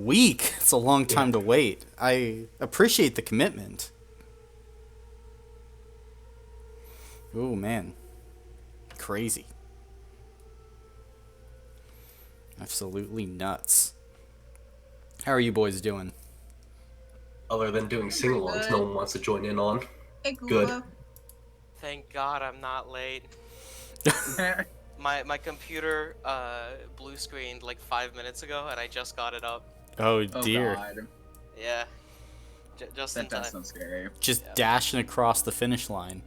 Week. It's a long Yeah. time to wait. I appreciate the commitment. Oh man, crazy. Absolutely nuts. How are you boys doing? Other than doing Pretty sing-alongs, no good. one wants to join in on. Hey, Good. Gula. Thank God I'm not late. My computer blue screened like 5 minutes ago, and I just got it up. Oh Oh dear. God, Yeah, just in that time. does sound scary. Just Yeah. dashing across the finish line.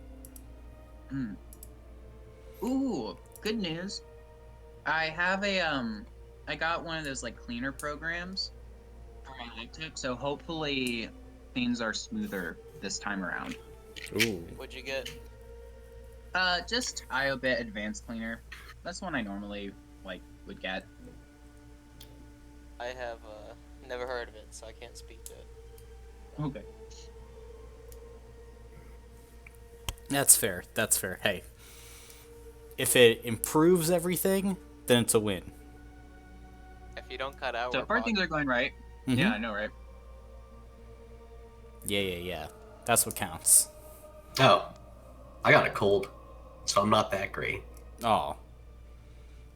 Ooh, good news. I have I got one of those like cleaner programs for my laptop, so hopefully things are smoother this time around. Ooh. What'd you get? Just IOBit Advanced Cleaner. That's one I normally would get. I have never heard of it, so I can't speak to it. Okay. That's fair. That's fair. Hey, if it improves everything, then it's a win. If you don't cut out, So we're far fucked. things are going right. Mhm. Yeah, I know, right? Yeah. That's what counts. Oh, I got a cold, so I'm not that great. Oh,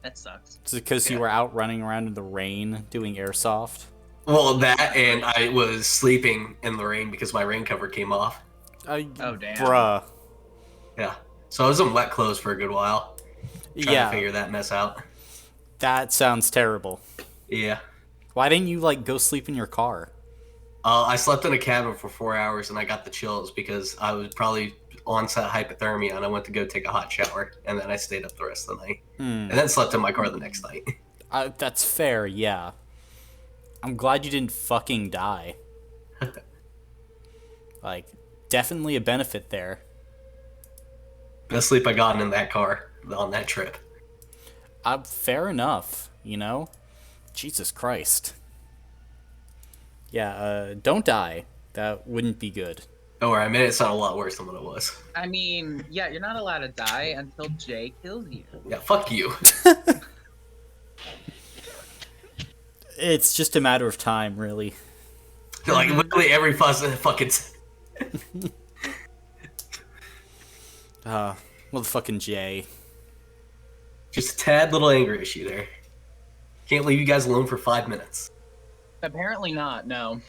That sucks. is it because you Yeah. were out running around in the rain doing airsoft? Well, that and I was sleeping in the rain because my rain cover came off. Oh, damn. Bruh. Yeah. So I was in wet clothes for a good while, trying Yeah, to figure that mess out. that sounds terrible. Yeah. Why didn't you, like, go sleep in your car? I slept in a cabin for 4 hours and I got the chills because I was probably onset hypothermia and I went to go take a hot shower and then I stayed up the rest of the night and then slept in my car the next night. That's fair, yeah. I'm glad you didn't fucking die. Like, definitely a benefit there. Best sleep I gotten in that car on that trip. Fair enough, you know? Jesus Christ. Yeah, don't die. That wouldn't be good. Don't worry, I made it sound a lot worse than what it was. I mean, yeah, you're not allowed to die until Jay kills you. Yeah, fuck you. It's just a matter of time, really. Like literally every fucking. Motherfucking Jay. Just a tad little anger issue there. Can't leave you guys alone for 5 minutes. Apparently not, no.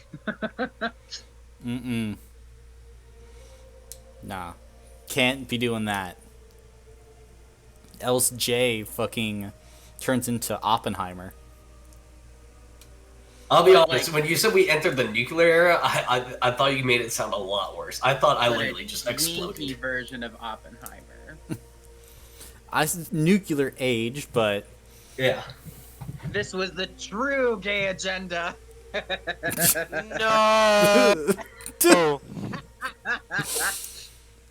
Nah. Can't be doing that. Else Jay fucking turns into Oppenheimer. I'll be honest, when you said we entered the nuclear era, I thought you made it sound a lot worse. I thought I literally just Sneaky exploded. version of Oppenheimer. I said nuclear age, but Yeah. This was the true gay agenda. No. Oh.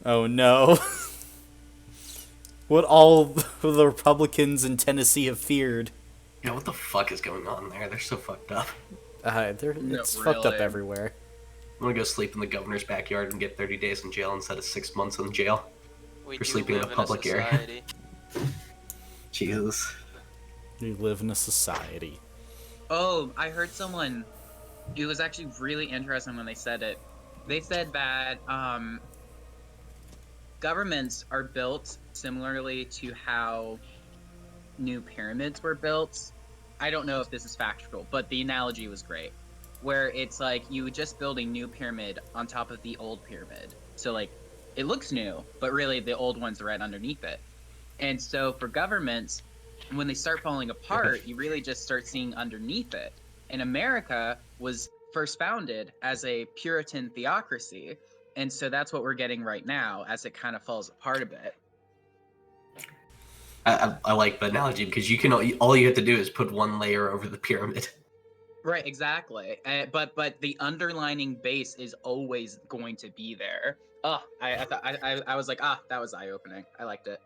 oh no. What all the Republicans in Tennessee have feared. Yeah, what the fuck is going on there? They're so fucked up. It's fucked up really. everywhere. I'm gonna go sleep in the governor's backyard and get 30 days in jail instead of 6 months in jail. We For do sleeping in live a public area. society. Jesus. We live in a society. Oh, I heard someone. It was actually really interesting when they said it. They said that governments are built similarly to how new pyramids were built. I don't know if this is factual, but the analogy was great. Where it's like you would just build a new pyramid on top of the old pyramid. So like it looks new, but really the old one's right underneath it. And so for governments, when they start falling apart, you really just start seeing underneath it. And America was first founded as a Puritan theocracy. And so that's what we're getting right now as it kind of falls apart a bit. I like the analogy because you can all you have to do is put one layer over the pyramid. Right, exactly. But the underlining base is always going to be there. Oh, I was like, that was eye-opening. I liked it.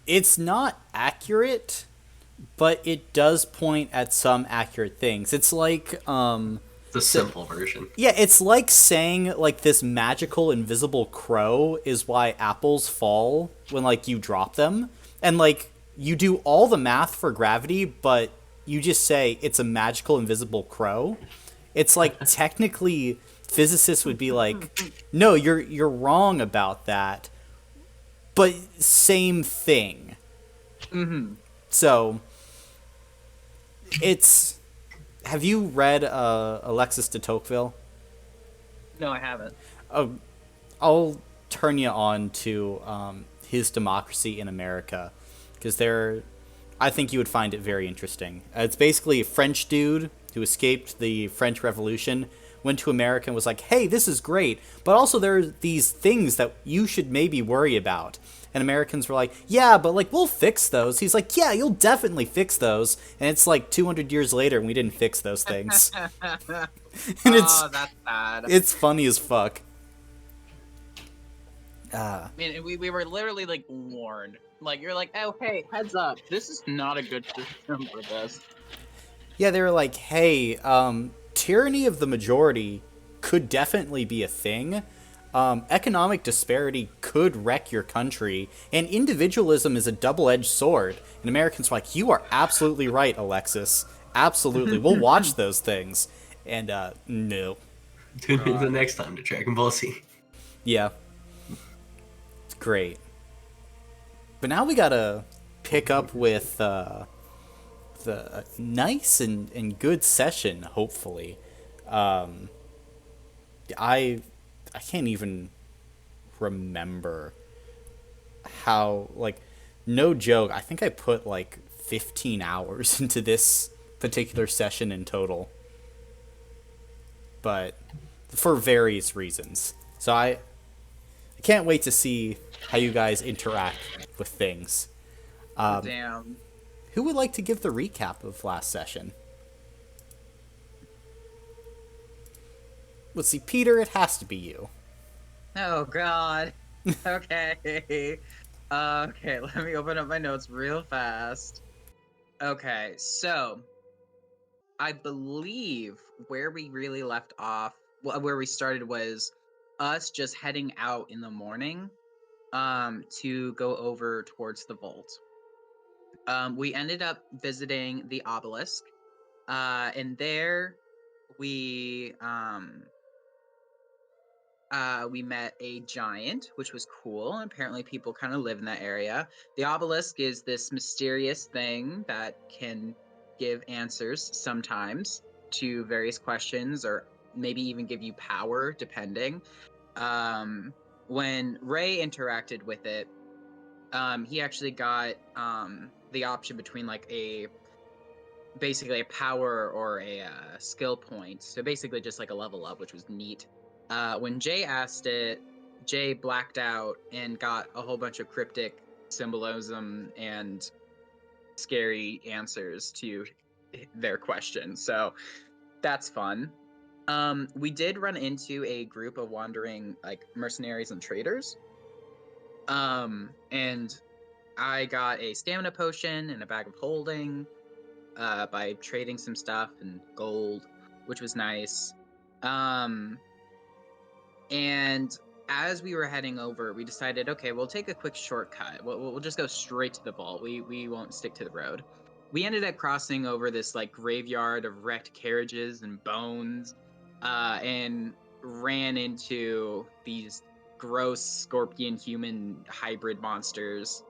It's not accurate, but it does point at some accurate things. It's like, The simple version. yeah, it's like saying, like, this magical invisible crow is why apples fall when, like, you drop them. And, like, you do all the math for gravity, but you just say it's a magical invisible crow, it's like technically physicists would be like, no, you're wrong about that, but same thing. Mm-hmm. So it's, have you read Alexis de Tocqueville? No, I haven't. Oh, I'll turn you on to his Democracy in America, because I think you would find it very interesting. It's basically a French dude who escaped the French Revolution, went to America and was like, hey, this is great, but also there are these things that you should maybe worry about. And Americans were like, yeah, but like we'll fix those. He's like, yeah, you'll definitely fix those. And it's like 200 years later and we didn't fix those things. And Oh, that's sad. it's funny as fuck. I mean, we were literally like warned. Like you're like, oh hey, heads up, this is not a good system for this. Yeah, they were like, hey, tyranny of the majority could definitely be a thing. Economic disparity could wreck your country, and individualism is a double-edged sword. And Americans were like, you are absolutely right, Alexis. Absolutely. We'll watch those things. And, no. Tune in the next time to Dragon Ball Z. Yeah. It's great. But now we gotta pick up with, the nice and good session, hopefully. I can't even remember how, like, no joke, I think I put like 15 hours into this particular session in total, but for various reasons. So I can't wait to see how you guys interact with things. Damn. Who would like to give the recap of last session? Let's see, Peter, it has to be you. Oh god. Okay. Okay, let me open up my notes real fast. Okay, so I believe where we really left off, where we started was us just heading out in the morning to go over towards the vault. We ended up visiting the obelisk, and there we met a giant, which was cool. And apparently people kind of live in that area. The obelisk is this mysterious thing that can give answers sometimes to various questions, or maybe even give you power, depending. When Ray interacted with it, he actually got the option between like basically a power or a skill point. So basically just like a level up, which was neat. When Jay asked it, Jay blacked out and got a whole bunch of cryptic symbolism and scary answers to their questions. So that's fun. We did run into a group of wandering like mercenaries and traders. And I got a stamina potion and a bag of holding by trading some stuff and gold, which was nice. And as we were heading over, we decided, okay, we'll take a quick shortcut. We'll just go straight to the vault. We won't stick to the road. We ended up crossing over this like graveyard of wrecked carriages and bones, and ran into these gross scorpion human hybrid monsters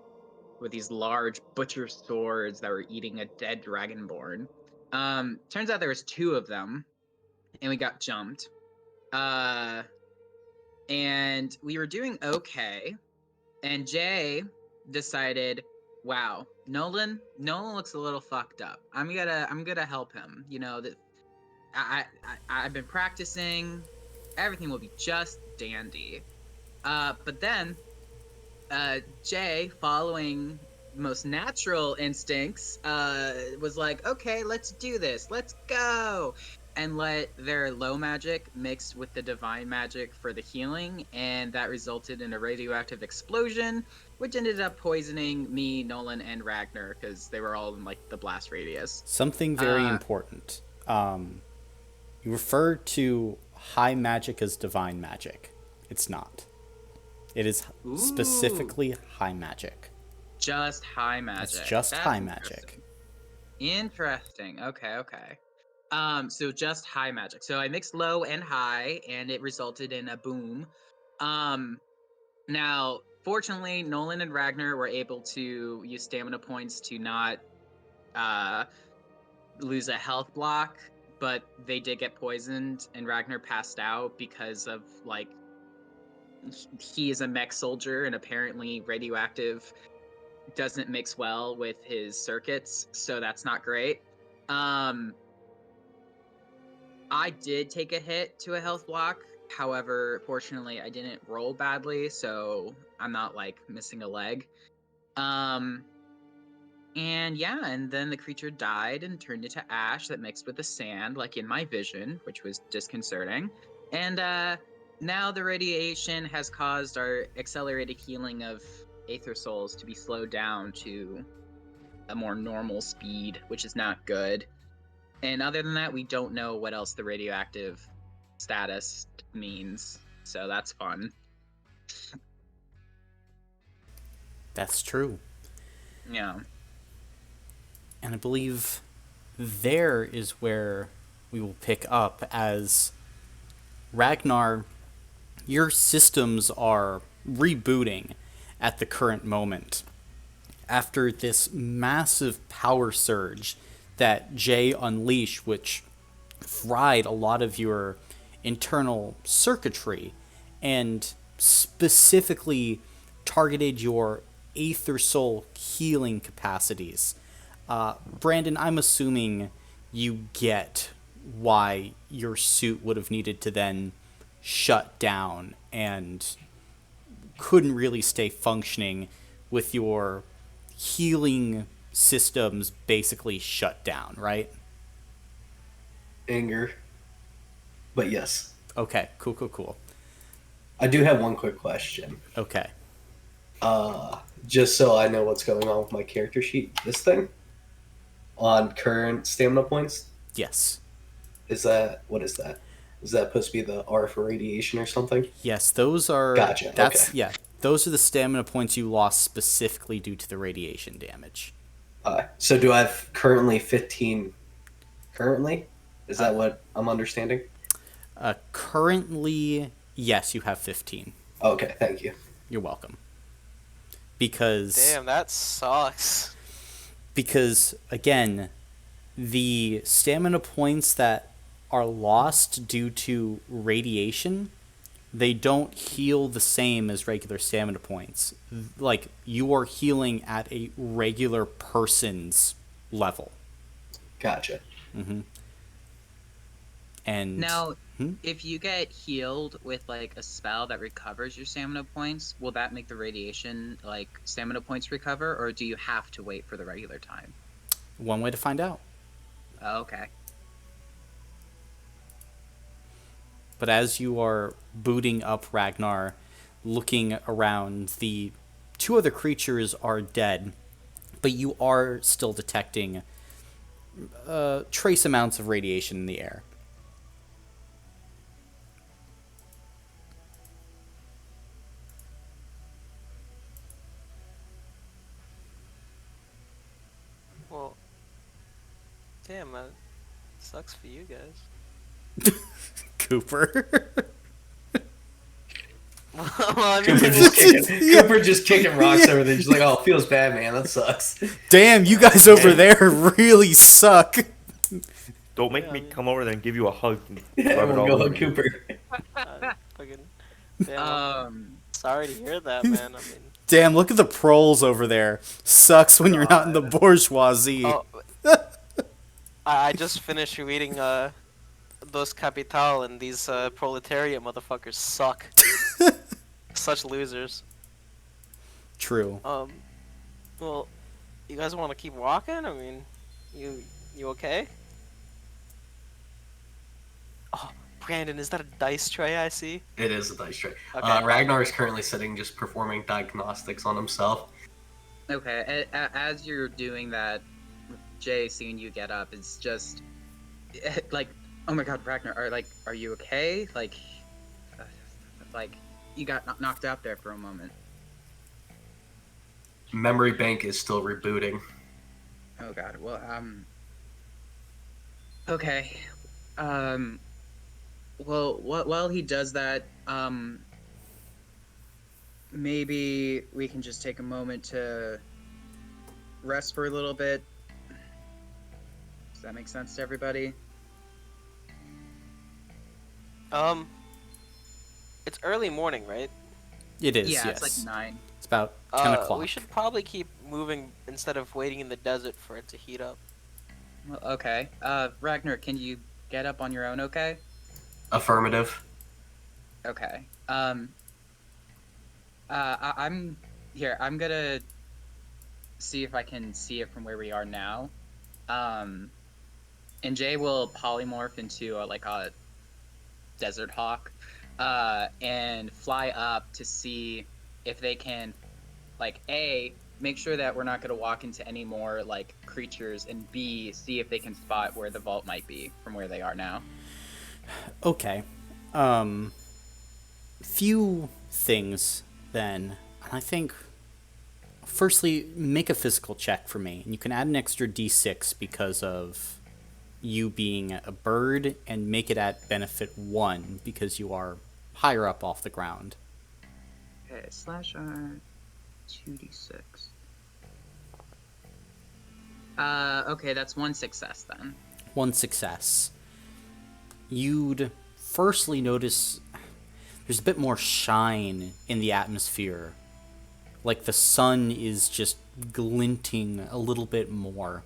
with these large butcher swords that were eating a dead dragonborn. Turns out there was two of them, and we got jumped. And we were doing okay, and Jay decided, wow, Nolan looks a little fucked up. I'm gonna help him. You know that I've been practicing. Everything will be just dandy. But then Jay, following most natural instincts, was like, okay, let's do this. Let's go. And let their low magic mix with the divine magic for the healing, and that resulted in a radioactive explosion, which ended up poisoning me, Nolan, and Ragnar, because they were all in like the blast radius. Something very important. You refer to high magic as divine magic. It's not. It is specifically high magic. Just high magic. It's just high magic. Interesting. Okay. So just high magic. So I mixed low and high, and it resulted in a boom. Now, fortunately, Nolan and Ragnar were able to use stamina points to not lose a health block, but they did get poisoned, and Ragnar passed out because of like he is a mech soldier, and apparently radioactive doesn't mix well with his circuits, so that's not great. I did take a hit to a health block. However, fortunately, I didn't roll badly, so I'm not like missing a leg. Um, and yeah, and then the creature died and turned into ash that mixed with the sand, like in my vision, which was disconcerting. And now the radiation has caused our accelerated healing of Aether Souls to be slowed down to a more normal speed, which is not good. And other than that, we don't know what else the radioactive status means. So that's fun. That's true. Yeah. And I believe there is where we will pick up as Ragnar, your systems are rebooting at the current moment. After this massive power surge that Jay unleashed, which fried a lot of your internal circuitry and specifically targeted your Aether Soul healing capacities. Brandon, I'm assuming you get why your suit would have needed to then shut down and couldn't really stay functioning with your healing systems basically shut down, right? Anger. But yes. Okay, cool. I do have one quick question. Okay. Just so I know what's going on with my character sheet. This thing on current stamina points. Yes. What is that? Is that supposed to be the R for radiation or something? Yes, those are... Gotcha, That's, okay. yeah, those are the stamina points you lost specifically due to the radiation damage. So do I have currently 15 currently? Is that what I'm understanding? Currently, yes, you have 15. Okay, thank you. You're welcome. Because... Damn, that sucks. Because, again, the stamina points that are lost due to radiation, they don't heal the same as regular stamina points. Like, you are healing at a regular person's level. Gotcha. Mm-hmm. And now, if you get healed with like a spell that recovers your stamina points, will that make the radiation like stamina points recover, or do you have to wait for the regular time? One way to find out. Oh, okay. But as you are booting up Ragnar, looking around, the two other creatures are dead, but you are still detecting trace amounts of radiation in the air. Well, damn, that sucks for you guys. Cooper. Well, I mean, Cooper just kicking rocks over there. Just like, oh, it feels bad, man. That sucks. Damn, you guys over there really suck. Don't make me come over there and give you a hug. And Yeah, rub it we'll all go over on you. Cooper. fucking, damn, sorry to hear that, man. I mean, Damn, look at the proles over there. Sucks when you're not in the bourgeoisie. oh, I just finished reading Dos Capital, and these proletariat motherfuckers suck. Such losers. True. Well, you guys want to keep walking? I mean, you okay? Oh, Brandon, is that a dice tray I see? It is a dice tray. Okay. Ragnar is currently sitting, just performing diagnostics on himself. Okay, as you're doing that, Jay, seeing you get up, it's just like, oh my god, Ragnar, are you okay? Like you got knocked out there for a moment. Memory bank is still rebooting. Oh God. Well, okay. Um. Well, while he does that, maybe we can just take a moment to rest for a little bit. Does that make sense to everybody? Um, it's early morning, right? It is, Yeah, it's like yes. 9. It's about 10 o'clock. We should probably keep moving instead of waiting in the desert for it to heat up. Well, okay. Ragnar, can you get up on your own? Okay. Affirmative. Okay. I'm here. I'm gonna see if I can see it from where we are now. Um, and Jay will polymorph into like a desert hawk, and fly up to see if they can, like, make sure that we're not gonna walk into any more like creatures, and B, see if they can spot where the vault might be from where they are now. Okay. Few things then. And I think, firstly, make a physical check for me. And you can add an extra d6 because of you being a bird, and make it at benefit 1 because you are higher up off the ground. Okay, slash R 2d6. Okay, that's 1 success then. 1 success. You'd firstly notice there's a bit more shine in the atmosphere. Like the sun is just glinting a little bit more.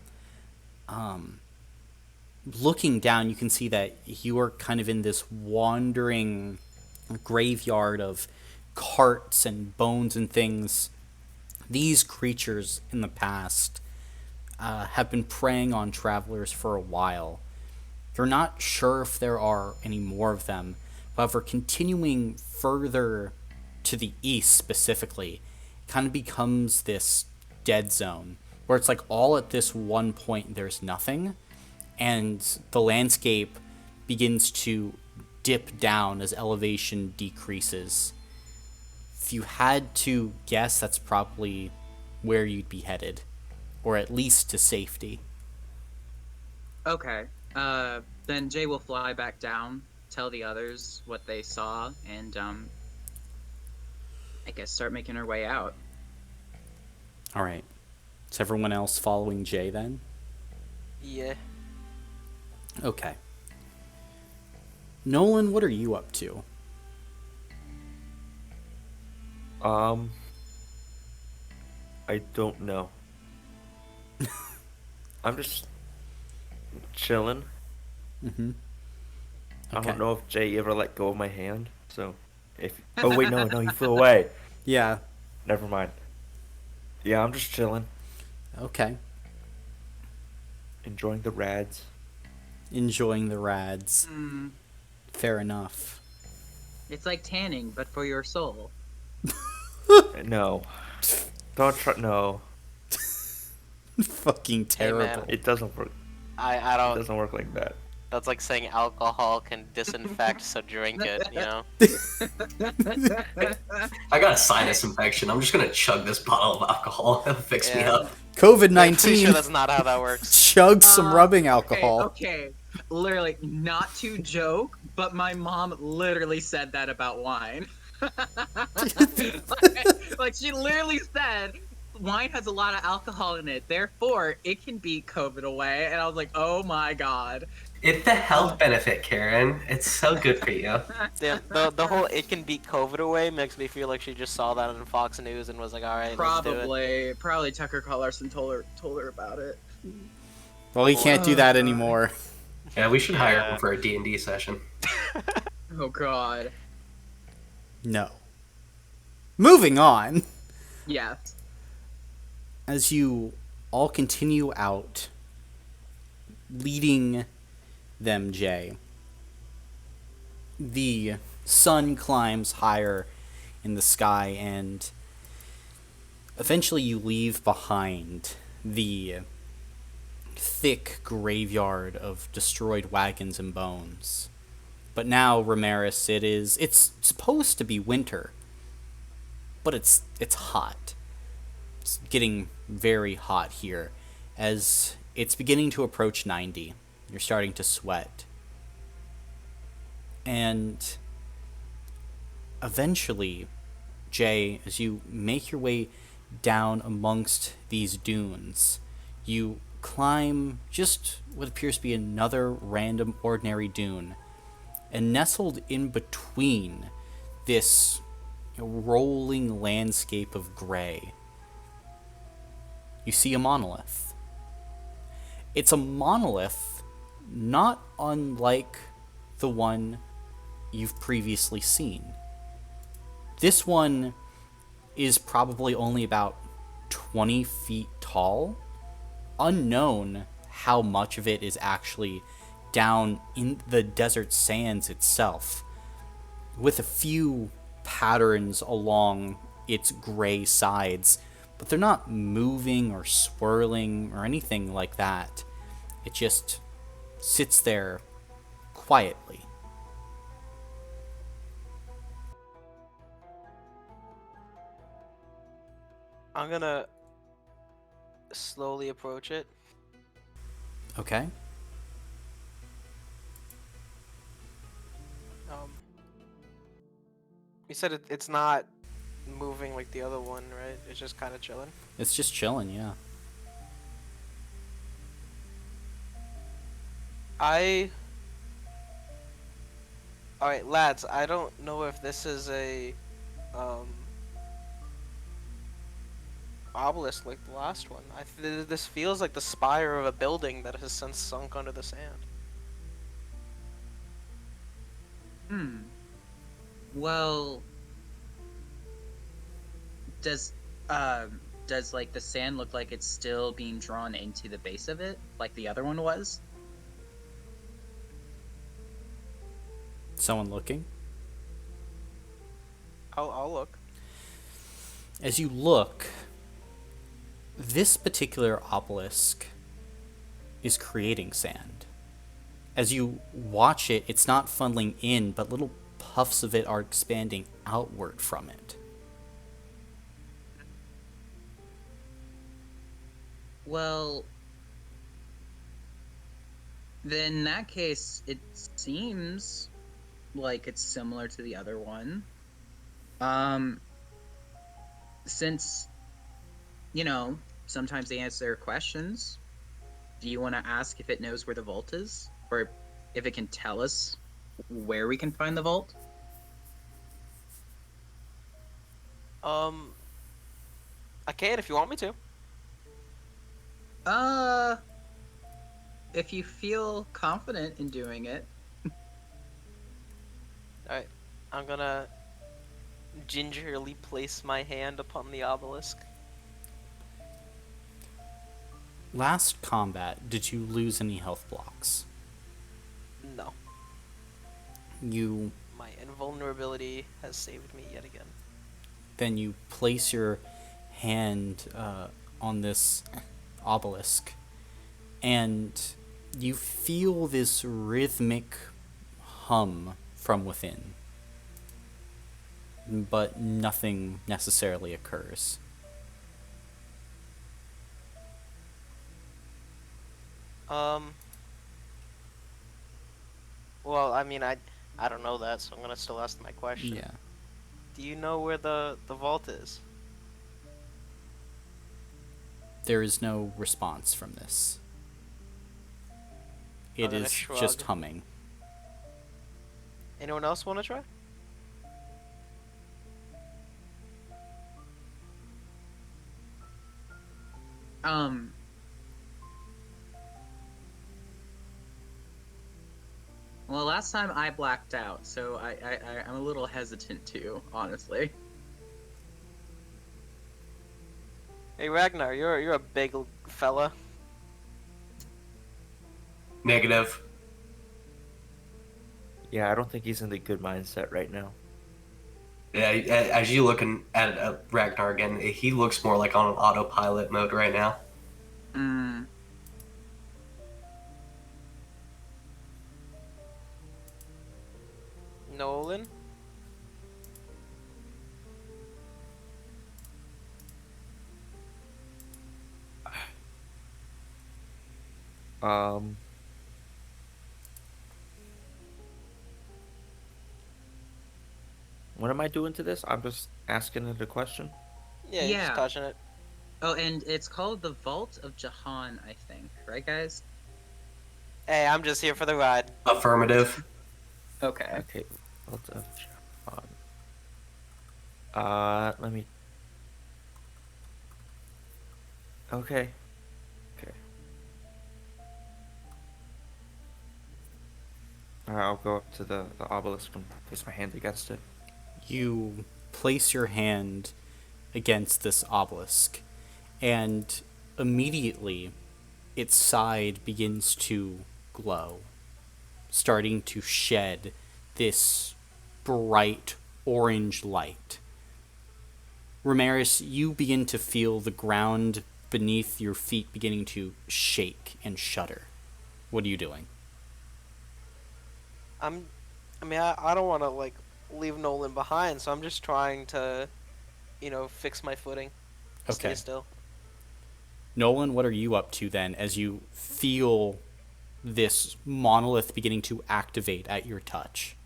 Looking down, you can see that you are kind of in this wandering graveyard of carts and bones and things. These creatures in the past have been preying on travelers for a while. You're not sure if there are any more of them. However, continuing further to the east specifically, it kind of becomes this dead zone where it's like all at this one point there's nothing, and the landscape begins to dip down as elevation decreases. If you had to guess, that's probably where you'd be headed, or at least to safety. Okay. Then Jay will fly back down, tell the others what they saw, and I guess start making our way out. All right. Is everyone else following Jay then? Yeah. Okay. Nolan, what are you up to? I don't know. I'm just chilling. Mm-hmm. I Okay. don't know if Jay ever let go of my hand, so if... Oh, wait, no, he flew away. Yeah. Never mind. Yeah, I'm just chilling, Okay. enjoying the rads. Enjoying the rads. Mm, Fair enough. it's like tanning, but for your soul. No. Don't try... No. Fucking Hey, man. terrible. It doesn't work. I It don't. doesn't work like that. That's like saying alcohol can disinfect, so drink it. You know. I got a sinus infection. I'm just gonna chug this bottle of alcohol. It'll fix me Yeah. up. I'm pretty COVID-19. sure that's not how that works. Chug some rubbing alcohol. Okay. Literally, not to joke, but my mom literally said that about wine. like she literally said, wine has a lot of alcohol in it, therefore it can beat COVID away. And I was like, oh my god. It's the health benefit, Karen. It's so good for you. Damn, the whole "it can beat COVID away" makes me feel like she just saw that on Fox News and was like, "All right, let's do it." Probably Tucker Carlson told her about it. Well, he can't do that anymore. Yeah, we should hire Yeah. him for a D&D session. Oh god. No. Moving on. Yes. As you all continue out, leading them, Jay, the sun climbs higher in the sky, and eventually you leave behind the thick graveyard of destroyed wagons and bones. But now, Ramirez, it's supposed to be winter, but it's hot. It's getting very hot here, as it's beginning to approach 90. You're starting to sweat. And eventually, Jay, as you make your way down amongst these dunes, you climb just what appears to be another random ordinary dune, and nestled in between this rolling landscape of gray, you see a monolith. It's a monolith not unlike the one you've previously seen. This one is probably only about 20 feet tall. Unknown how much of it is actually down in the desert sands itself, with a few patterns along its gray sides, but they're not moving or swirling or anything like that. It just sits there quietly. I'm gonna slowly approach it. Okay? You said it's not moving like the other one, right? It's just kind of chilling. It's just chilling, yeah. Alright, lads, I don't know if this is a obelisk like the last one. This feels like the spire of a building that has since sunk under the sand. Well, does like the sand look like it's still being drawn into the base of it, like the other one was? Someone looking? I'll look. As you look, this particular obelisk is creating sand. As you watch it, it's not funneling in, but little puffs of it are expanding outward from it. Well, then in that case, it seems like it's similar to the other one. Since, sometimes they answer questions, do you want to ask if it knows where the vault is? Or if it can tell us where we can find the vault? I can if you want me to. If you feel confident in doing it. Alright, I'm gonna gingerly place my hand upon the obelisk. Last combat, did you lose any health blocks? No. You My invulnerability has saved me yet again. Then you place your hand on this obelisk, and you feel this rhythmic hum from within, but nothing necessarily occurs. Well, I mean, I don't know that, so I'm gonna still ask my question. Yeah. Do you know where the vault is? There is no response from this. It I'm gonna is shrug. just humming. Anyone else want to try? Well, last time I blacked out, so I'm a little hesitant too, honestly. Hey Ragnar, you're a big fella. Negative. Yeah, I don't think he's in the good mindset right now. Yeah, as you looking at Ragnar again, he looks more like on an autopilot mode right now. Nolan? Um. What am I doing to this? I'm just asking it a question. Yeah, you're just Yeah. touching it. Oh, and it's called the Vault of Jahan, I think. Right, guys? Hey, I'm just here for the ride. Affirmative. Okay. Okay. Vault of Jahan. Let me. Okay. Okay. I'll go up to the obelisk and place my hand against it. You place your hand against this obelisk, and immediately its side begins to glow, starting to shed this bright orange light. Ramirez, you begin to feel the ground beneath your feet beginning to shake and shudder. What are you doing? I don't want to like leave Nolan behind, so I'm just trying to, fix my footing. Stay Okay. still. Nolan, what are you up to then as you feel this monolith beginning to activate at your touch?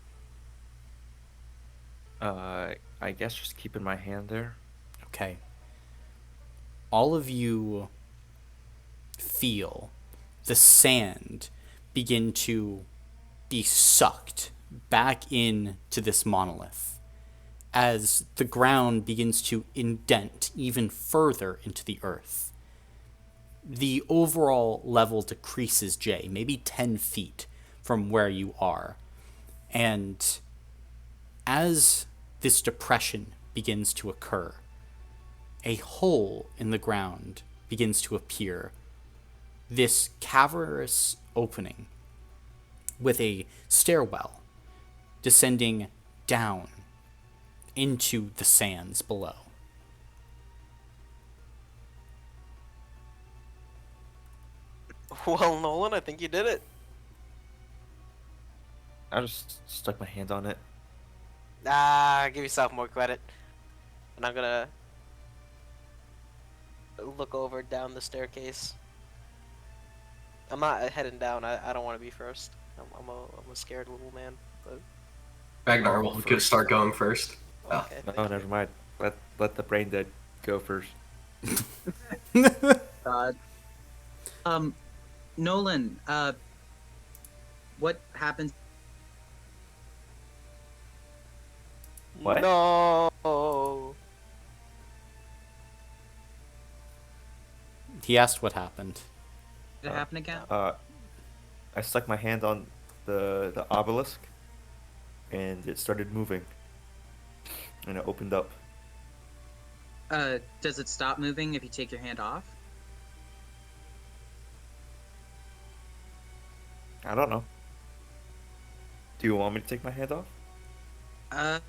I guess just keeping my hand there. Okay. All of you feel the sand begin to be sucked back into this monolith as the ground begins to indent even further into the earth. The overall level decreases, Jay, maybe 10 feet from where you are. And as this depression begins to occur, a hole in the ground begins to appear. This cavernous opening with a stairwell descending down into the sands below. Well, Nolan, I think you did it. I just stuck my hand on it. Give yourself more credit. And I'm gonna look over down the staircase. I'm not heading down. I don't want to be first. I'm a scared little man. But Ragnar will start going first. Oh. okay. No, thank you. never mind. Let the brain dead go first. God. Nolan, what happens? What? No. He asked what happened. Did it happen again? I stuck my hand on the obelisk, and it started moving, and it opened up. Does it stop moving if you take your hand off? I don't know. Do you want me to take my hand off? Yeah,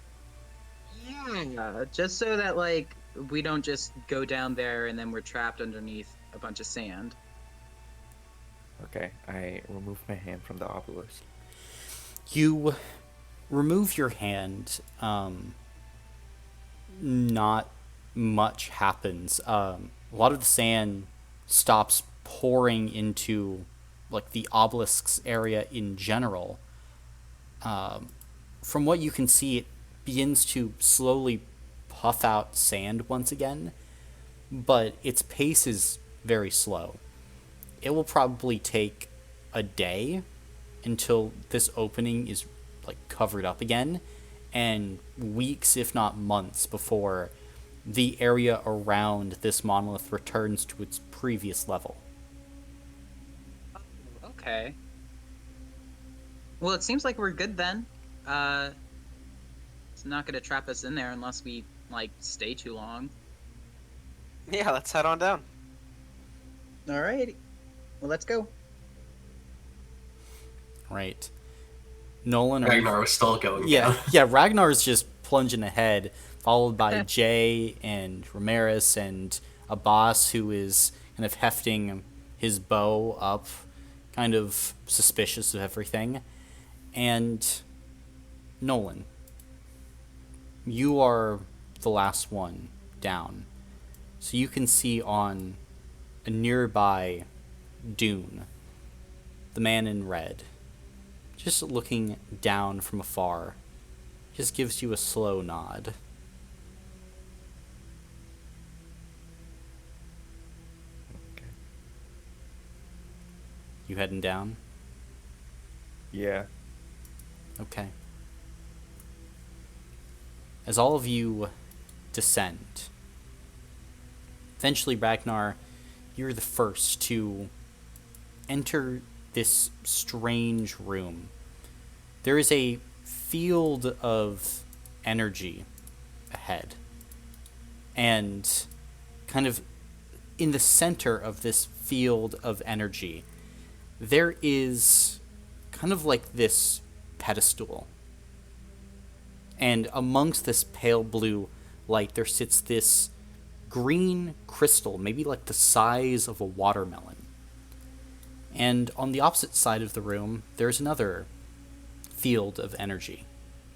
just so that, like, we don't just go down there and then we're trapped underneath a bunch of sand. Okay, I remove my hand from the obelisk. You remove your hand. Not much happens. A lot of the sand stops pouring into like the obelisk's area in general. From what you can see, it begins to slowly puff out sand once again, but its pace is very slow. It will probably take a day until this opening is like covered up again, and weeks, if not months, before the area around this monolith returns to its previous level. Okay. Well, it seems like we're good then. It's not gonna trap us in there unless we, like, stay too long. Yeah, let's head on down. Alrighty. Well, let's go. Right. Nolan or Ragnar was still going. yeah, down. yeah. Ragnar's just plunging ahead, followed by Jay and Ramirez and a boss who is kind of hefting his bow up, kind of suspicious of everything. And Nolan, you are the last one down, so you can see on a nearby dune the man in red, just looking down from afar, just gives you a slow nod. Okay. You heading down? Yeah. Okay. As all of you descend, eventually, Ragnar, you're the first to enter this strange room. There is a field of energy ahead. And kind of in the center of this field of energy, there is kind of like this pedestal. And amongst this pale blue light, there sits this green crystal, maybe like the size of a watermelon. And on the opposite side of the room, there's another field of energy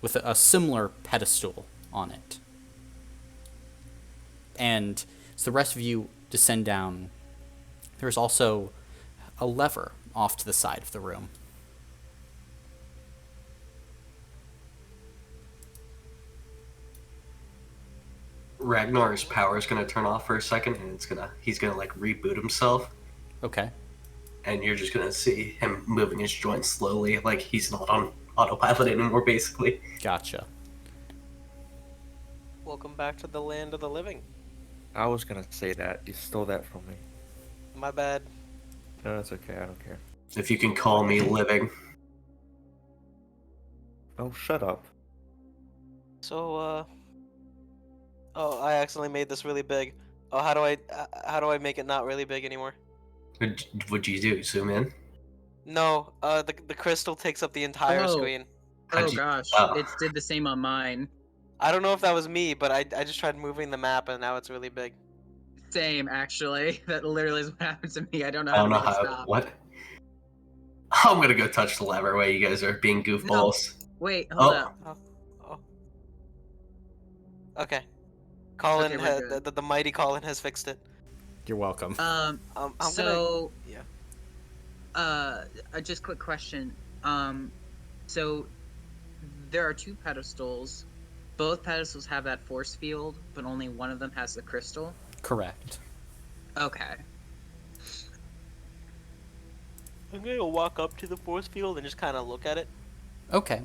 with a similar pedestal on it. And as the rest of you descend down, there's also a lever off to the side of the room. Ragnar's power is gonna turn off for a second, and he's gonna like reboot himself, Okay. and you're just gonna see him moving his joints slowly, like he's not on autopilot anymore, basically. Gotcha. Welcome back to the land of the living. I was gonna say that. You stole that from me. My bad. No, it's okay. I don't care. If you can call me living. Oh, shut up. So, oh, I accidentally made this really big. Oh, how do I make it not really big anymore? What'd you do? Zoom in? No, the crystal takes up the entire Oh. screen. How'd Oh you- gosh, oh. it did the same on mine. I don't know if that was me, but I just tried moving the map and now it's really big. Same, actually. That literally is what happened to me. I don't know I how don't to know make it how. stop. What? I'm gonna go touch the lever while you guys are being goofballs. Wait, hold Oh. up. Oh. Okay. Colin, Okay, we're good. the mighty Colin has fixed it. You're welcome. I'm So, gonna. just quick question. So there are two pedestals. Both pedestals have that force field, but only one of them has the crystal. Correct. Okay. I'm gonna walk up to the force field and just kind of look at it. Okay.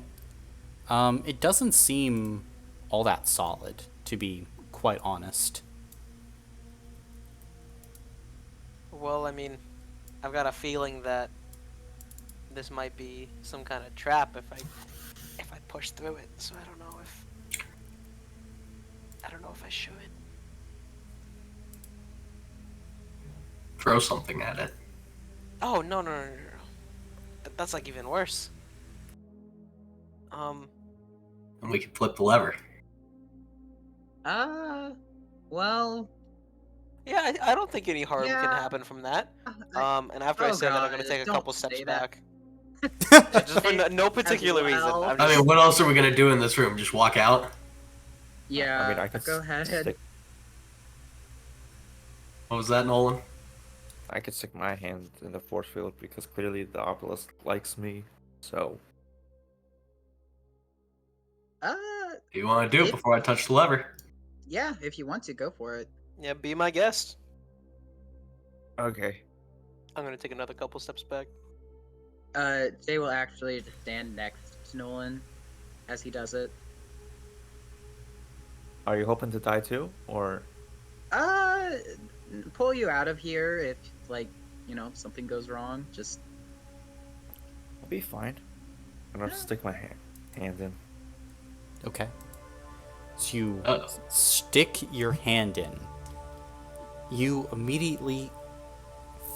It doesn't seem all that solid, to be quite honest. Well, I mean, I've got a feeling that this might be some kind of trap if I push through it. So I don't know if I should. Throw something at it. Oh no. That's like even worse. And we can flip the lever. Well, Yeah, I don't think any harm can Yeah. happen from that. I- And after I Oh, say that, I'm God, gonna take a don't couple steps say that. back. Just for no particular reason. well. I'm I just, mean, what else are we gonna do in this room? Just walk out? yeah. I mean, I could go ahead. What was that, Nolan? I could stick my hand in the force field because clearly the obelisk likes me. So What do you want to do If- before I touch the lever? Yeah, if you want to, go for it. yeah, be my guest. okay. I'm gonna take another couple steps back. Jay will actually just stand next to Nolan as he does it. Are you hoping to die too, or Pull you out of here if, like, something goes wrong. Just I'll be fine? I'm gonna stick my hand in. Okay. So you Uh-oh. stick your hand in. You immediately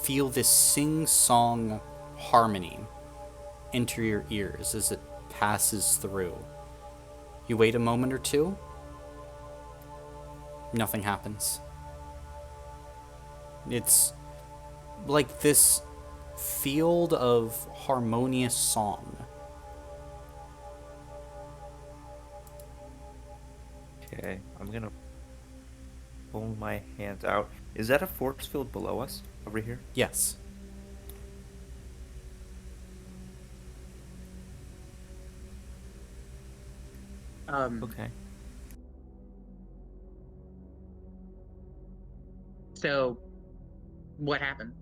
feel this sing-song harmony enter your ears as it passes through. You wait a moment or two. Nothing happens. It's like this field of harmonious song. Okay, I'm gonna pull my hand out. Is that a force field below us over here? Yes. Okay. So, what happened?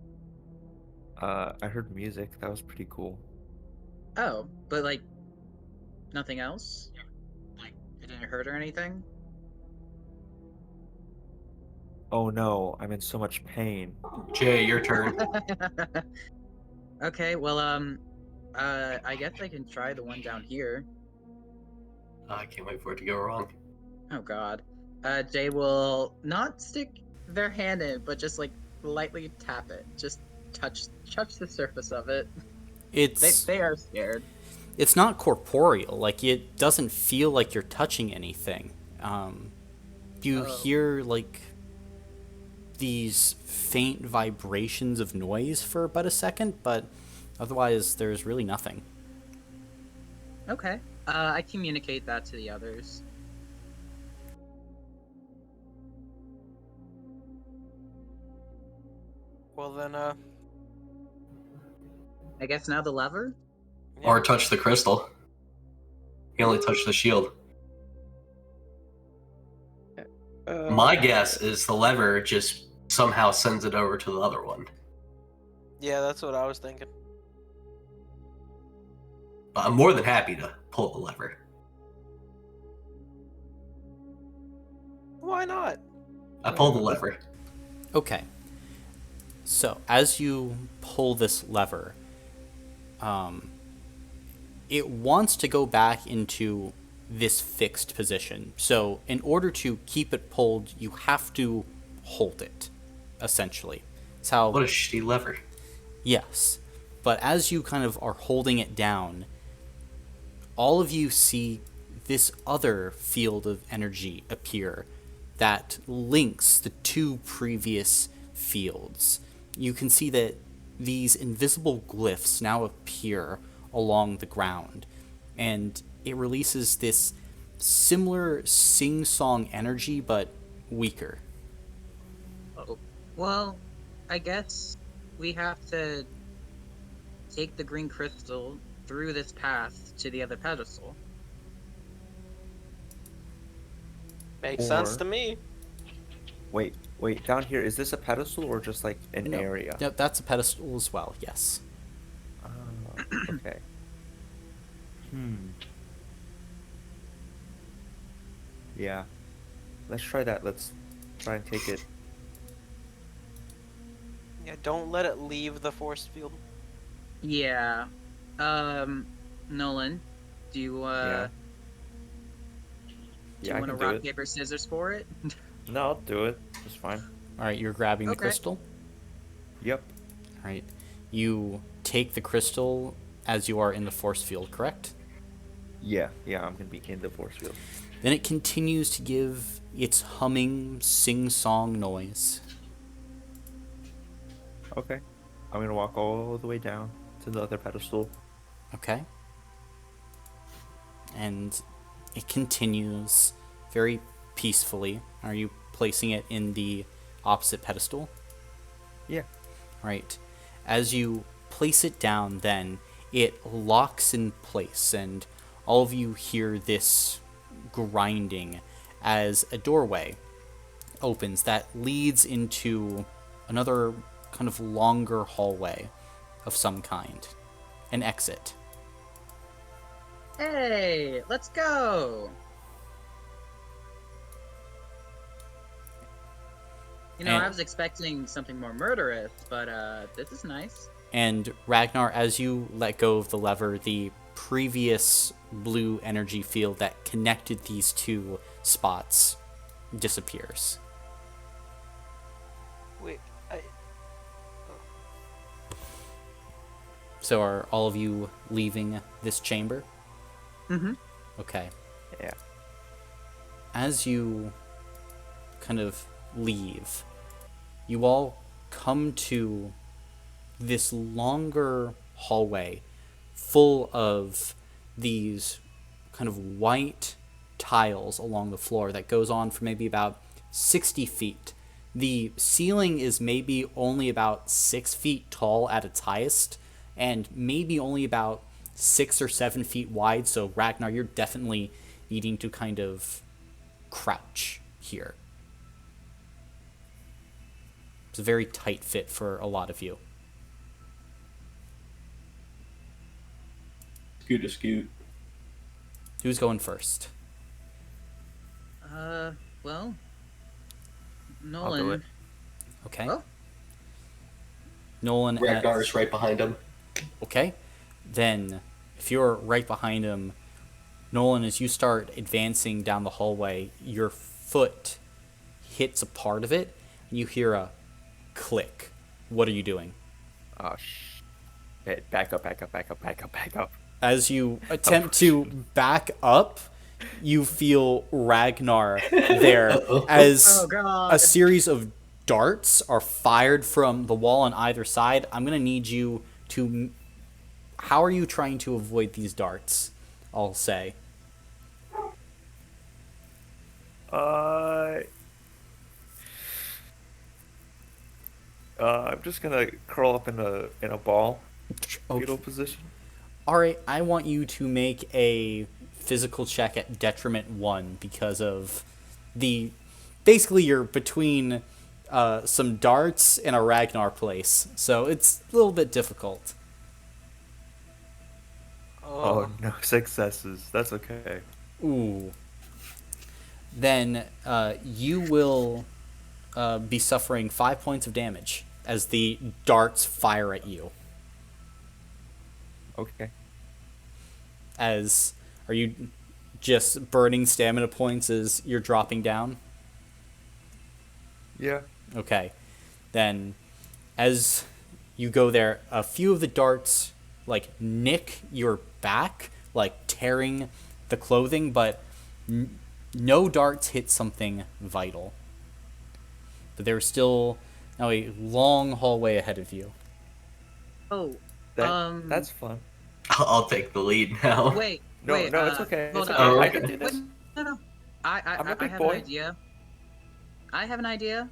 I heard music. That was pretty cool. Oh, but like nothing else? Like it didn't hurt or anything? Oh no, I'm in so much pain. Jay, your turn. Okay, well, I guess I can try the one down here. I can't wait for it to go wrong. Oh God. Jay will not stick their hand in, but just like lightly tap it. Just touch the surface of it. It's They are scared. it's not corporeal. Like, it doesn't feel like you're touching anything. You Oh. hear like these faint vibrations of noise for about a second, but otherwise there's really nothing. Okay. I communicate that to the others. Well then, I guess now the lever? yeah. Or touch the crystal. You only touch the shield. My guess is the lever just somehow sends it over to the other one. Yeah, that's what I was thinking. But I'm more than happy to pull the lever. Why not? I pull the lever. Okay. So, as you pull this lever, it wants to go back into this fixed position. So, in order to keep it pulled, you have to hold it, essentially. It's how. What a shitty lever. Yes. But as you kind of are holding it down, all of you see this other field of energy appear that links the two previous fields. You can see that these invisible glyphs now appear along the ground, and it releases this similar sing-song energy, but weaker. Oh. Well, I guess we have to take the green crystal through this path to the other pedestal. Makes sense Or- to me. Wait, down here, is this a pedestal or just like an No. area? Yep, that's a pedestal as well, yes. Okay. Yeah. Let's try that. Let's try and take it. Yeah, don't let it leave the force field. Yeah. Nolan, do you Yeah. do Yeah, you I want to can do rock it. paper scissors for it? No, I'll do it. It's fine. All right, you're grabbing the Okay. crystal. Yep. All right. You take the crystal as you are in the force field, correct? Yeah, I'm gonna be in the force field. Then it continues to give its humming, sing-song noise. Okay. I'm gonna walk all the way down to the other pedestal. Okay. And it continues very peacefully. Are you placing it in the opposite pedestal? Yeah. Right. As you place it down, then it locks in place, and all of you hear this grinding as a doorway opens that leads into another kind of longer hallway of some kind. An exit. Hey, let's go! You know, And- I was expecting something more murderous, but this is nice. And Ragnar, as you let go of the lever, the previous blue energy field that connected these two spots disappears. Wait, So are all of you leaving this chamber? Mm-hmm. Okay. Yeah. As you kind of leave, you all come to this longer hallway full of these kind of white tiles along the floor that goes on for maybe about 60 feet. The ceiling is maybe only about 6 feet tall at its highest, and maybe only about 6 or 7 feet wide. So Ragnar, you're definitely needing to kind of crouch here. It's a very tight fit for a lot of you. Scoot. Who's going first? Well, I'll do it. Nolan. Okay. Oh. Nolan. Ragnar's right behind him. Okay. Then, if you're right behind him, Nolan, as you start advancing down the hallway, your foot hits a part of it, and you hear a click. What are you doing? Oh, hey, back up. As you attempt to back up, you feel Ragnar there as Oh, God. a series of darts are fired from the wall on either side. I'm going to need you to... How are you trying to avoid these darts, I'll say? I'm just gonna curl up in a ball, Okay. fetal position. Alright, I want you to make a physical check at detriment 1 because of the... Basically, you're between some darts and a Ragnar place, so it's a little bit difficult. Oh no, successes. That's okay. Ooh. Then you will be suffering 5 points of damage as the darts fire at you. Okay. Are you just burning stamina points as you're dropping down? Yeah. Okay. Then, as you go there, a few of the darts, like, nick your back, like, tearing the clothing, but no darts hit something vital. But there's still now a long hallway ahead of you. Oh, That's fun. I'll take the lead now. wait. No, wait, no, it's okay. hold It's on. okay. I can do this. Wait, no. I'm a I big have boy. an idea. I have an idea.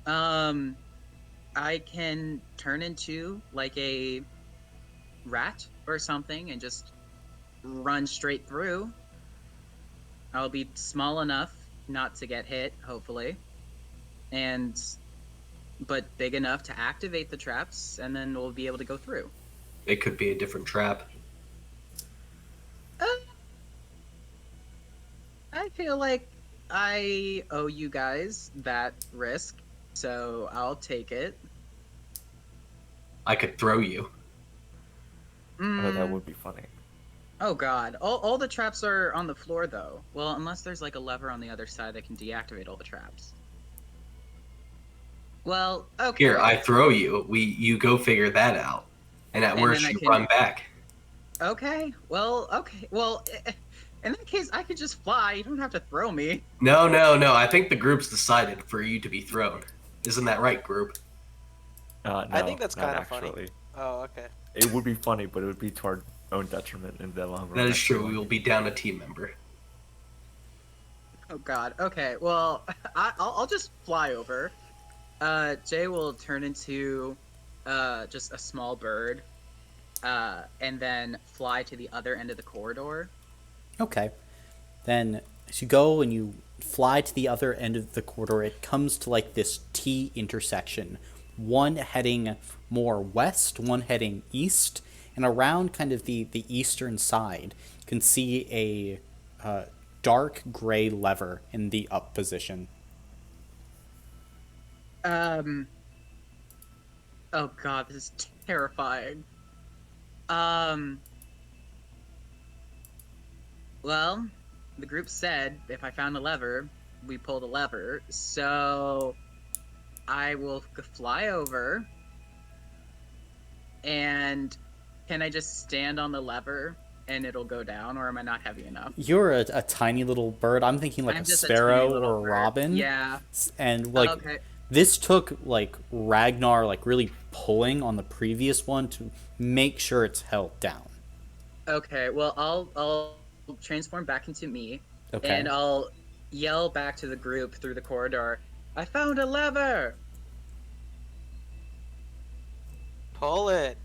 I can turn into like a rat or something and just run straight through. I'll be small enough not to get hit, hopefully, but big enough to activate the traps, and then we'll be able to go through. It could be a different trap. I feel like I owe you guys that risk, so I'll take it. I could throw you. Oh, that would be funny. Oh god. All the traps are on the floor though. Well, unless there's like a lever on the other side that can deactivate all the traps. Well, okay. Here, I throw you. You go figure that out. And at And worst, then I you can- run back. Okay. Well, in that case, I could just fly. You don't have to throw me. No. I think the group's decided for you to be thrown. Isn't that right, group? No, I think that's not kind of funny. actually. Oh, okay. It would be funny, but it would be to our own detriment in the long run. That is true. actually. We will be down a team member. Oh god. Okay. Well, I'll just fly over. Jay will turn into just a small bird, and then fly to the other end of the corridor. Okay. Then, as you go and you fly to the other end of the corridor, it comes to like this T intersection. One heading more west, one heading east, and around kind of the eastern side, you can see a dark gray lever in the up position. Oh god, this is terrifying. Well, the group said if I found a lever, we pull the lever, so I will fly over, and can I just stand on the lever and it'll go down, or am I not heavy enough? You're a tiny little bird. I'm thinking like I'm a just sparrow tiny little or a bird. robin. Yeah. And like Okay. this took like Ragnar like really pulling on the previous one to make sure it's held down. Okay, well, I'll transform back into me, Okay. and I'll yell back to the group through the corridor, I found a lever! Pull it.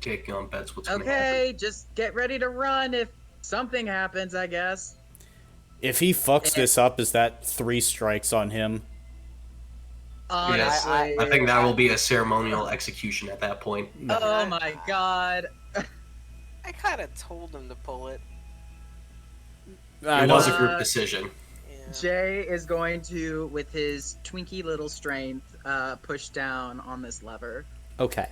Taking on bets what's going to happen. Okay, just get ready to run if something happens, I guess. If he fucks Eh, this up, is that 3 strikes on him? Yes. Honestly. I think that will be a ceremonial execution at that point. Oh my god. I kind of told him to pull it. I It was a don't- group decision. Yeah. Jay is going to, with his twinky little strength, push down on this lever. Okay.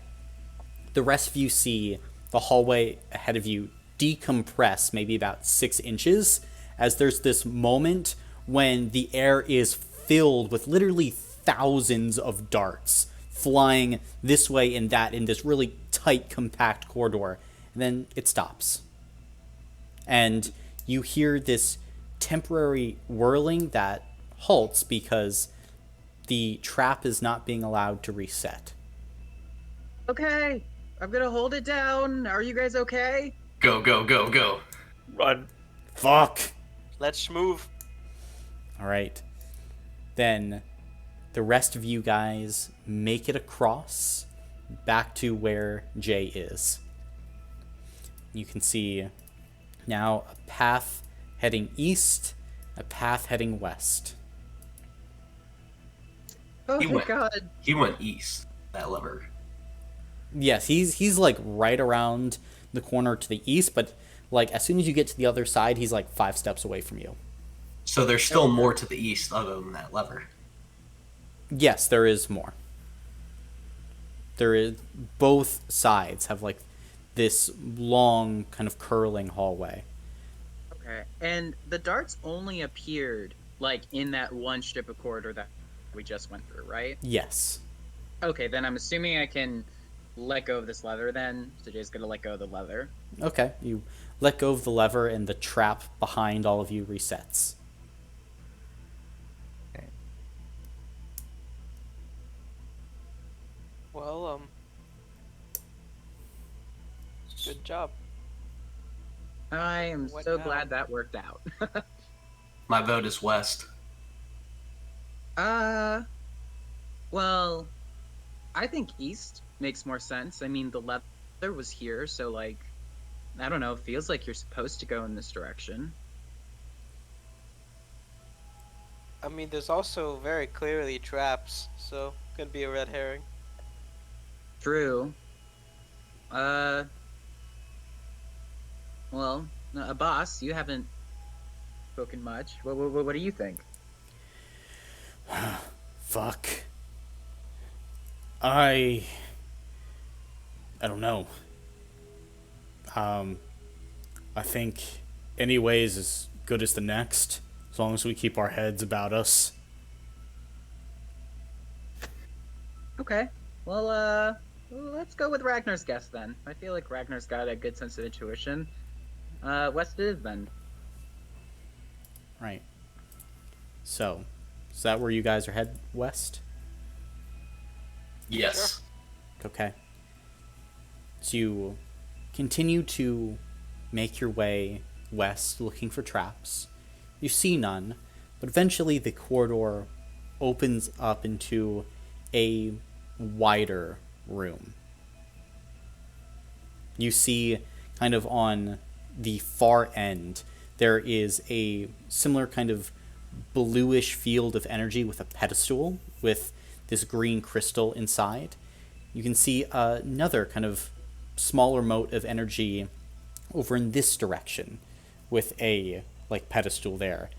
The rest of you see the hallway ahead of you decompress maybe about 6 inches as there's this moment when the air is filled with literally thousands of darts flying this way and that in this really tight, compact corridor. And then it stops. And you hear this temporary whirling that halts because the trap is not being allowed to reset. Okay, I'm gonna hold it down. Are you guys okay? Go, go, go, go. Run. Fuck! Let's move. Alright. Then the rest of you guys make it across back to where Jay is. You can see now a path heading east, a path heading west. Oh He my went. god. He went east, that lever. Yes, he's like right around the corner to the east, but like as soon as you get to the other side, he's like 5 steps away from you. So there's still more to the east other than that lever. Yes, there is more. There is both sides have like this long kind of curling hallway. Okay, and the darts only appeared like in that one strip of corridor that we just went through, right? Yes. Okay, then I'm assuming I can let go of this lever then. So Jay's gonna let go of the lever. Okay, you let go of the lever and the trap behind all of you resets. Well, good job. I am What so now? glad that worked out. My vote is west. Well, I think east makes more sense. I mean, the leather was here, so like, I don't know, it feels like you're supposed to go in this direction. I mean, there's also very clearly traps, so could be a red herring. True. Well, boss, you haven't spoken much. What do you think? Fuck. I don't know. I think any way is as good as the next, as long as we keep our heads about us. Okay. Well, let's go with Ragnar's guess then. I feel like Ragnar's got a good sense of intuition. West it is then. Right. So, is that where you guys are head west? Yes. Okay. So you continue to make your way west looking for traps. You see none, but eventually the corridor opens up into a wider room. You see kind of on the far end there is a similar kind of bluish field of energy with a pedestal with this green crystal inside. You can see another kind of smaller mote of energy over in this direction with a like pedestal there.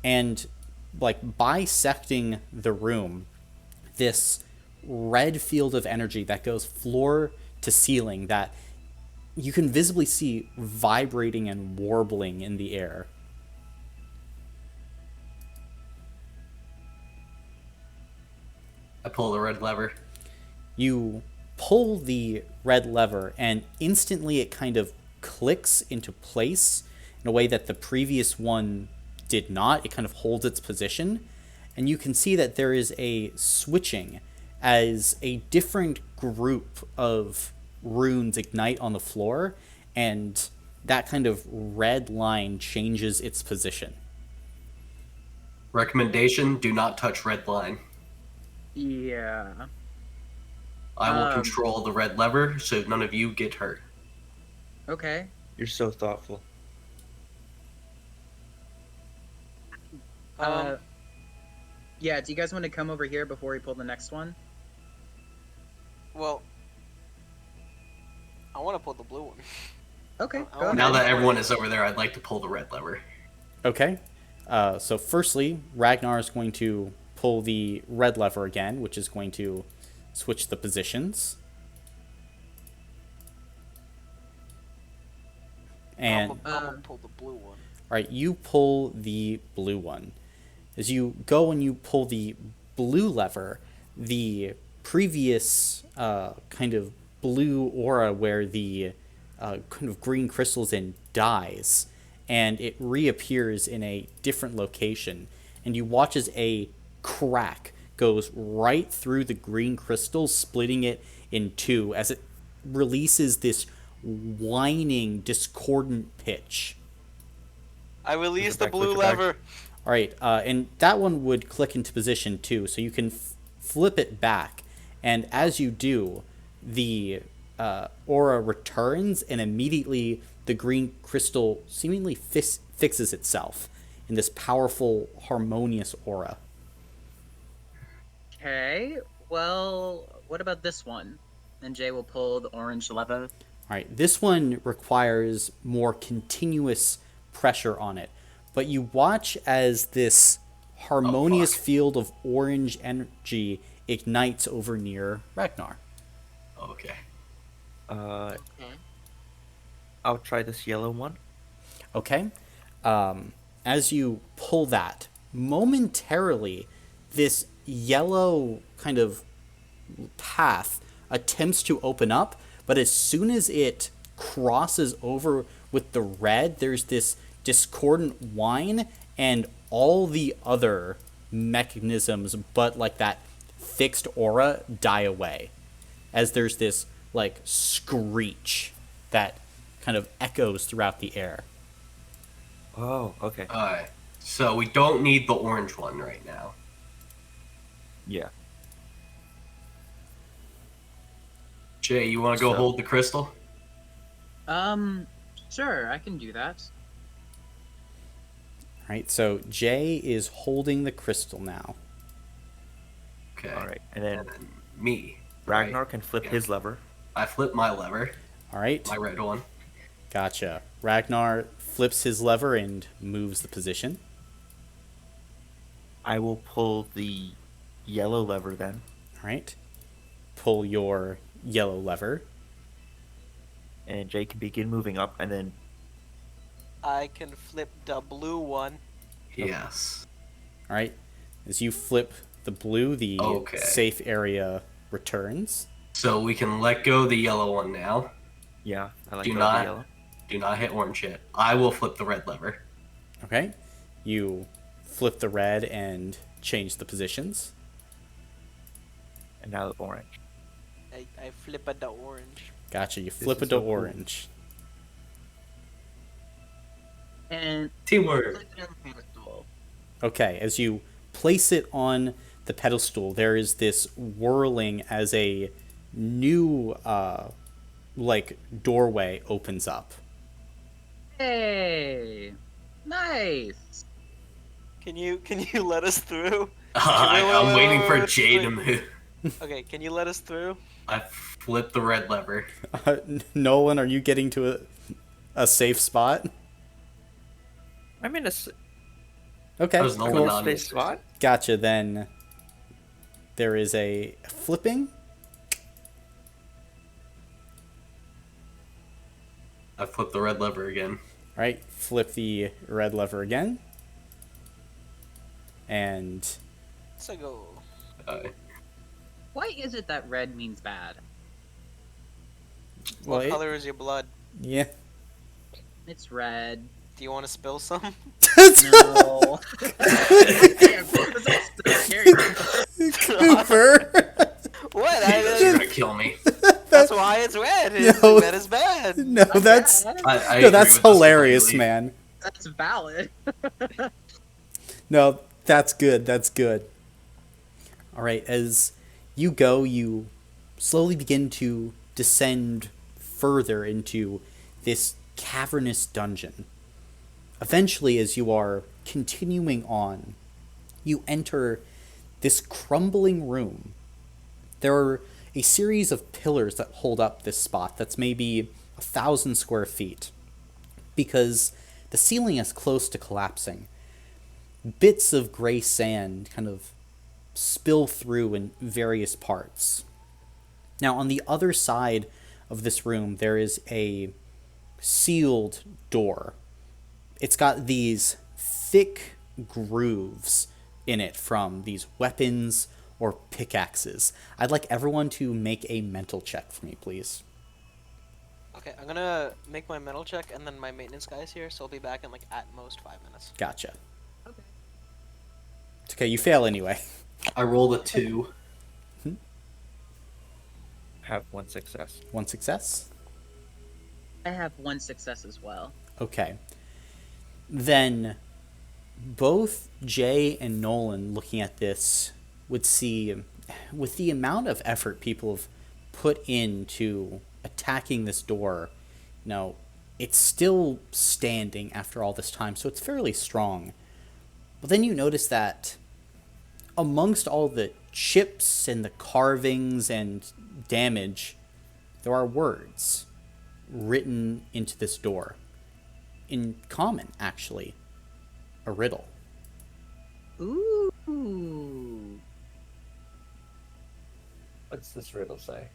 And like bisecting the room, this red field of energy that goes floor to ceiling that you can visibly see vibrating and warbling in the air. I pull the red lever. You pull the red lever and instantly it kind of clicks into place in a way that the previous one did not. It kind of holds its position, and you can see that there is a switching as a different group of runes ignite on the floor, and that kind of red line changes its position. Recommendation: do not touch red line. Yeah. I will control the red lever so none of you get hurt. Okay. You're so thoughtful. Yeah, do you guys want to come over here before we pull the next one? Well, I want to pull the blue one. Okay, I go want- Now ahead. that everyone is over there, I'd like to pull the red lever. Okay. So firstly, Ragnar is going to pull the red lever again, which is going to switch the positions. And I'm gonna pull the blue one. all right, you pull the blue one. As you go and you pull the blue lever, the previous kind of blue aura where the kind of green crystals in dies, and it reappears in a different location. And you watch as a crack goes right through the green crystal, splitting it in two as it releases this whining, discordant pitch. I release the back, blue push it back. lever. All right, and that one would click into position too, so you can flip it back. And as you do, the aura returns, and immediately the green crystal seemingly fixes itself in this powerful, harmonious aura. Okay, well, what about this one? And Jay will pull the orange lever. All right, this one requires more continuous pressure on it, but you watch as this harmonious field of orange energy ignites over near Ragnar. Okay. I'll try this yellow one. Okay. As you pull that, momentarily, this yellow kind of path attempts to open up, but as soon as it crosses over with the red, there's this discordant whine, and all the other mechanisms, but like that fixed aura, die away. As there's this like screech that kind of echoes throughout the air. Oh, okay. Alright. So we don't need the orange one right now. Yeah. Jay, you want to go So- hold the crystal? Sure, I can do that. Right, so Jay is holding the crystal now. Okay. All right, and then And then me. Ragnar right? can flip Yeah. his lever. I flip my lever, All right, my red one. gotcha. Ragnar flips his lever and moves the position. I will pull the yellow lever then. All right, pull your yellow lever. And Jay can begin moving up, and then I can flip the blue one. Yes. All right, as you flip the blue, the Okay. safe area returns. So we can let go the yellow one now. yeah, I like Do the not- yellow. Do not hit orange yet. I will flip the red lever. Okay, you flip the red and change the positions. And now the orange. I flip at the orange. Gotcha, you flip is it to so cool. orange. And Teamwork. click it on the pedestal. Okay, as you place it on the pedestal, there is this whirling as a new like doorway opens up. Hey, nice. Can you let us through? I'm waiting for wait, Jay wait. to move. Okay, can you let us through? I flip the red lever. Nolan, are you getting to a safe spot? I'm in a Okay, There's no cool. one on safe this. spot. Gotcha. Then there is a flipping. I flip the red lever again. All right, flip the red lever again, and So go. Why is it that red means bad? well, What color is your blood? yeah. It's red. Do you want to spill some? No. Cooper. What? You're gonna kill me. That's why it's red. No. Red is bad. No, that's I no, agree that's with this hilarious, completely. man. That's valid. No, that's good. That's good. All right, as you go, you slowly begin to descend further into this cavernous dungeon. Eventually, as you are continuing on, you enter this crumbling room. There are a series of pillars that hold up this spot that's maybe 1,000 square feet, because the ceiling is close to collapsing. Bits of gray sand kind of spill through in various parts. Now, on the other side of this room, there is a sealed door. It's got these thick grooves in it from these weapons or pickaxes. I'd like everyone to make a mental check for me, please. Okay, I'm gonna make my mental check, and then my maintenance guy's here, so I'll be back in like at most 5 minutes. Gotcha. Okay. It's okay, you fail anyway. I rolled a 2. Have one success. One success? I have one success as well. Okay. Then both Jay and Nolan, looking at this, would see, with the amount of effort people have put into attacking this door, it's still standing after all this time, so it's fairly strong. But then you notice that amongst all the chips and the carvings and damage, there are words written into this door. In common, actually. A riddle. Ooh. What's this riddle say?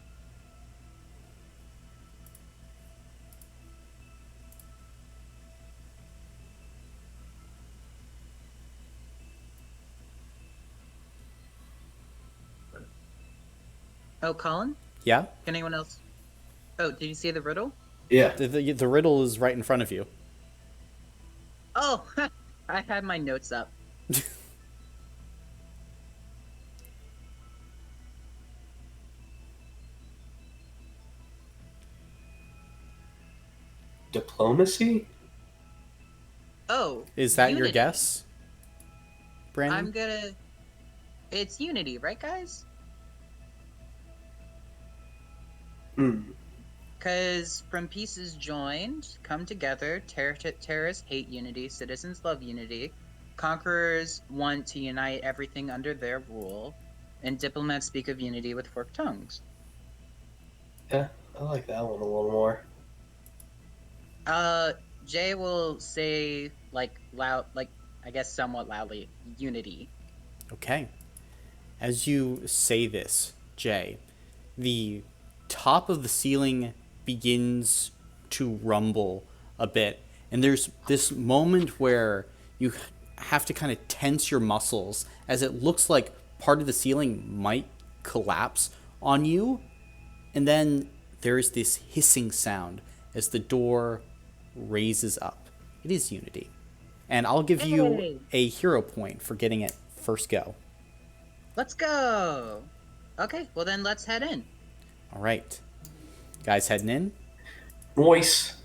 Oh, Colin? Yeah? Can anyone else? Oh, did you see the riddle? Yeah. The riddle is right in front of you. Oh, I had my notes up. Diplomacy? Oh. Is that your Unity. guess, Brandon? I'm gonna... It's Unity, right, guys? Because from pieces joined, come together, terrorists hate unity, citizens love unity, conquerors want to unite everything under their rule, and diplomats speak of unity with forked tongues. Yeah, I like that one a little more. Jay will say, I guess somewhat loudly, unity. Okay. As you say this, Jay, the top of the ceiling begins to rumble a bit, and there's this moment where you have to kind of tense your muscles as it looks like part of the ceiling might collapse on you, and then there's this hissing sound as the door raises up. It is Unity, and I'll give you a hero point for getting it first go. Let's go! Okay, well then let's head in. All right, guys, heading in. Voice.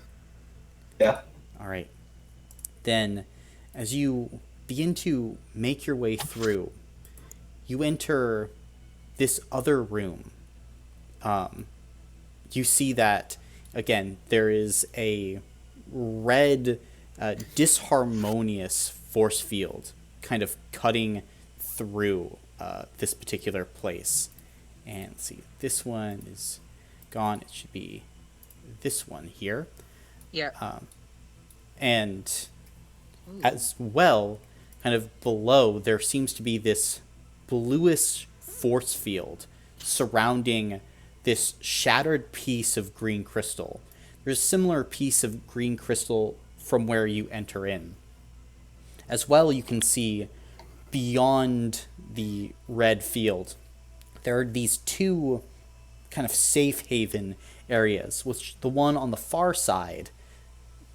Yeah. All right. Then, as you begin to make your way through, you enter this other room. You see that, again, there is a red, disharmonious force field kind of cutting through this particular place. And let's see, this one is gone. It should be this one here. Yeah. And as well, kind of below, there seems to be this bluish force field surrounding this shattered piece of green crystal. There's a similar piece of green crystal from where you enter in. As well, you can see beyond the red field, there are these two kind of safe haven areas, which the one on the far side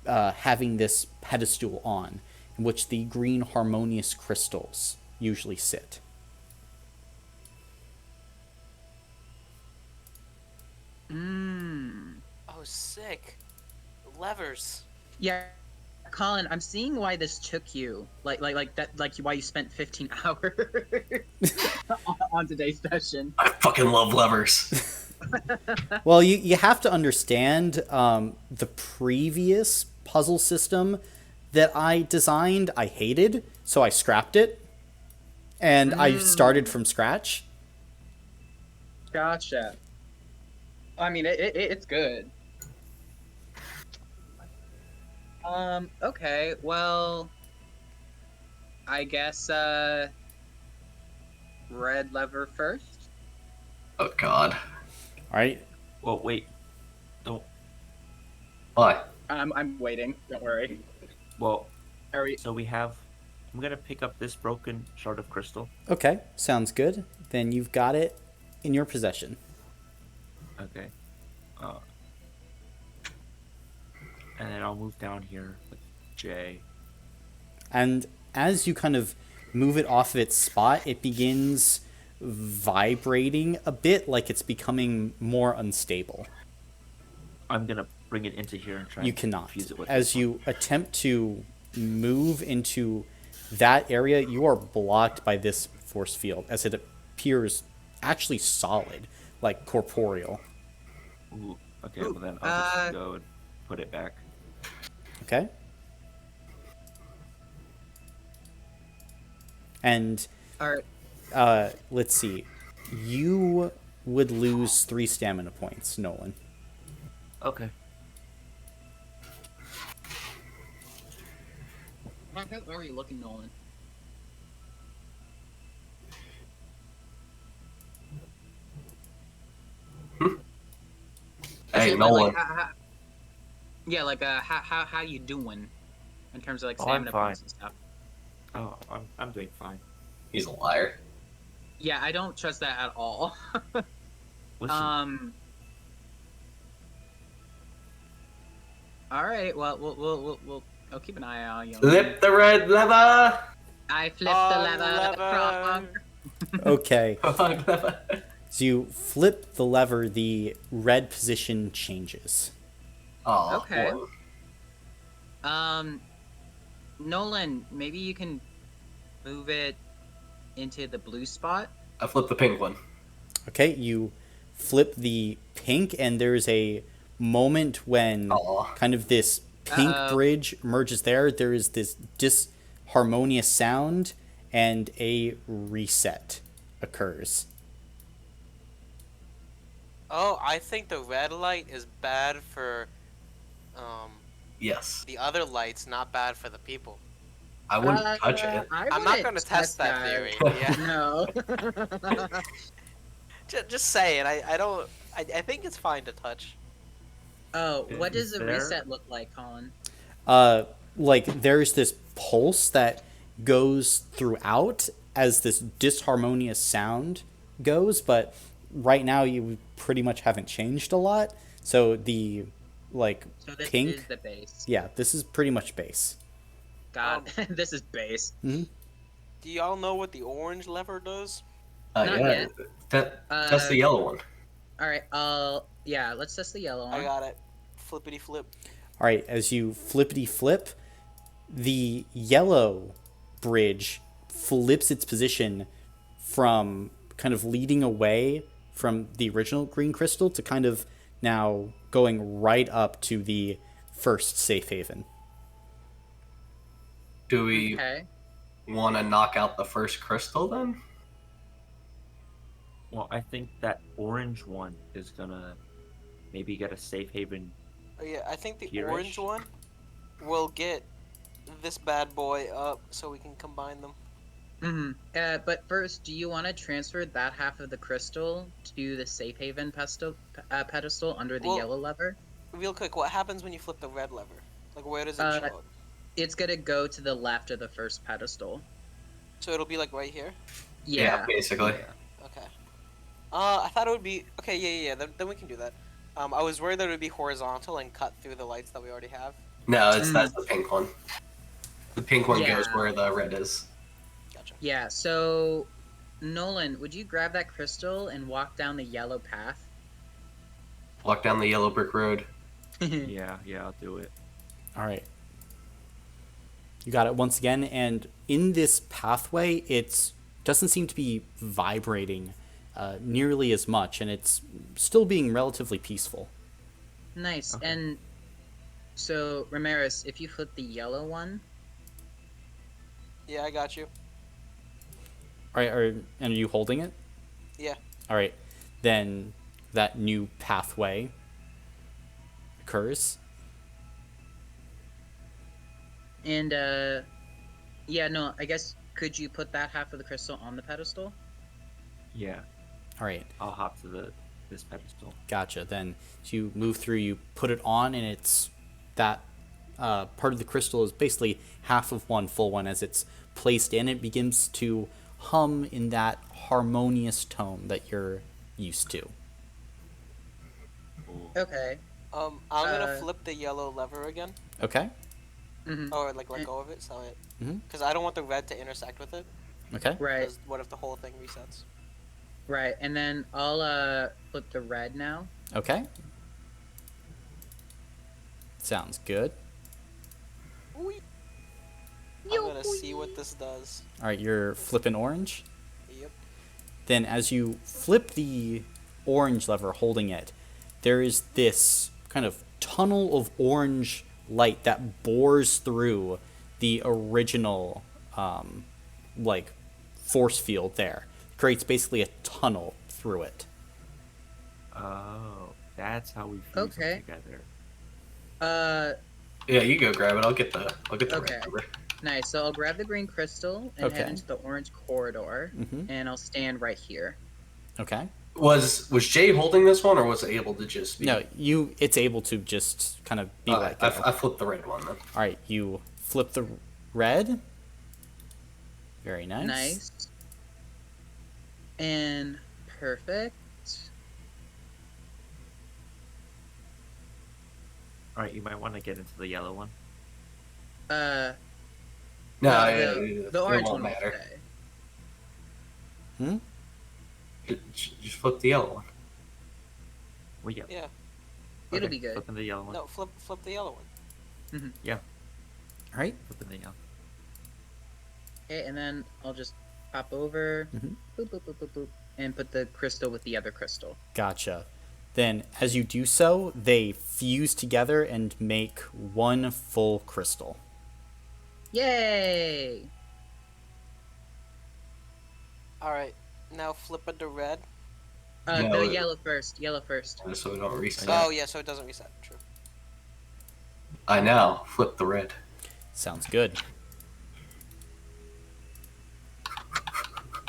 having this pedestal on, in which the green harmonious crystals usually sit. Oh, sick. Levers. Yeah, Colin, I'm seeing why this took you, why you spent 15 hours on today's session. I fucking love levers. Well, you have to understand the previous puzzle system that I designed, I hated, so I scrapped it. And I started from scratch. Gotcha. I mean, it's good. Okay, well, I guess, red lever first. Oh God. All right. Well, wait. Don't. Why? I'm waiting. Don't worry. Well, Are we? so we have. I'm gonna pick up this broken shard of crystal. Okay, sounds good. Then you've got it in your possession. Okay. Uh, and then I'll move down here with J. And as you kind of move it off of its spot, it begins vibrating a bit, like it's becoming more unstable. I'm gonna bring it into here and try. You and cannot. fuse it with As this you attempt to move into that area, you are blocked by this force field, as it appears actually solid, like corporeal. one. Ooh. Okay. Well then I'll just go and put it back. Okay? And All right. let's see. You would lose 3 stamina points, Nolan. Okay. How are you looking, Nolan? Hey, Like, Nolan. yeah, like how you doing in terms of like Oh, I'm stamina fine. points and stuff? Oh, I'm doing fine. He's a liar. Yeah, I don't trust that at all. Listen. All right. Well, we'll I'll keep an eye on you. Flip the red lever. I flipped the lever. Wrong. Okay. Wrong lever. As you flip the lever, the red position changes. Oh, Okay. boy. Nolan, maybe you can move it into the blue spot. I flipped the pink one. Okay, you flip the pink, and there's a moment when Aw. kind of this pink bridge merges there. There is this disharmonious sound, and a reset occurs. Oh, I think the red light is bad for Yes. the other light's not bad for the people. I wouldn't touch it. I'm not going to test that theory. Yeah. No. Just saying. I don't. I think it's fine to touch. Oh, what does Is the there- reset look like, Colin? Like there's this pulse that goes throughout as this disharmonious sound goes, but right now you pretty much haven't changed a lot. So the So this pink, is the base. yeah, this is pretty much base. God, this is base. Do y'all know what the orange lever does? Not Yeah. yet. That's the yellow one. All right. Yeah. Let's test the yellow one. I got it. Flippity flip. All right, as you flippity flip, the yellow bridge flips its position from kind of leading away from the original green crystal to kind of now going right up to the first safe haven. Do we Okay. want to knock out the first crystal then? Well, I think that orange one is gonna maybe get a safe haven. Oh, yeah, I think the Here-ish? orange one will get this bad boy up so we can combine them. But first, do you want to transfer that half of the crystal to the safe haven pedestal under the Well- yellow lever? Real quick, what happens when you flip the red lever? Like, where does it show up? It's gonna go to the left of the first pedestal. So it'll be like right here? Yeah. Basically. Okay. I thought it would be... Okay, yeah. Then we can do that. I was worried that it would be horizontal and cut through the lights that we already have. No, that's the pink one. The pink one goes Yeah. where the red is. Gotcha. Yeah. So, Nolan, would you grab that crystal and walk down the yellow path? Walk down the yellow brick road. Yeah, I'll do it. All right. You got it once again, and in this pathway, it doesn't seem to be vibrating nearly as much, and it's still being relatively peaceful. Nice. Okay. And so, Ramirez, if you flip the yellow one, Yeah, I got you. All right, and are you holding it? Yeah. All right, then that new pathway occurs. And yeah, no, I guess could you put that half of the crystal on the pedestal? Yeah, All right, I'll hop to this pedestal. gotcha. Then as you move through, you put it on, and it's that part of the crystal is basically half of one full one. As it's placed in, it begins to hum in that harmonious tone that you're used to. Okay. I'm gonna Uh, flip the yellow lever again, Okay. Mm-hmm. or like let go of it, so it, Mhm. because I don't want the red to intersect with it. Okay. Right. Because what if the whole thing resets? Right. And then I'll flip the red now. Okay. Sounds good. Ooh. I'm gonna see what this does. All right, you're flipping orange. Yep. Then as you flip the orange lever holding it, there is this kind of tunnel of orange light that bores through the original like force field there. Creates basically a tunnel through it. Oh, that's how we fuse Okay. them together. Yeah, you go grab it. I'll get the Okay. red lever. Nice. So I'll grab the green crystal and head Okay. into the orange corridor, Mhm. and I'll stand right here. Okay. Was Jay holding this one, or was it able to just be? No, it's able to just kind of be Alright, let go. I flipped the red one then. All right, you flip the red. Very nice. Nice. And perfect. All right, you might want to get into the yellow one. No, No, the orange it one won't will matter. stay. Just flip the yellow one. Well, yeah. Yeah. It'll be good. Flipping the yellow one. No, flip the yellow one. Yeah, All right. flipping the yellow. Okay, and then I'll just pop over, Mhm. boop, boop, boop, boop, boop, and put the crystal with the other crystal. Gotcha. Then, as you do so, they fuse together and make one full crystal. Yay! All right. Now flip it to red. No, The it- yellow first. Yellow first. So we don't reset. Oh yeah, so it doesn't reset. True. I now flip the red. Sounds good.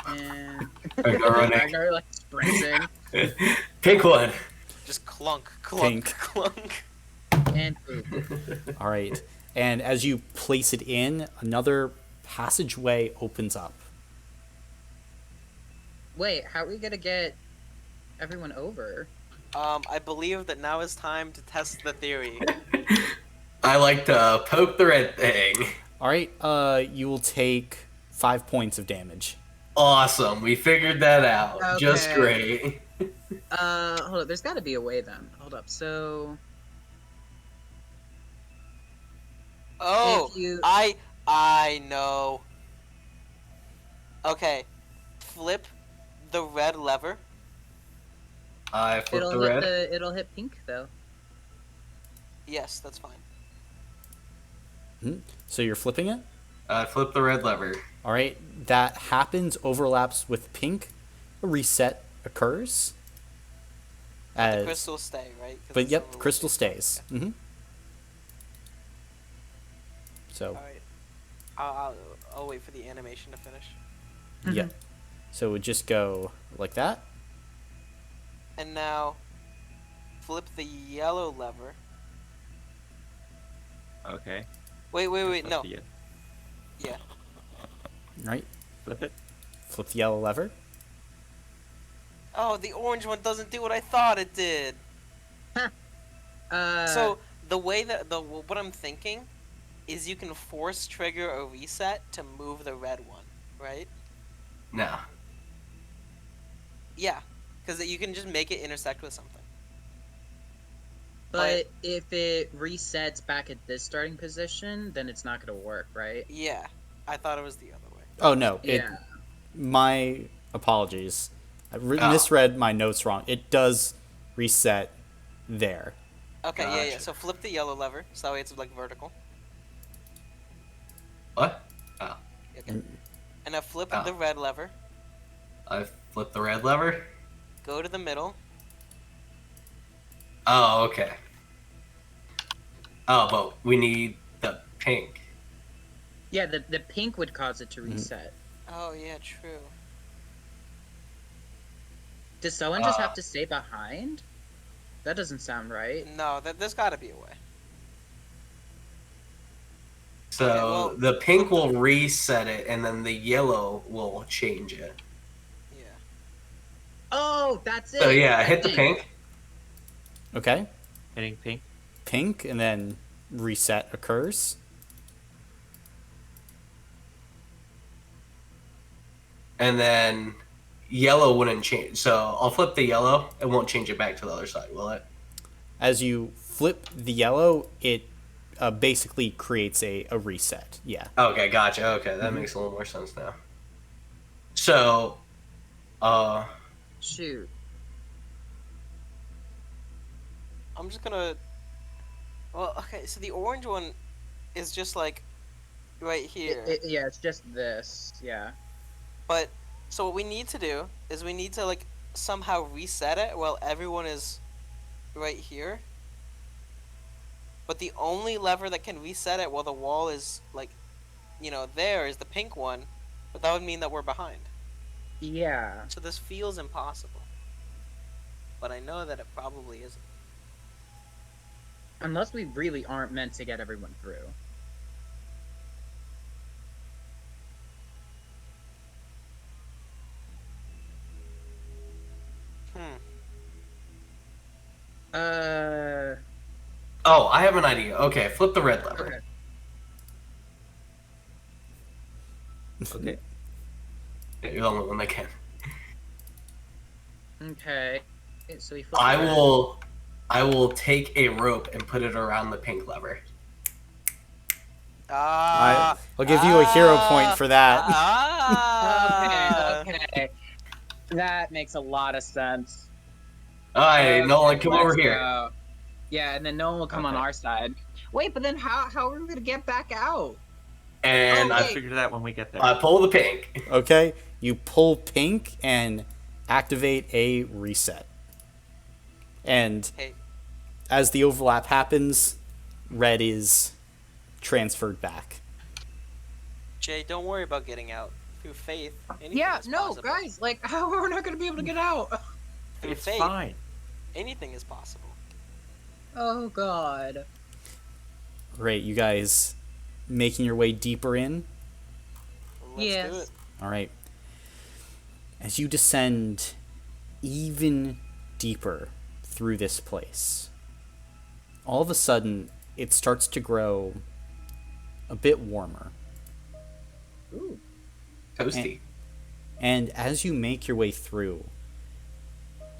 And Ragnar running. Ragnar like sprinting. Pink one. Just clunk, clunk, Pink. clunk. And boop. All right. And as you place it in, another passageway opens up. Wait, how are we gonna get everyone over? I believe that now is time to test the theory. I like to poke the red thing. All right. You will take 5 points of damage. Awesome. We figured that out. Just Okay. great. Hold up. There's got to be a way then. Hold up. So Oh, if you I know. Okay, flip the red lever. I flip it'll the hit red. it'll hit pink though. Yes, that's fine. So you're flipping it? I flip the red lever. All right. That happens, overlaps with pink. A reset occurs. The As, crystals stay, right? 'Cause but it's yep, overlapping. crystal stays. Okay. So, All right. I'll wait for the animation to finish. yep. So it would just go like that. And now, flip the yellow lever. Okay. Wait, Flip no. the- Yeah. Right. Flip it. Flip the yellow lever. Oh, the orange one doesn't do what I thought it did. So the way that what I'm thinking is you can force trigger a reset to move the red one, right? No. Yeah, because you can just make it intersect with something. but if it resets back at this starting position, then it's not gonna work, right? Yeah, I thought it was the other way. Oh no! Yeah. My apologies. I Oh. misread my notes wrong. It does reset there. Okay, yeah. Gotcha. So flip the yellow lever, so that way it's like vertical. What? Oh. Okay. And now flip Oh. the red lever. I flip the red lever. Go to the middle. Oh, okay. Oh, but we need the pink. Yeah, the pink would cause it to reset. Oh yeah, true. Does someone just have to stay behind? That doesn't sound right. No, there's got to be a way. So Okay, well, the pink will reset it, and then the yellow will change it. Yeah. Oh, that's it. So yeah, hit the pink. Okay. Hitting pink. Pink, and then reset occurs. And then yellow wouldn't change. So I'll flip the yellow. It won't change it back to the other side, will it? As you flip the yellow, it basically creates a reset. Yeah. Okay, gotcha. Okay, that makes a little more sense now. So, Shoot. I'm just gonna. Well, okay. So the orange one is just like right here. Yeah, it's just this. Yeah. But so what we need to do is we need to like somehow reset it while everyone is right here. But the only lever that can reset it while the wall is like, there is the pink one. But that would mean that we're behind. Yeah. So this feels impossible. But I know that it probably isn't. Unless we really aren't meant to get everyone through. oh, I have an idea. Okay, flip the red lever. Okay. Okay. You're the only one that can. Okay. So we flip I the red. will take a rope and put it around the pink lever. I'll give you a hero point for that. Okay. That makes a lot of sense. Alright, Nolan, come over Let's here. go. Yeah, and then no one will come on Okay. our side. Wait, but then how are we gonna get back out? And I'll I figure that when we get there. pull the pink. Okay. You pull pink and activate a reset. And Hey, as the overlap happens, red is transferred back. Jay, don't worry about getting out. Through faith, anything Yeah, is no, possible. guys, like how are we not gonna be able to get out? Through It's faith, fine. anything is possible. Oh god. Great, you guys making your way deeper in. Let's do Yes. it. All right. As you descend even deeper through this place, all of a sudden it starts to grow a bit warmer. Ooh. Toasty. And as you make your way through,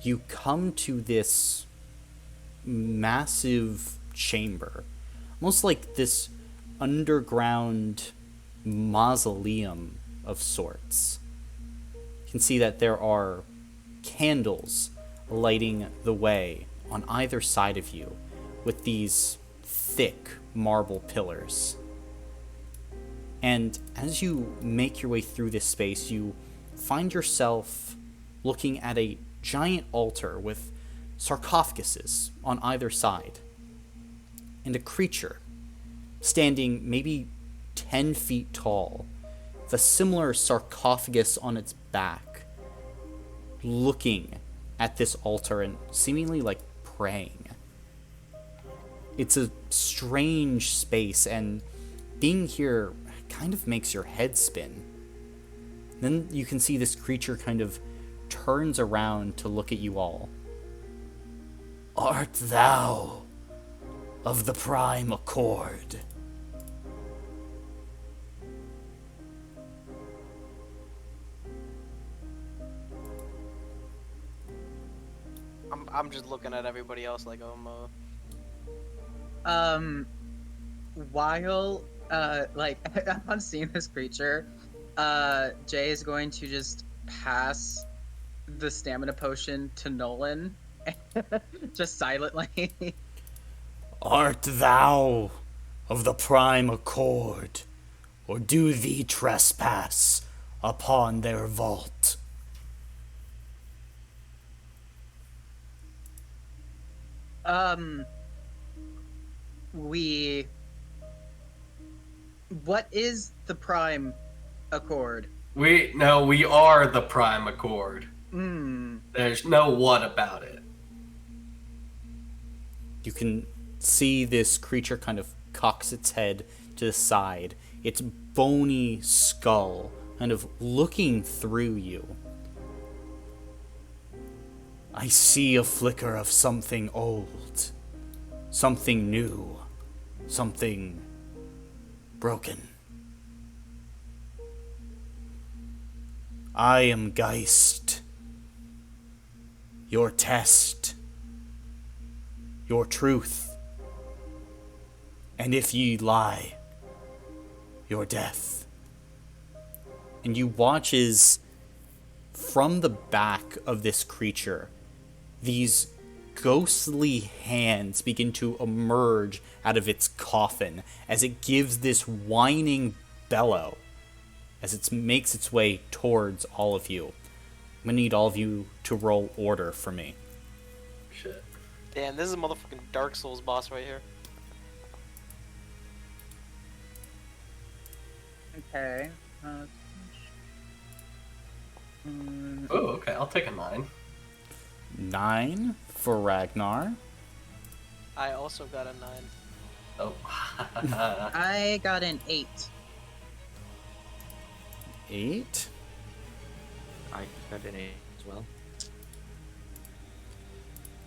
you come to this massive chamber, almost like this underground mausoleum of sorts. You can see that there are candles lighting the way on either side of you with these thick marble pillars. And as you make your way through this space, you find yourself looking at a giant altar with sarcophaguses on either side, and a creature standing maybe 10 feet tall, with a similar sarcophagus on its back, looking at this altar and seemingly like praying. It's a strange space, and being here kind of makes your head spin. Then you can see this creature kind of turns around to look at you all. Art thou of the prime accord? I'm just looking at everybody else like, oh, mo. While like upon seeing this creature, Jay is going to just pass the stamina potion to Nolan, just silently. Art thou of the prime accord, or do thee trespass upon their vault? Um, we. What is the prime accord? We are the Prime Accord. There's no what about it. You can see this creature kind of cocks its head to the side, its bony skull kind of looking through you. I see a flicker of something old, something new, something broken. I am Geist, your test, your truth, and if ye lie, your death. And you watch as from the back of this creature, these ghostly hands begin to emerge out of its coffin as it gives this whining bellow as it makes its way towards all of you. I'm gonna need all of you to roll order for me. Shit. Damn, this is a motherfucking Dark Souls boss right here. Okay. Oh, okay. I'll take a 9. 9 for Ragnar. I also got a 9. Oh. I got an 8. 8. I got an 8 as well.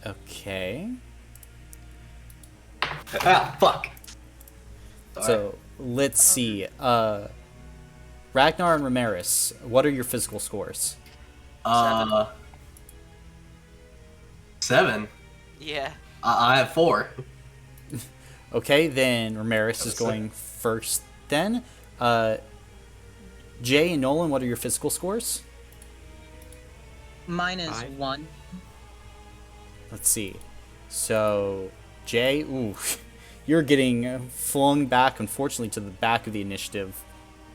Okay. Ah, fuck. Sorry. So let's see. Ragnar and Ramirez, what are your physical scores? 7. Yeah. I have 4. Okay, then Ramirez is going first. Then, Jay and Nolan, what are your physical scores? Mine is 5. 1. Let's see. So, Jay, ooh, you're getting flung back, unfortunately, to the back of the initiative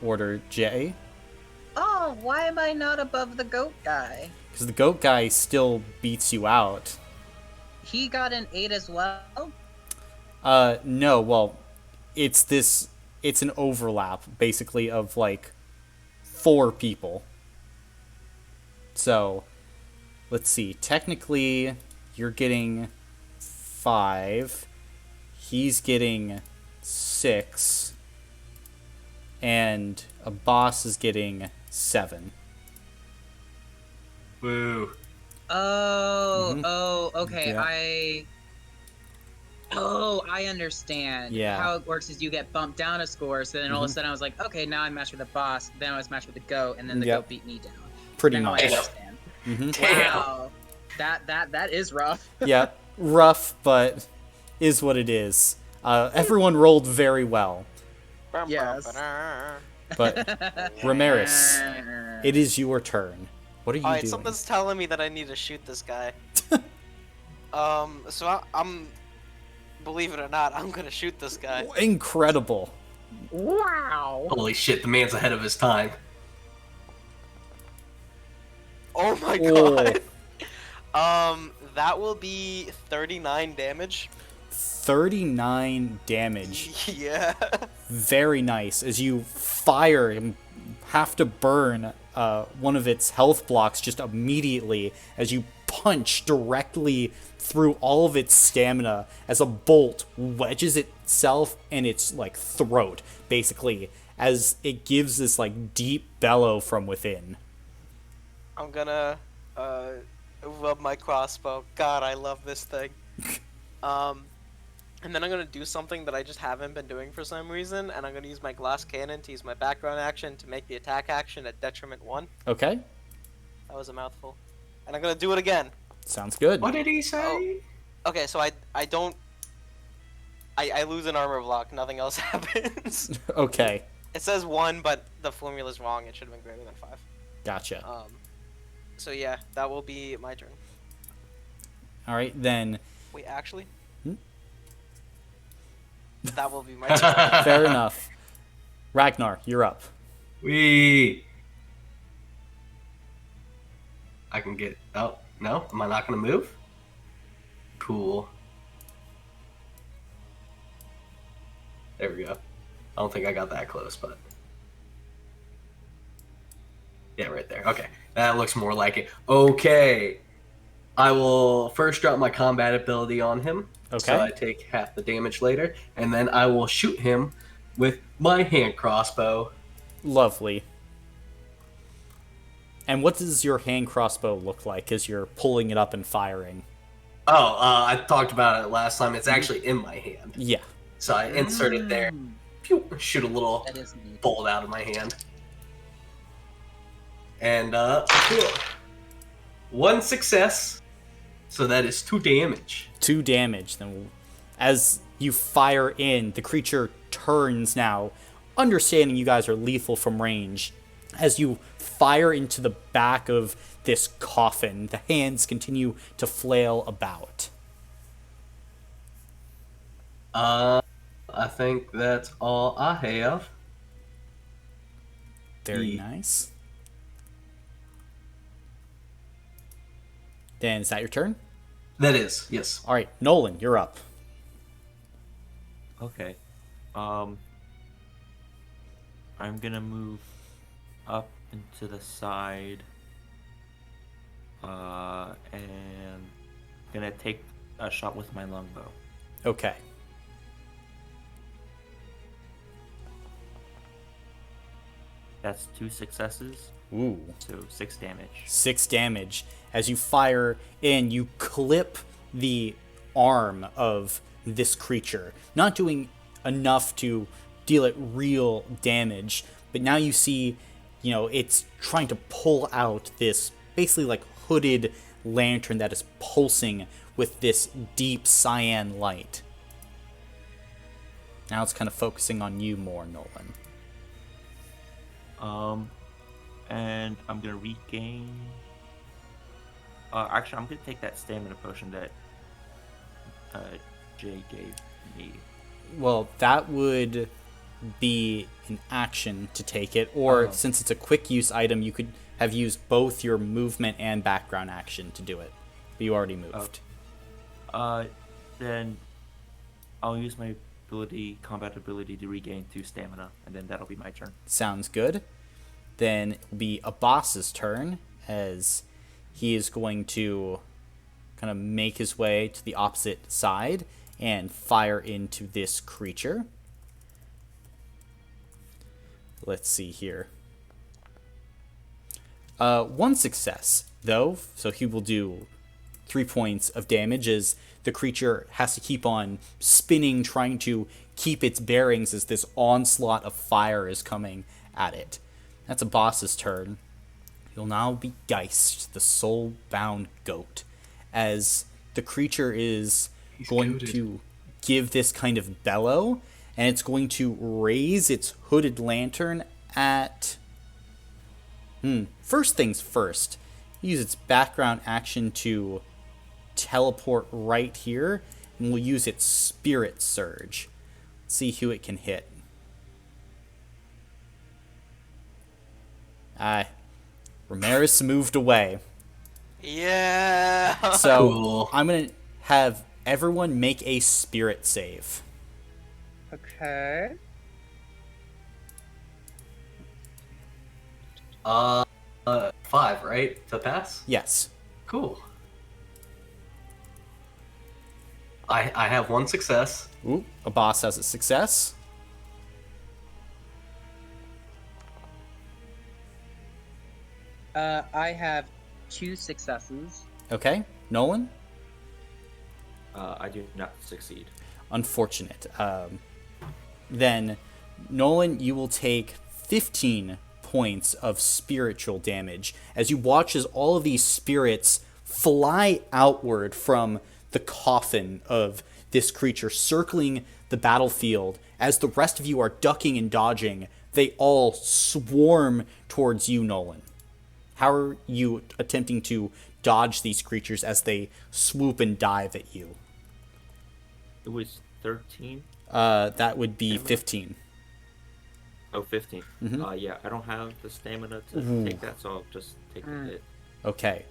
order. Jay, Oh, why am I not above the goat guy? because the goat guy still beats you out. He got an 8 as well. No, well, it's an overlap, basically, of, like, 4 people. So, let's see. Technically, you're getting 5. He's getting 6. And a boss is getting 7. Woo. Oh, okay. Yeah. I understand. Yeah. How it works is you get bumped down a score, so then all of a sudden I was like, okay, now I'm matched with the boss, then I was matched with the goat, and then the Yep. goat beat me down. Pretty Now much. I understand. Damn. Wow. That is rough. Yeah, rough, but is what it is. Everyone rolled very well. Yes. But, Ramirez, it is your turn. What are you Alright, doing? something's telling me that I need to shoot this guy. So I'm, believe it or not, I'm gonna shoot this guy. Incredible. Wow. Holy shit, the man's ahead of his time. Oh my Oh. god. That will be 39 damage. 39 damage. Yeah. Very nice. As you fire and have to burn one of its health blocks just immediately as you punch directly through all of its stamina as a bolt wedges itself in its like throat, basically, as it gives this like deep bellow from within. I'm gonna rub my crossbow. God, I love this thing. And then I'm gonna do something that I just haven't been doing for some reason, and I'm gonna use my glass cannon to use my background action to make the attack action at detriment 1. Okay, That was a mouthful. And I'm gonna do it again. sounds good. What did he say? Okay, so I don't... I lose an armor block, nothing else happens. Okay, It says 1, but the formula's wrong, it should have been greater than 5. gotcha. So yeah, that will be my turn. All right, then. Wait, actually? Hmm? That will be my turn. Fair enough. Ragnar, you're up. I can get... Oh, no? Am I not going to move? Cool. There we go. I don't think I got that close, but yeah, right there. Okay, that looks more like it. Okay, I will first drop my combat ability on him, so Okay. I take half the damage later, and then I will shoot him with my hand crossbow. Lovely. And what does your hand crossbow look like as you're pulling it up and firing? Oh, I talked about it last time. It's actually in my hand, Yeah. so I insert it there. Pew, shoot a little That is neat. bolt out of my hand, and phew, one success. So that is 2 damage. 2 damage. Then, as you fire in, the creature turns now, understanding you guys are lethal from range. As you fire into the back of this coffin, the hands continue to flail about. I think that's all I have. Very Yeah. nice. Then, is that your turn? That is, yes. All right, Nolan, you're up. Okay. I'm gonna move up into the side. And gonna take a shot with my longbow. Okay. That's 2 successes, Ooh. so 6 damage. 6 damage. As you fire in, you clip the arm of this creature, not doing enough to deal it real damage, but now you see, it's trying to pull out this basically like hooded lantern that is pulsing with this deep cyan light. Now it's kind of focusing on you more, Nolan. And I'm gonna regain. Actually, I'm gonna take that stamina potion that Jay gave me. Well, that would be an action to take it, or since it's a quick use item, you could have used both your movement and background action to do it. But you already moved. Then I'll use my combat ability to regain 2 stamina, and then that'll be my turn. Sounds good. Then it will be a boss's turn, as he is going to kind of make his way to the opposite side and fire into this creature. Let's see here. 1 success, though, so he will do 3 points of damage as the creature has to keep on spinning, trying to keep its bearings as this onslaught of fire is coming at it. That's a boss's turn. He'll now be Geist, the soul-bound goat, as the creature is going to give this kind of bellow, and it's going to raise its hooded lantern at... First things first, use its background action to teleport right here, and we'll use its Spirit Surge. Let's see who it can hit. Ramirez moved away. Yeah. So Cool. I'm going to have everyone make a spirit save. Okay. 5, right? To pass? Yes. Cool. I have 1 success. Ooh, a boss has a success. I have 2 successes. Okay. Nolan? I do not succeed. Unfortunate. Then, Nolan, you will take 15 points of spiritual damage as you watch as all of these spirits fly outward from the coffin of this creature, circling the battlefield. As the rest of you are ducking and dodging, they all swarm towards you, Nolan. How are you attempting to dodge these creatures as they swoop and dive at you? It was 13. That would be 15. Oh, 15. Yeah, I don't have the stamina to take that, so I'll just take the hit. Okay.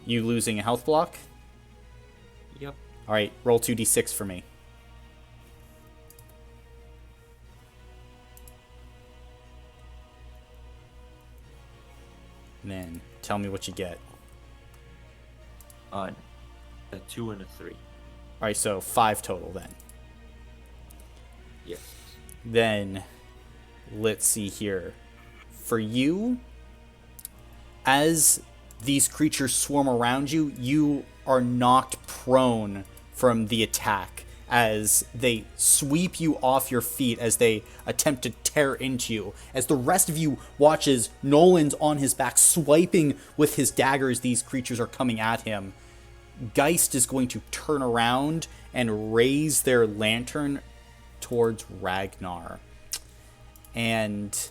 You losing a health block? Yep. All right, roll 2d6 for me. And then tell me what you get. A 2 and a 3. All right, so 5 total then. Yes. Then let's see here. For you, as these creatures swarm around you, you are knocked prone from the attack as they sweep you off your feet as they attempt to tear into you. As the rest of you watches, Nolan's on his back, swiping with his daggers. These creatures are coming at him. Geist is going to turn around and raise their lantern towards Ragnar. And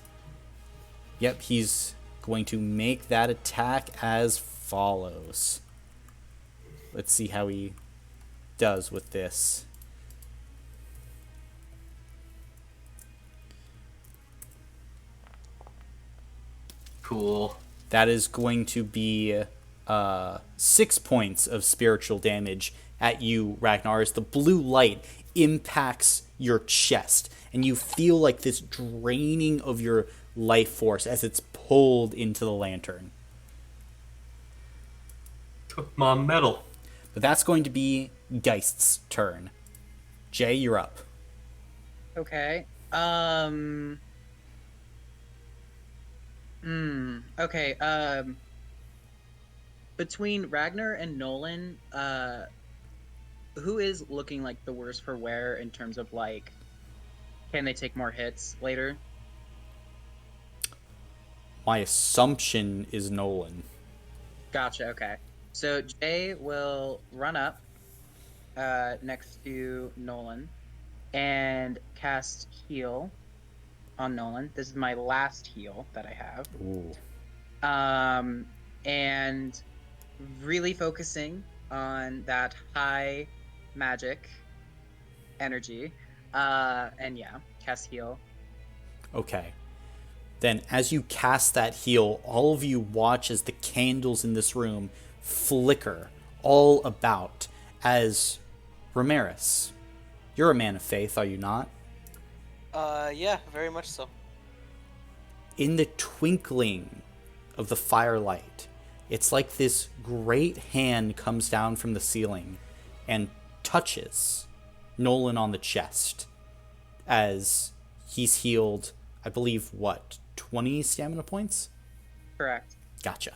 yep, he's going to make that attack as follows. Let's see how he does with this. Cool. That is going to be 6 points of spiritual damage at you, Ragnar, as the blue light impacts your chest. And you feel like this draining of your life force as it's pulled into the lantern. Took my medal. But that's going to be Geist's turn. Jay, you're up. Okay. Okay. Between Ragnar and Nolan, who is looking like the worse for wear in terms of like, can they take more hits later? My assumption is Nolan. Gotcha. Okay. So Jay will run up next to Nolan and cast heal on Nolan. This is my last heal that I have. Ooh. And really focusing on that high magic energy. And yeah, cast heal. Okay. Then as you cast that heal, all of you watch as the candles in this room flicker all about as Ramirez. You're a man of faith, are you not? Yeah, very much so. In the twinkling of the firelight, it's like this great hand comes down from the ceiling and touches Nolan on the chest as he's healed, I believe, 20 stamina points? Correct. Gotcha.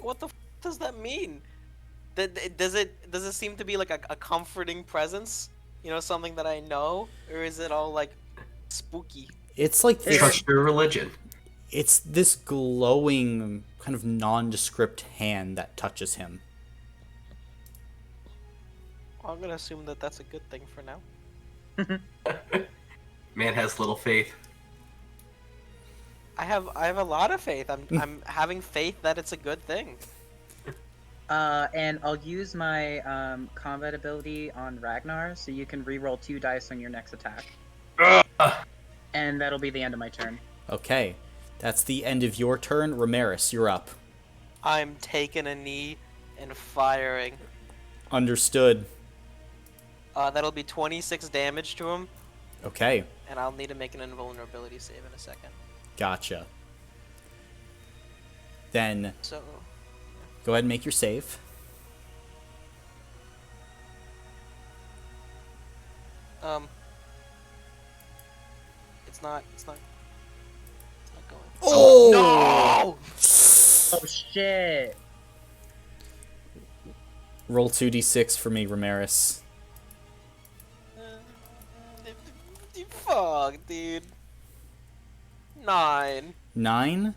What the does that mean? Does it seem to be like a comforting presence? You know, something that I know, or is it all like spooky? It's like this, Trust your religion. it's this glowing kind of nondescript hand that touches him. I'm gonna assume that that's a good thing for now. Man has little faith. I have a lot of faith. I'm having faith that it's a good thing. And I'll use my combat ability on Ragnar, so you can reroll 2 dice on your next attack. And that'll be the end of my turn. Okay, that's the end of your turn. Ramirez, you're up. I'm taking a knee and firing. Understood. That'll be 26 damage to him, Okay, and I'll need to make an invulnerability save in a second. gotcha. Then So, go ahead and make your save. it's not going. Oh! Oh shit! Roll 2d6 for me, Ramirez. Fuck, dude. 9. 9?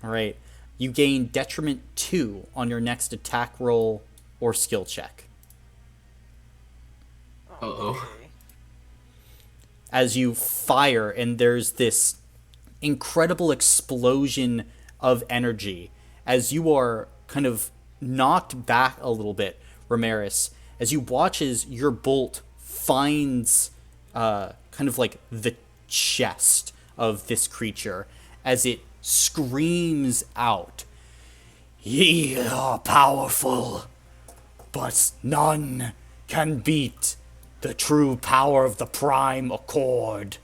Alright. You gain detriment 2 on your next attack roll or skill check. Uh-oh. Okay. As you fire, and there's this incredible explosion of energy as you are kind of knocked back a little bit, Ramirez, as you watch as your bolt finds kind of like the chest of this creature as it screams out, "Ye are powerful, but none can beat the true power of the Prime Accord."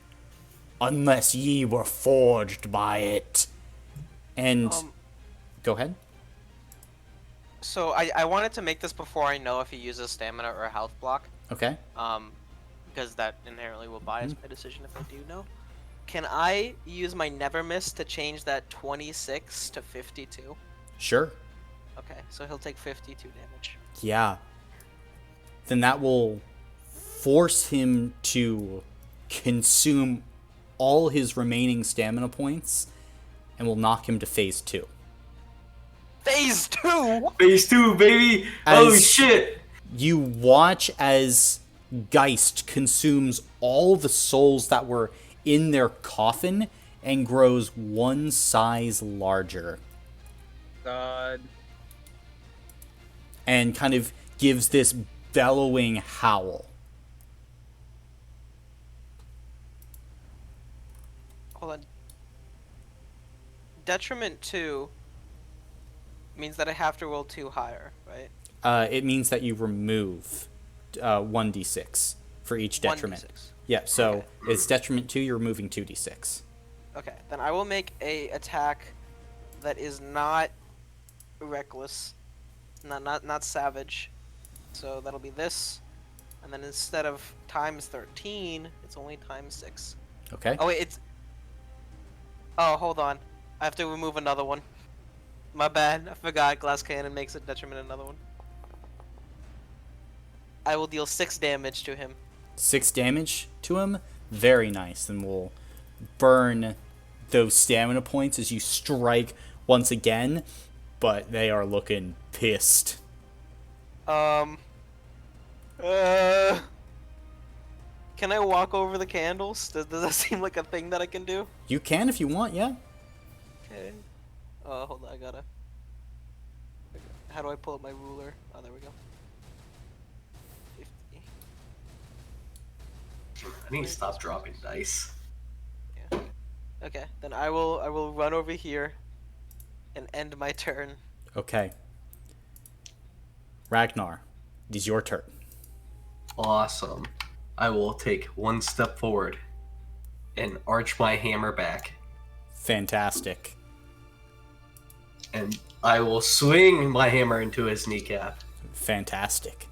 unless ye were forged by it. And go ahead. So I wanted to make this before I know if he uses stamina or a health block. Okay. Because that inherently will bias my decision if I do know. Can I use my Never Miss to change that 26 to 52? Sure. Okay, so he'll take 52 damage. Yeah. Then that will force him to consume all his remaining stamina points and will knock him to phase 2. Phase 2? Phase 2, baby! Oh shit! You watch as Geist consumes all the souls that were in their coffin and grows one size larger. God. And kind of gives this bellowing howl. Hold on. Detriment 2 means that I have to roll 2 higher, right? It means that you remove 1d6 for each detriment. 1d6. Yeah, so Okay. it's detriment 2, you're removing 2d6. Okay, then I will make a attack that is not reckless, not savage. So that'll be this, and then instead of times 13, it's only times 6. Okay? Oh wait, it's. Oh, hold on. I have to remove another one. My bad. I forgot. Glass cannon makes a detriment another one. I will deal 6 damage to him. 6 damage to him? Very nice. Then we'll burn those stamina points as you strike once again, but they are looking pissed. Can I walk over the candles? Does that seem like a thing that I can do? You can if you want, yeah. Okay. Hold on, I gotta. How do I pull up my ruler? Oh, there we go. 50. I need to stop dropping dice. Yeah. Okay, then I will run over here and end my turn. Okay. Ragnar, it is your turn. Awesome. I will take one step forward and arch my hammer back. Fantastic. And I will swing my hammer into his kneecap. Fantastic.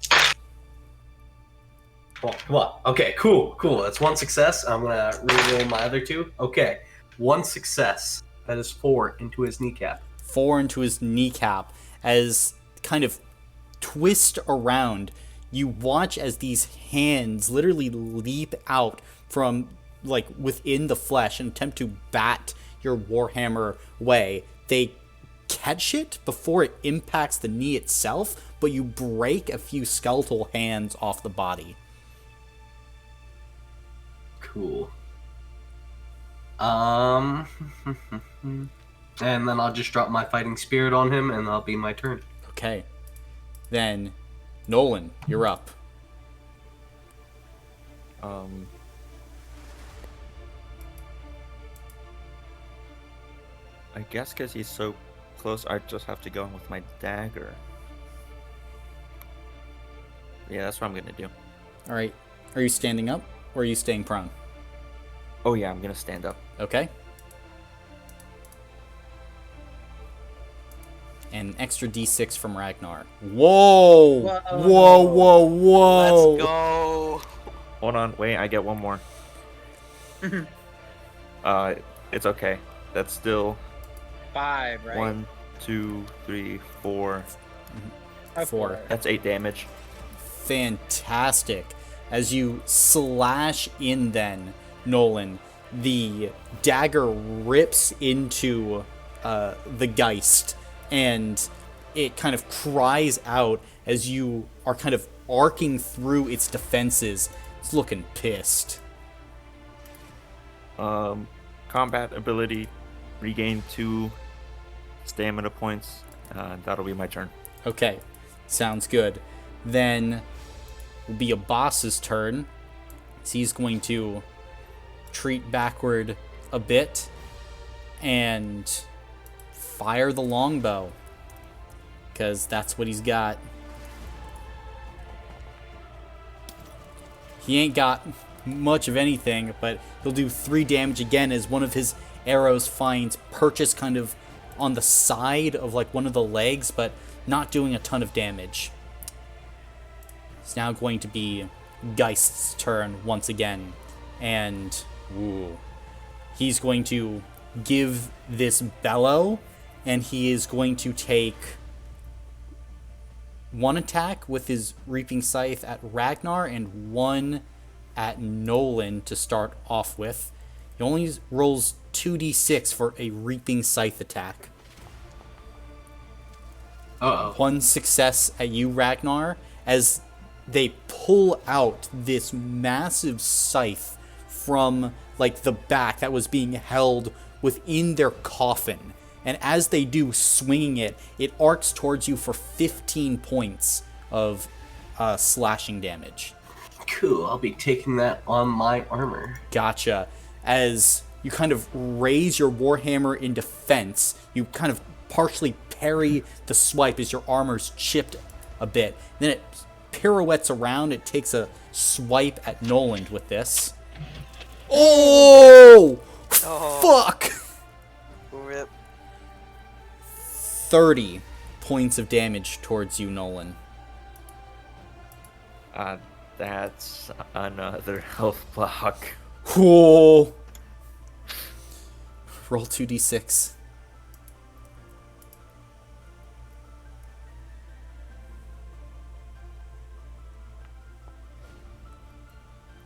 Come on. Okay, cool. That's one success. I'm gonna reroll my other 2. Okay, one success. That is 4 into his kneecap. 4 into his kneecap as kind of twist around. You watch as these hands literally leap out from like within the flesh and attempt to bat your warhammer away. They catch it before it impacts the knee itself, but you break a few skeletal hands off the body. Cool. And then I'll just drop my fighting spirit on him, and that'll be my turn. Okay. Then, Nolan, you're up. I guess because he's so close, I just have to go in with my dagger. Yeah, that's what I'm gonna do. All right. Are you standing up or are you staying prone? Oh yeah, I'm gonna stand up. Okay. And an extra d6 from Ragnar. Whoa! Whoa! Let's go. Hold on, wait, I get one more. It's okay. That's still 5, right? 1, 2, 3, 4. 4. That's 8 damage. Fantastic. As you slash in then, Nolan, the dagger rips into the Geist, and it kind of cries out as you are kind of arcing through its defenses. It's looking pissed. Combat ability, regain 2 stamina points. That'll be my turn. Okay, sounds good. Then will be a boss's turn. So he's going to retreat backward a bit and fire the longbow, because that's what he's got. He ain't got much of anything, but he'll do 3 damage again as one of his arrows finds purchase kind of on the side of like one of the legs, but not doing a ton of damage. It's now going to be Geist's turn once again, and he's going to give this bellow, and he is going to take 1 attack with his Reaping Scythe at Ragnar and 1 at Nolan to start off with. He only rolls 2d6 for a Reaping Scythe attack. Uh-oh. 1 success at you, Ragnar, as they pull out this massive scythe from like the back that was being held within their coffin. And as they do, swinging it, it arcs towards you for 15 points of slashing damage. Cool, I'll be taking that on my armor. Gotcha. As you kind of raise your warhammer in defense, you kind of partially parry the swipe as your armor's chipped a bit. Then it pirouettes around. It takes a swipe at Nolan with this. Oh! Fuck! Rip. 30 points of damage towards you, Nolan. That's another health block. Whoa! Roll 2d6.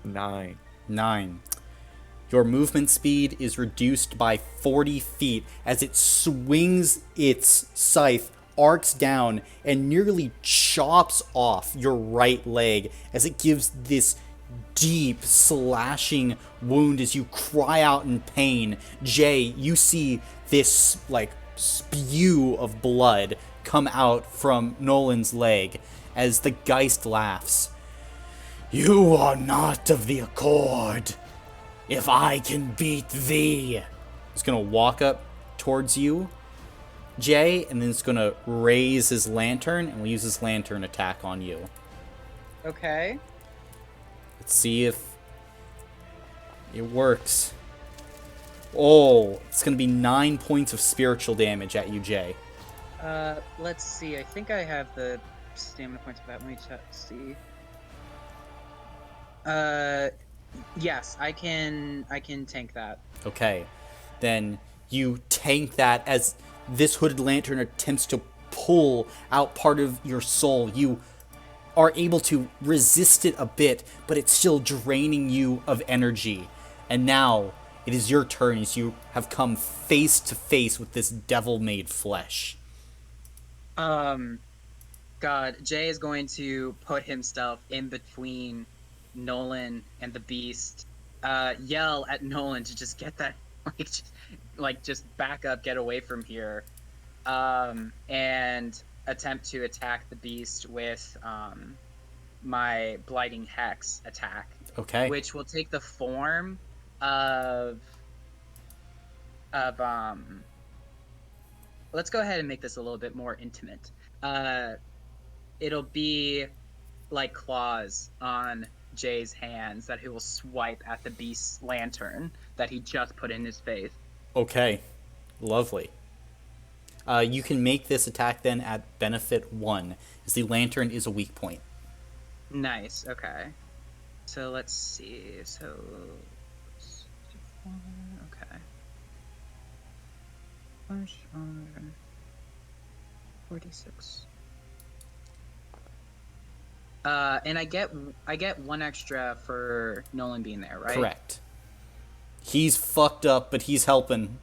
Nine. 9. Your movement speed is reduced by 40 feet as it swings its scythe, arcs down, and nearly chops off your right leg as it gives this deep slashing wound as you cry out in pain. Jay, you see this like spew of blood come out from Nolan's leg as the Geist laughs. You are not of the accord. If I can beat thee. He's gonna walk up towards you, Jay, and then he's gonna raise his lantern, and we'll use his lantern attack on you. Okay. Let's see if it works. Oh, it's gonna be 9 points of spiritual damage at you, Jay. Let's see. I think I have the stamina points for that. Let me see. Yes, I can tank that. Okay. Then you tank that as this hooded lantern attempts to pull out part of your soul. You are able to resist it a bit, but it's still draining you of energy. And now it is your turn as you have come face to face with this devil-made flesh. God, Jay is going to put himself in between Nolan and the beast, yell at Nolan to just get that, just back up, get away from here, and attempt to attack the beast with my Blighting Hex attack. Okay. Which will take the form of let's go ahead and make this a little bit more intimate. It'll be like claws on Jay's hands that he will swipe at the beast's lantern that he just put in his face. Okay. Lovely. You can make this attack then at benefit 1, as the lantern is a weak point. Nice, okay. So let's see. So, okay. 46. And I get 1 extra for Nolan being there, right? Correct. He's fucked up, but he's helping.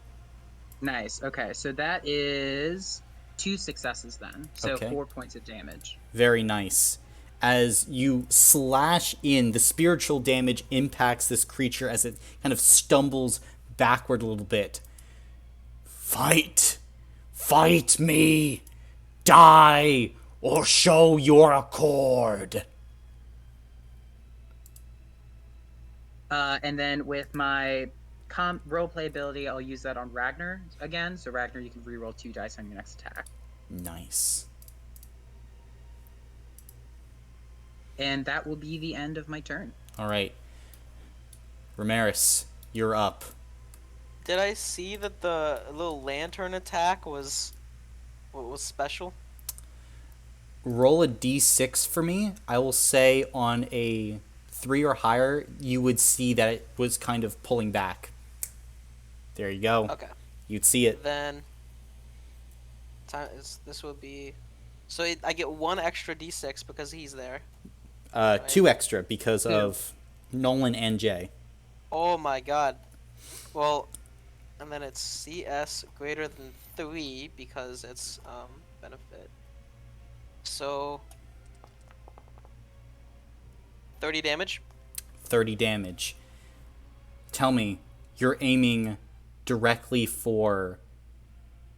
Nice. Okay, so that is 2 successes then. So Okay. 4 points of damage. Very nice. As you slash in, the spiritual damage impacts this creature as it kind of stumbles backward a little bit. Fight! Fight me! Die! Or show your accord! And then with my roleplay ability, I'll use that on Ragnar again. So Ragnar, you can reroll 2 dice on your next attack. Nice. And that will be the end of my turn. Alright. Ramiris, you're up. Did I see that the little lantern attack was what was special? Roll a d6 for me. I will say on a 3 or higher, you would see that it was kind of pulling back. There you go. Okay. You'd see it. Then this would be so I get 1 extra d6 because he's there. 2 extra because 2. of Nolan and Jay. Oh my god. Well, and then it's CS greater than 3 because it's benefit. So 30 damage. 30 damage. Tell me, you're aiming directly for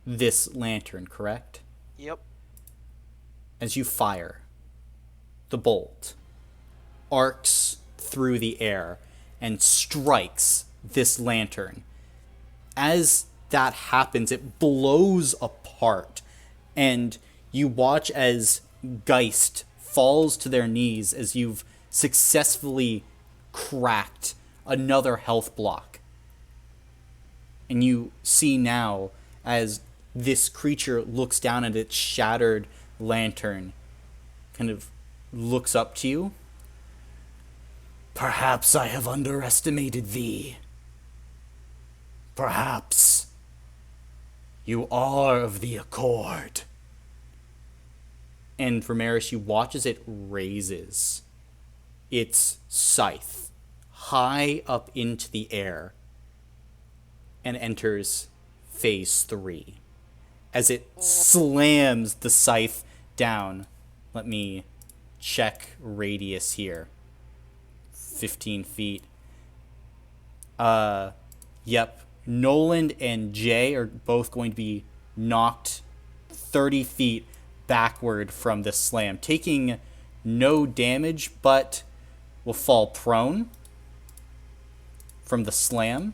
this lantern, correct? Yep. As you fire, the bolt arcs through the air and strikes this lantern. As that happens, it blows apart, and you watch as Geist falls to their knees as you've successfully cracked another health block. And you see now as this creature looks down at its shattered lantern, kind of looks up to you. Perhaps I have underestimated thee. Perhaps you are of the Accord. And Ramiris, you watch as it raises its scythe high up into the air and enters phase 3. As it slams the scythe down, let me check radius here. 15 feet. Yep. Nolan and Jay are both going to be knocked 30 feet backward from this slam, taking no damage, but will fall prone from the slam.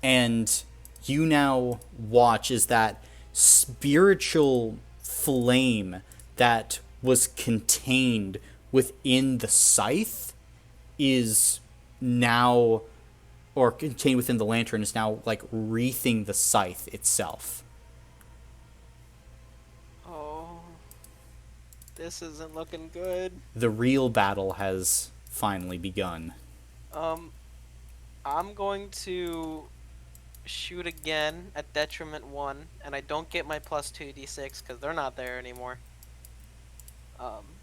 And you now watch as that spiritual flame that was contained within the scythe is now, or contained within the lantern, is now like wreathing the scythe itself. Oh, this isn't looking good. The real battle has finally begun. I'm going to shoot again at detriment 1, and I don't get my plus 2d6 because they're not there anymore.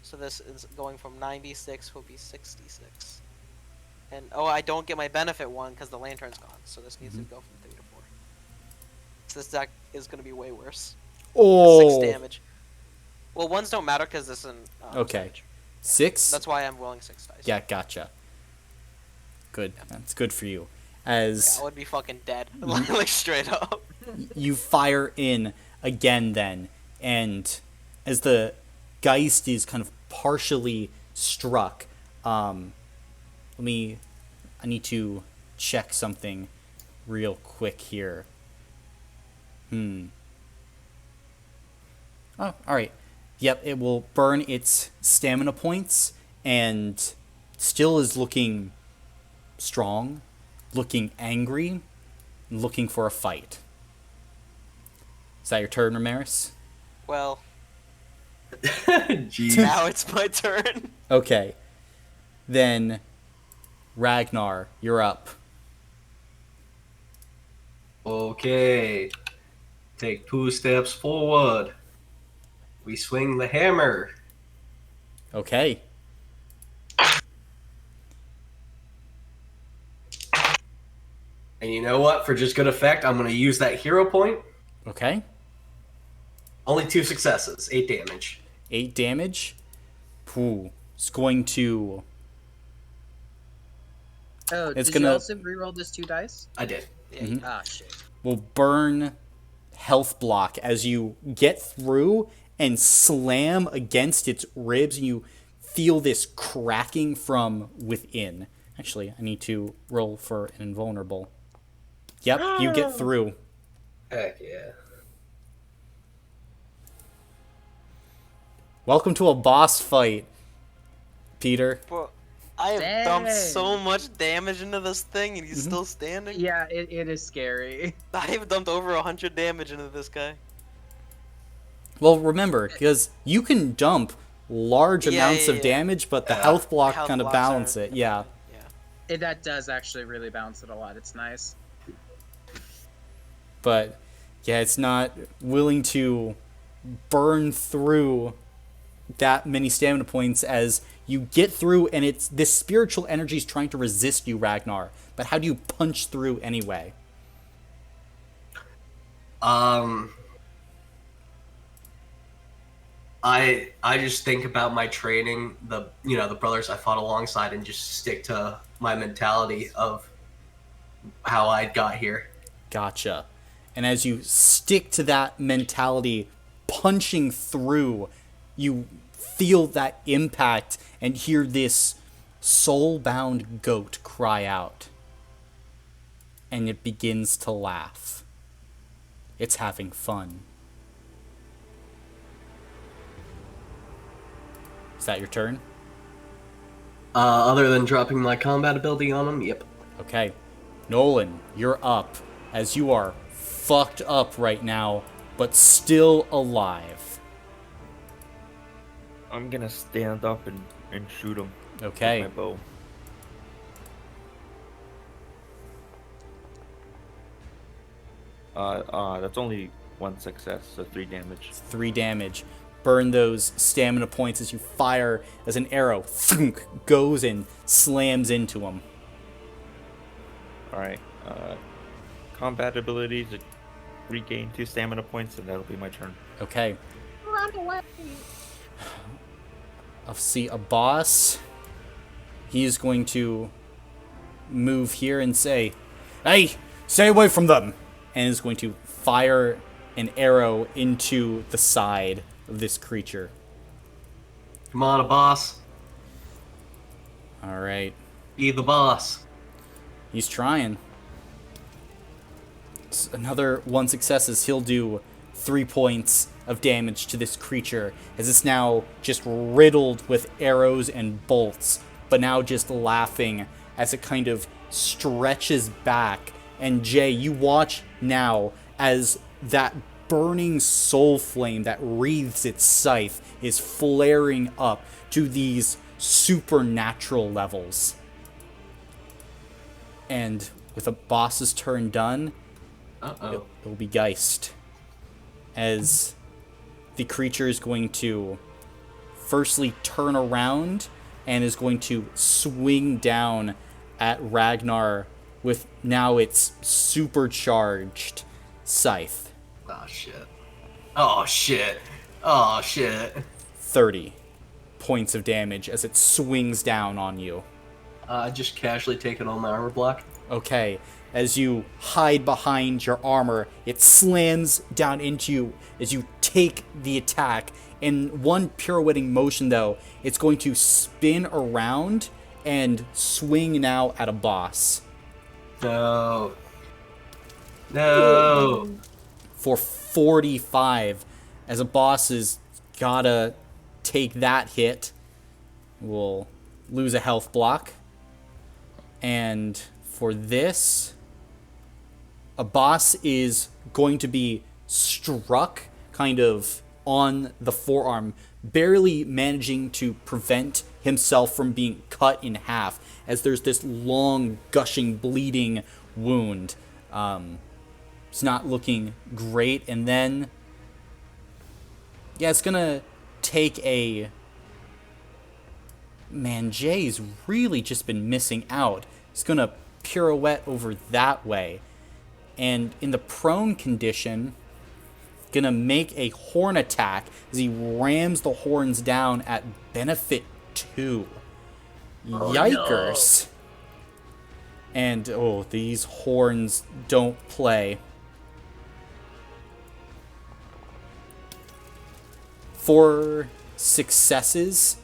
So this is going from 96 will be 66. And I don't get my benefit 1 because the lantern's gone, so this needs to go from 3 to 4. So this deck is going to be way worse. Oh! 6 damage. Well, 1s don't matter because this isn't Okay. damage. 6? That's why I'm rolling 6 dice. Yeah, gotcha. Good. That's good for you. Yeah, As I would be fucking dead. Like, straight up. you fire in again then, and as the Geist is kind of partially struck, I need to check something real quick here. Oh, alright. Yep, it will burn its stamina points, and still is looking strong, looking angry, looking for a fight. Is that your turn, Ramiris? Well, Jeez. now it's my turn. Okay. Then, Ragnar, you're up. Okay. Take 2 steps forward. We swing the hammer. Okay. And you know what? For just good effect, I'm going to use that hero point. Okay. Only 2 successes. 8 damage. 8 damage. Pooh. It's going to... Oh, It's did you gonna- also reroll this 2 dice? I did. Ah, shit. will burn health block as you get through and slam against its ribs, and you feel this cracking from within. Actually, I need to roll for an invulnerable. Yep, you get through. Heck yeah. Welcome to a boss fight, Peter. Well, I have dumped so Dang. much damage into this thing, and he's Mhm. still standing. Yeah, it is scary. I have dumped over 100 damage into this guy. Well, remember, because you can dump large Yeah, amounts yeah, of yeah. damage, but the Yeah. health block Health kind of blocks are balance it. Yeah. different, That does actually really balance it a lot. It's nice. But yeah, it's not willing to burn through that many stamina points as you get through, and it's this spiritual energy is trying to resist you, Ragnar. But how do you punch through anyway? I just think about my training, the brothers I fought alongside, and just stick to my mentality of how I got here. Gotcha. And as you stick to that mentality, punching through, you feel that impact and hear this soul-bound goat cry out. And it begins to laugh. It's having fun. Is that your turn? Other than dropping my combat ability on him, yep. Okay. Nolan, you're up, as you are fucked up right now, but still alive. I'm gonna stand up and shoot him Okay. with my bow. That's only 1 success, so 3 damage. 3 damage. Burn those stamina points as you fire as an arrow thunk, goes and slams into him. Alright, combat abilities, regain 2 stamina points, and that'll be my turn. Okay. I'll see a boss. He's going to move here and say, "Hey, stay away from them!" And is going to fire an arrow into the side of this creature. Come on, a boss. All right. Be the boss. He's trying. It's another 1 success as he'll do 3 points of damage to this creature as it's now just riddled with arrows and bolts, but now just laughing as it kind of stretches back. And Jay, you watch now as that burning soul flame that wreathes its scythe is flaring up to these supernatural levels. And with a boss's turn done, Uh-oh. it'll be Geist. As the creature is going to firstly turn around and is going to swing down at Ragnar with now its supercharged scythe. Oh, shit. Oh, shit. Oh, shit. 30 points of damage as it swings down on you. Just casually taking on my armor block. Okay, as you hide behind your armor, it slams down into you as you take the attack. In one pirouetting motion, though, it's going to spin around and swing now at a boss. No. No. For 45, as a boss is gotta take that hit. We'll lose a health block. And for this, a boss is going to be struck kind of on the forearm, barely managing to prevent himself from being cut in half as there's this long, gushing, bleeding wound. It's not looking great. And then, yeah, it's going to take a... Man, Jay's really just been missing out. He's going to pirouette over that way. And in the prone condition, going to make a horn attack as he rams the horns down at benefit 2. Yikers. No. And, oh, these horns don't play. 4 successes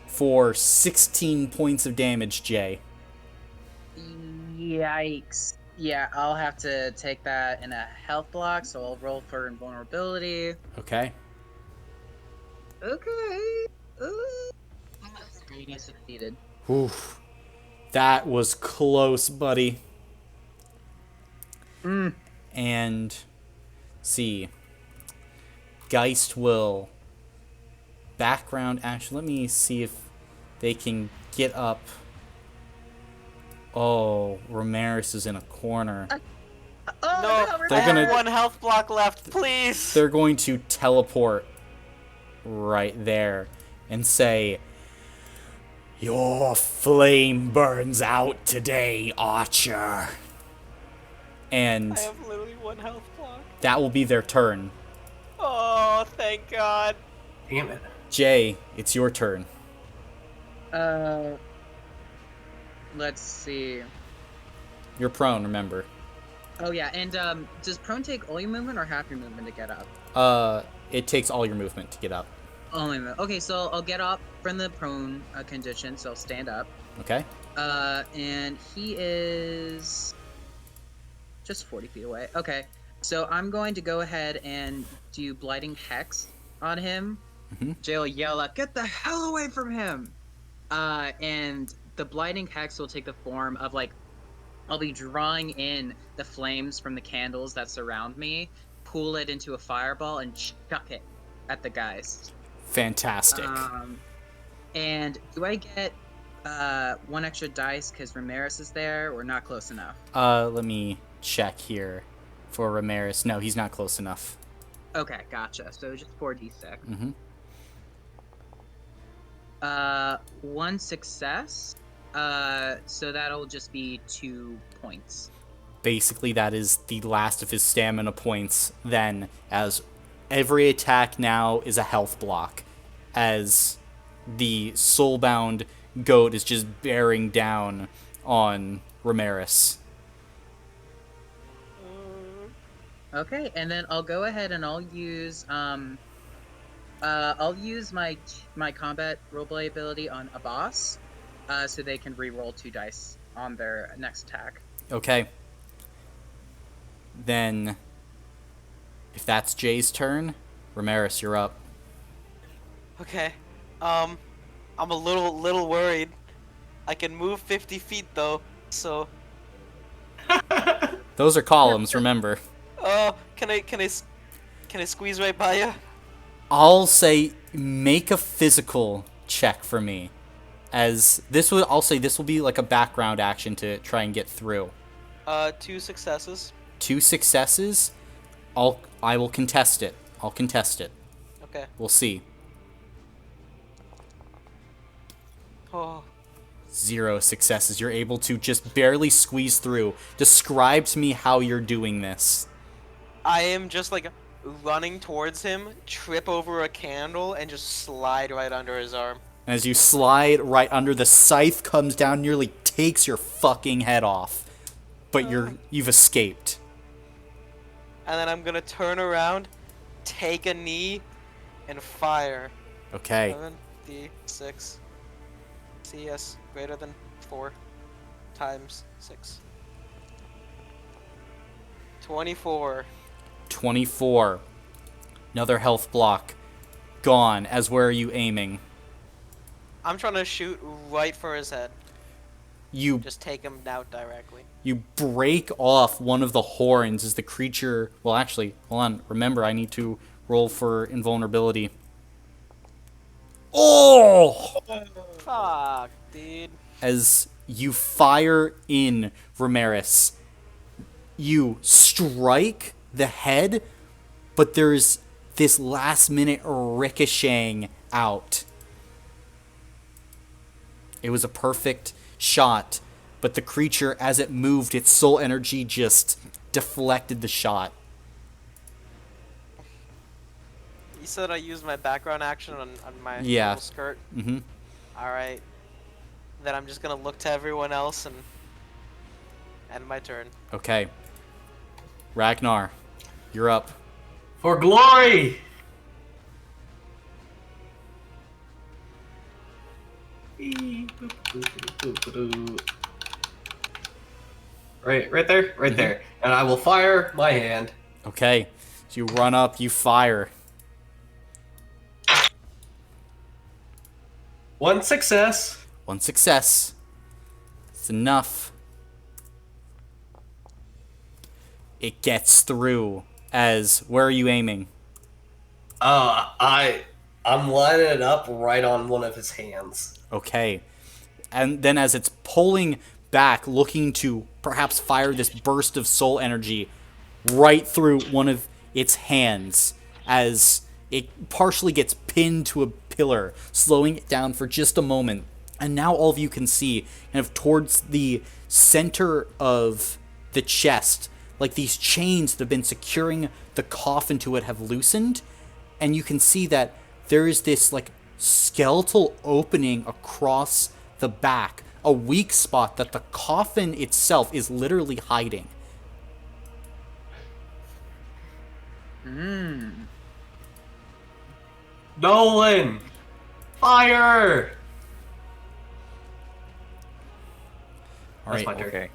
for 16 points of damage, Jay. Yikes. Yeah, I'll have to take that in a health block, so I'll roll for invulnerability. Okay. Okay. You succeeded. Oof. That was close, buddy. And see. Geist will background action. Let me see if they can get up. Oh, Ramirez is in a corner. No, They're I have gonna- 1 health block left, please. They're going to teleport right there and say, "Your flame burns out today, Archer." And I have literally 1 health block. that will be their turn. Oh, thank God. Damn it. Jay, it's your turn. Let's see. You're prone, remember. Oh yeah, and does prone take all your movement or half your movement to get up? It takes all your movement to get up. All my movement. Okay, so I'll get up from the prone condition, so I'll stand up. Okay? And he is just 40 feet away. Okay, so I'm going to go ahead and do Blighting Hex on him. Jay will yell out, "Get the hell away from him!" And the Blighting Hex will take the form of, like, I'll be drawing in the flames from the candles that surround me, pull it into a fireball, and chuck it at the guys. Fantastic. And do I get 1 extra dice because Ramirez is there, or not close enough? Let me check here for Ramirez. No, he's not close enough. Okay, gotcha. So just 4d6. Mm-hmm. 1 success. So that'll just be 2 points. Basically, that is the last of his stamina points then, as every attack now is a health block, as the soulbound goat is just bearing down on Ramirez. Okay, and then I'll go ahead and I'll use my combat roleplay ability on a boss, so they can re-roll 2 dice on their next attack. Okay. Then, if that's Jay's turn, Ramirez, you're up. Okay. I'm a little worried. I can move 50 feet though, so. Those are columns, remember. Oh, can I squeeze right by you? I'll say make a physical check for me, as I'll say this will be like a background action to try and get through. 2 successes. 2 successes. I will contest it. I'll contest it. Okay. We'll see. Oh. 0 successes. You're able to just barely squeeze through. Describe to me how you're doing this. I am just like running towards him, trip over a candle, and just slide right under his arm. As you slide right under, the scythe comes down, nearly takes your fucking head off. But you've escaped. And then I'm gonna turn around, take a knee, and fire. Okay. 7d6. CS greater than 4 times 6. 24. 24. Another health block. Gone. As where are you aiming? I'm trying to shoot right for his head. You Just take him out directly. You break off one of the horns as the creature... Well, actually, hold on. Remember, I need to roll for invulnerability. Oh! Fuck, dude. As you fire in Ramirez, you strike the head, but there's this last-minute ricocheting out. It was a perfect shot, but the creature, as it moved, its soul energy just deflected the shot. You said I used my background action on my Yeah. little skirt? Mm-hmm. Alright. Then I'm just gonna look to everyone else and end my turn. Okay. Ragnar, you're up. For glory! Right there, right there. And I will fire my hand. Okay. So you run up, you fire. 1 success. One success. It's enough. It gets through. As, where are you aiming? I'm lining it up right on one of his hands. Okay. And then as it's pulling back, looking to perhaps fire this burst of soul energy right through one of its hands, as it partially gets pinned to a pillar, slowing it down for just a moment. And now all of you can see, kind of towards the center of the chest, like these chains that have been securing the coffin to it have loosened, and you can see that there is this like skeletal opening across the back, a weak spot that the coffin itself is literally hiding. Nolan! Fire! All That's right, my turn. Okay.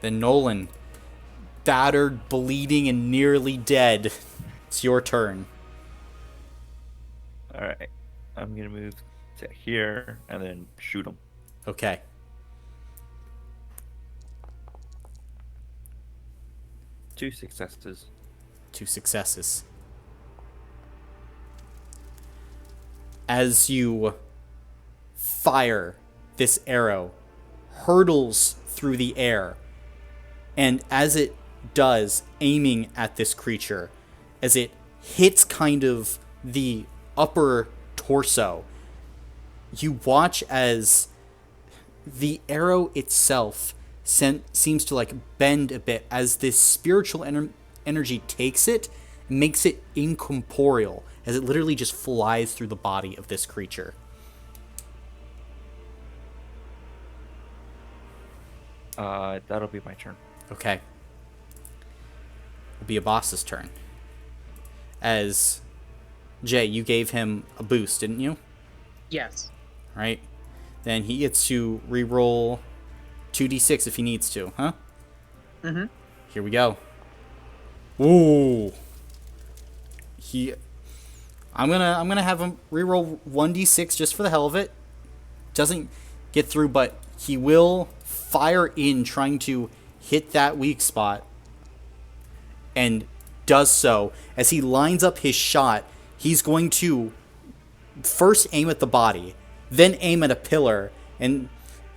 then Nolan, battered, bleeding, and nearly dead. It's your turn. All right. I'm gonna move to here and then shoot him. Okay. Two successes. 2 successes. As you fire, this arrow hurtles through the air, and as it does, aiming at this creature, as it hits kind of the upper torso, you watch as the arrow itself seems to like bend a bit as this spiritual energy takes it and makes it incorporeal, as it literally just flies through the body of this creature. That'll be my turn. Okay. It'll be a boss's turn. As Jay, you gave him a boost, didn't you? Yes. Right? Then he gets to re-roll 2d6 if he needs to, huh? Mm-hmm. Here we go. Ooh. I'm gonna have him re-roll 1d6 just for the hell of it. Doesn't get through, but he will fire in trying to hit that weak spot, and does so. As he lines up his shot, he's going to first aim at the body, then aim at a pillar, and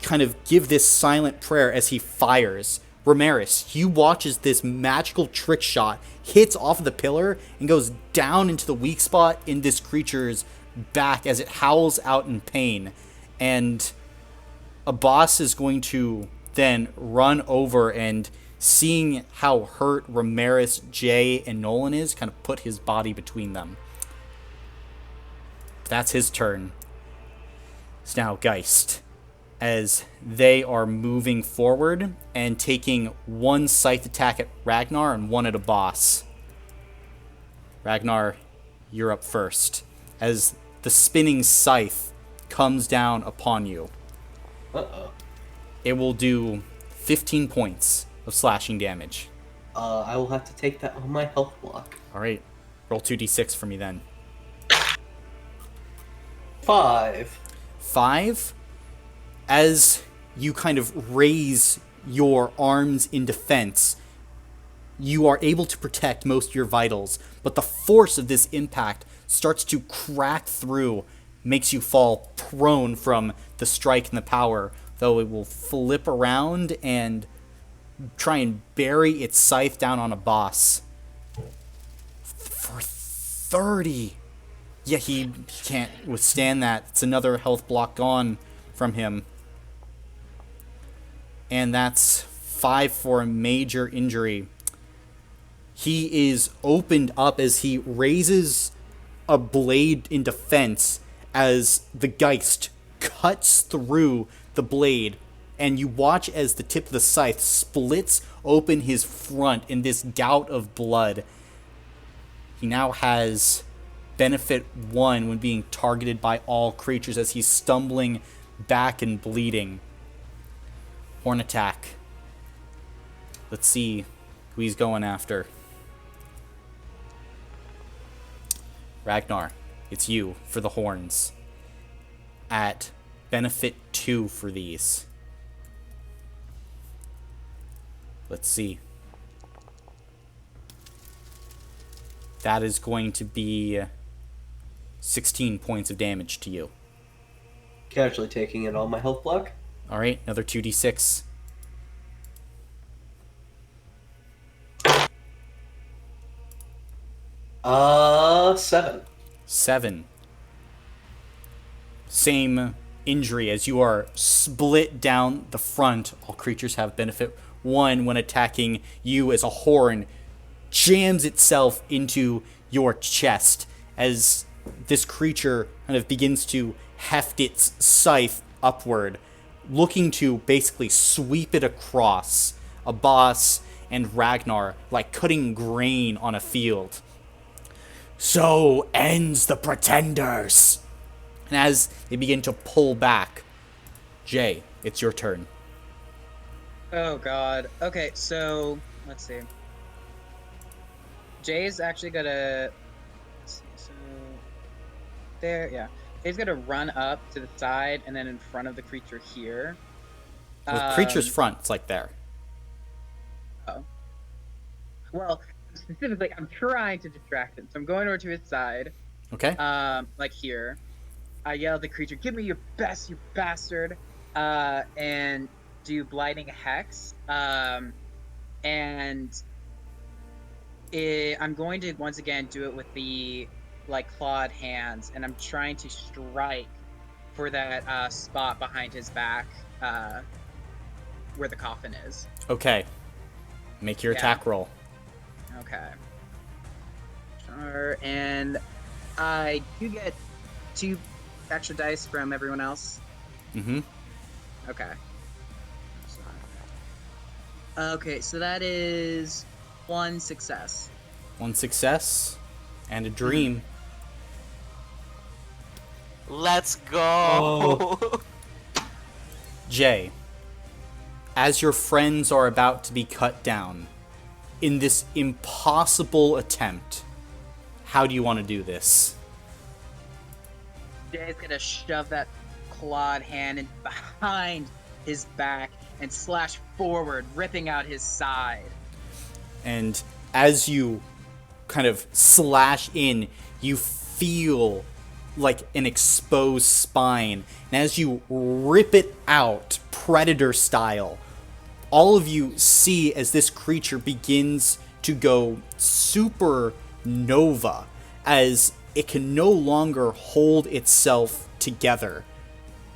kind of give this silent prayer as he fires. Ramirez, you watch as this magical trick shot hits off of the pillar and goes down into the weak spot in this creature's back as it howls out in pain. And a boss is going to then run over and, seeing how hurt Ramirez, Jay, and Nolan is, kind of put his body between them. That's his turn. It's now Geist, as they are moving forward and taking one scythe attack at Ragnar and one at a boss. Ragnar, you're up first, as the spinning scythe comes down upon you. Uh-oh. It will do 15 points of slashing damage. I will have to take that on my health block. All right, roll 2d6 for me then. 5. 5. As you kind of raise your arms in defense, you are able to protect most of your vitals, but the force of this impact starts to crack through, makes you fall prone from the strike and the power, though it will flip around and try and bury its scythe down on a boss. For 30. Yeah, he can't withstand that. It's another health block gone from him. And that's 5 for a major injury. He is opened up as he raises a blade in defense as the Geist cuts through the blade, and you watch as the tip of the scythe splits open his front in this gout of blood. He now has benefit 1 when being targeted by all creatures as he's stumbling back and bleeding. Horn attack. Let's see who he's going after. Ragnar, it's you for the horns. At benefit 2 for these. Let's see. That is going to be 16 points of damage to you. Casually taking it on my health block. All right, another 2d6. Seven. 7. Same injury as you are split down the front. All creatures have benefit 1 when attacking you as a horn jams itself into your chest as this creature kind of begins to heft its scythe upward, looking to basically sweep it across a boss and Ragnar like cutting grain on a field. So ends the pretenders. And as they begin to pull back, Jay, it's your turn. Oh god. Okay, so let's see. Jay's actually gonna. Let's see, so there, yeah. Jay's gonna run up to the side and then in front of the creature here. With creature's front, it's like there. Oh. Well, specifically, I'm trying to distract him, so I'm going over to his side. Okay. Like here. I yell at the creature, "Give me your best, you bastard!" And do Blighting Hex. And I'm going to once again do it with the clawed hands, and I'm trying to strike for that spot behind his back, where the coffin is. Okay. Make your attack roll. Okay. Sure, and I do get 2 extra dice from everyone else. Mm-hmm. Okay. Okay, so that is 1 success. 1 success and a dream. Let's go. Jay, as your friends are about to be cut down in this impossible attempt, how do you want to do this? Jay's gonna shove that clawed hand in behind his back and slash forward, ripping out his side. And as you kind of slash in, you feel like an exposed spine. And as you rip it out, predator style, all of you see as this creature begins to go supernova, as it can no longer hold itself together.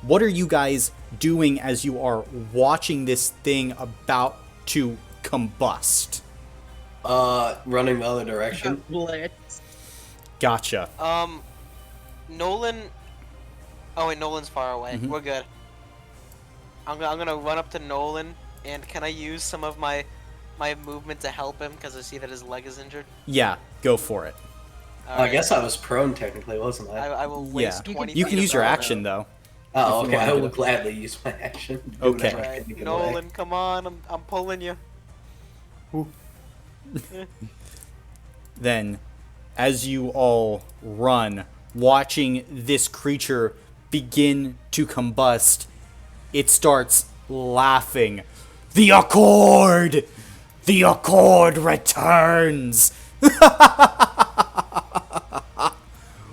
What are you guys doing as you are watching this thing about to combust? Running the other direction. Blitz. Gotcha. Nolan. Oh wait, Nolan's far away. Mhm. We're good. I'm gonna run up to Nolan, and can I use some of my movement to help him because I see that his leg is injured? Yeah, go for it. I guess I was prone technically, wasn't I? I will waste 20 You can feet use of your movement. action though. Oh, if you okay. I wanted will to. gladly use my action. Okay. Alright, Get away. Nolan, come on, I'm pulling you. Then, as you all run, watching this creature begin to combust, it starts laughing. The Accord! The Accord returns!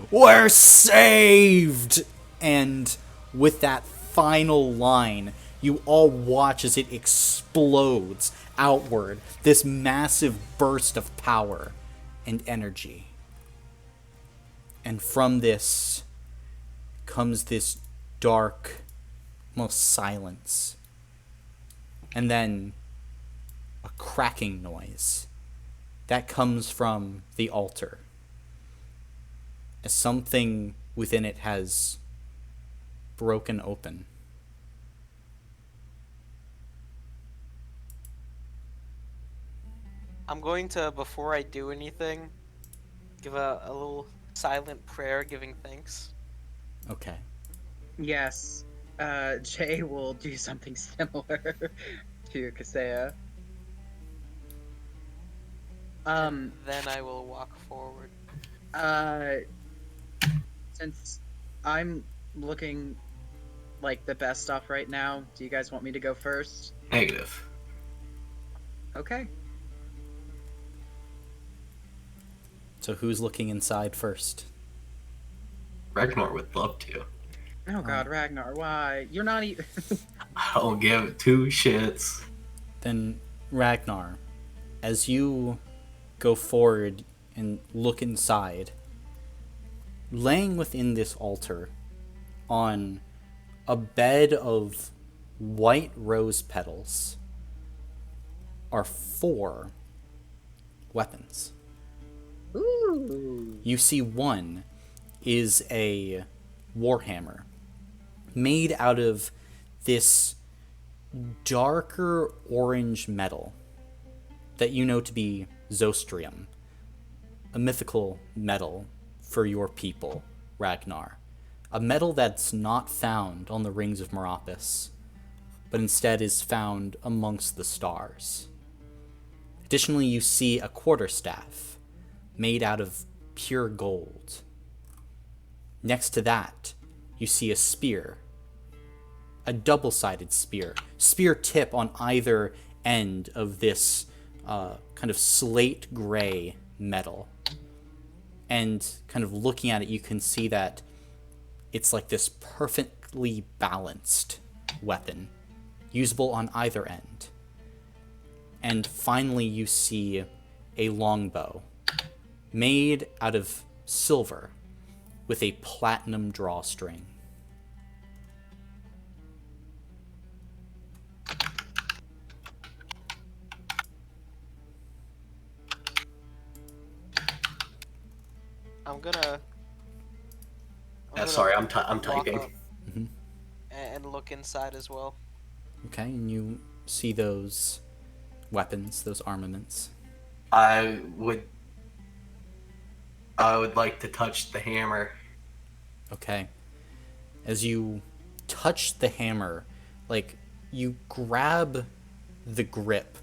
We're saved! And with that final line, you all watch as it explodes outward, this massive burst of power and energy. And from this comes this dark, almost silence. And then a cracking noise that comes from the altar, as something within it has broken open. I'm going to, before I do anything, give a little silent prayer giving thanks. Okay. Yes. Jay will do something similar to Kaseya. Then I will walk forward. Since I'm looking like the best stuff right now. Do you guys want me to go first? Negative. Okay. So who's looking inside first? Ragnar would love to. Oh God, Ragnar, why? You're not even. I don't give two shits. Then Ragnar, as you go forward and look inside, laying within this altar on a bed of white rose petals are 4 weapons. Ooh. You see one is a warhammer made out of this darker orange metal that you know to be Zostrium, a mythical metal for your people, Ragnar. A metal that's not found on the rings of Meropis, but instead is found amongst the stars. Additionally, you see a quarterstaff made out of pure gold. Next to that, you see a spear, a double-sided spear tip on either end of this kind of slate gray metal. And kind of looking at it, you can see that it's like this perfectly balanced weapon, usable on either end. And finally, you see a longbow made out of silver with a platinum drawstring. I'm gonna. Sorry, I'm walk typing. up and look inside as well. Okay, and you see those weapons, those armaments. I would like to touch the hammer. Okay. As you touch the hammer, like, you grab the grip,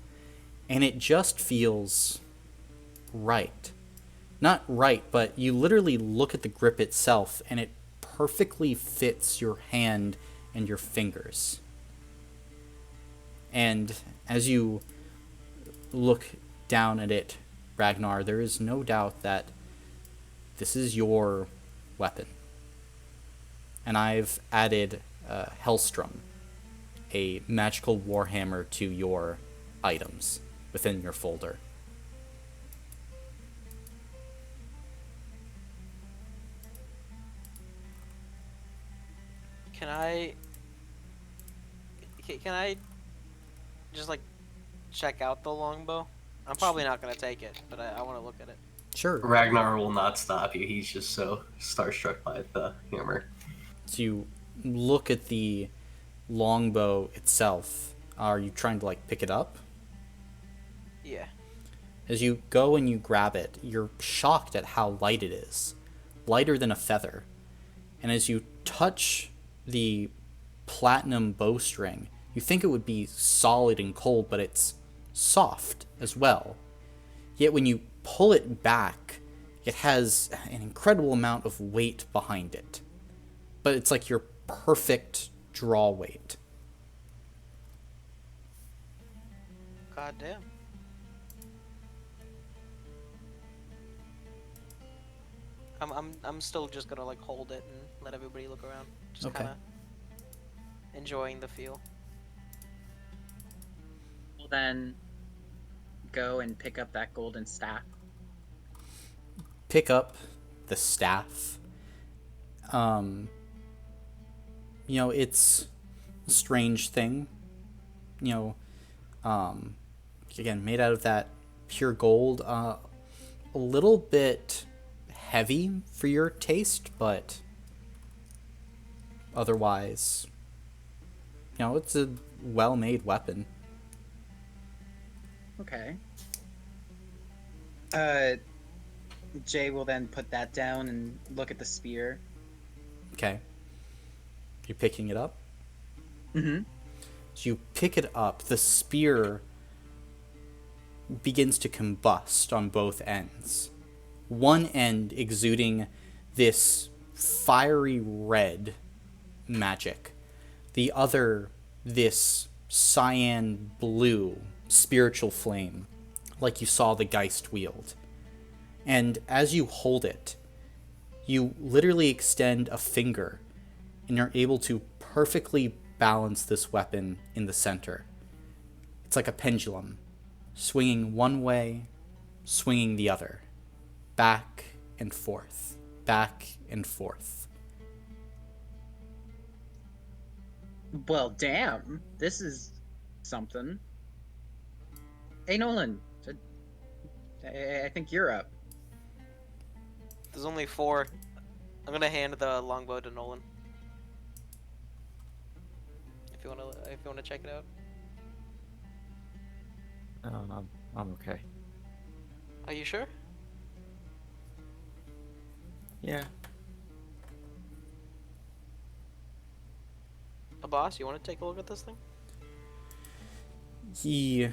and it just feels right. Not right, but you literally look at the grip itself, and it perfectly fits your hand and your fingers. And as you look down at it, Ragnar, there is no doubt that this is your weapon. And I've added Hellstrom, a magical warhammer, to your items within your folder. Can I just like check out the longbow? I'm probably not gonna take it, but I want to look at it. Sure. Ragnar will not stop you. He's just so starstruck by the hammer. So you look at the longbow itself. Are you trying to like pick it up? Yeah. As you go and you grab it, you're shocked at how light it is. Lighter than a feather. And as you touch the platinum bowstring, you think it would be solid and cold, but it's soft as well. Yet when you pull it back, it has an incredible amount of weight behind it. But it's like your perfect draw weight. God damn. I'm still just gonna like hold it and let everybody look around. Just Okay. kind of enjoying the feel. We'll then go and pick up that golden staff. Pick up the staff. It's a strange thing. Again, made out of that pure gold. A little bit heavy for your taste, but otherwise, it's a well-made weapon. Okay. Jay will then put that down and look at the spear. Okay. You're picking it up? Mm-hmm. So you pick it up. The spear begins to combust on both ends. One end exuding this fiery red magic, The other, this cyan blue spiritual flame, like you saw the Geist wield. And as you hold it, you literally extend a finger and you're able to perfectly balance this weapon in the center. It's like a pendulum, swinging one way, swinging the other, back and forth, back and forth. Well, damn. This is something. Hey, Nolan. I think you're up. There's only 4. I'm gonna hand the longbow to Nolan. If you wanna check it out. I'm okay. Are you sure? Yeah. Boss, you wanna take a look at this thing? He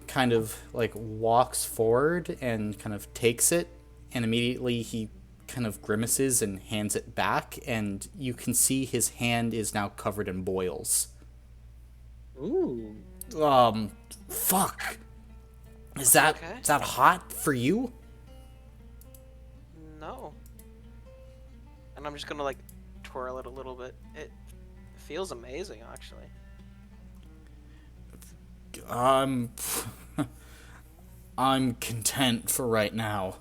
kind of like walks forward and kind of takes it, and immediately he kind of grimaces and hands it back, and you can see his hand is now covered in boils. Ooh. Fuck. Is that Okay. is that hot for you? No. And I'm just gonna like twirl it a little bit. It feels amazing, actually. I'm content for right now.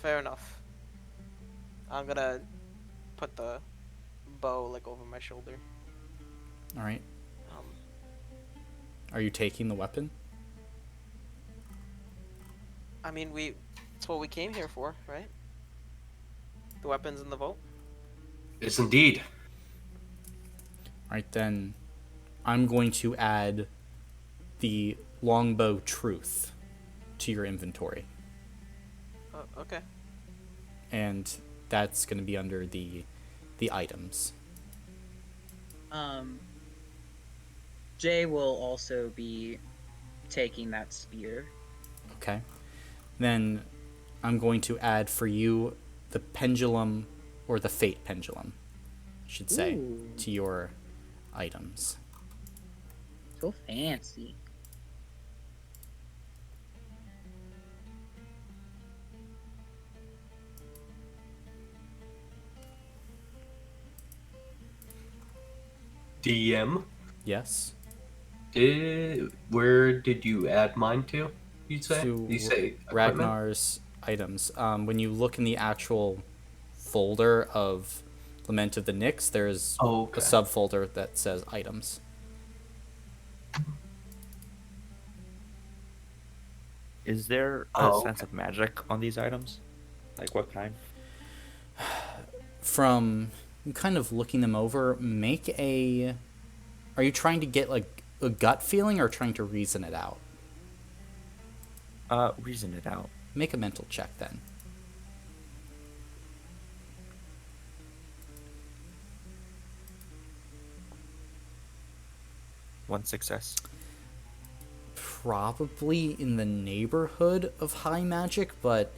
Fair enough. I'm gonna put the bow like over my shoulder. All right. Um, Are you taking the weapon? I mean, it's what we came here for, right? The weapons in the vault. Yes, indeed. All right, then I'm going to add the longbow truth to your inventory. Okay. And that's going to be under the items. Jay will also be taking that spear. Okay. Then I'm going to add for you the pendulum, or the fate pendulum, I should say, Ooh. to your items. So fancy. DM. Yes. Where did you add mine to? You say? To You say equipment? Ragnar's items. When you look in the actual folder of Lament of the Nyx, there's Oh, okay. a subfolder that says items. Is there a sense of magic on these items? Like what kind? From kind of looking them over, are you trying to get like a gut feeling or trying to reason it out? Reason it out. Make a mental check then. One success. Probably in the neighborhood of high magic, but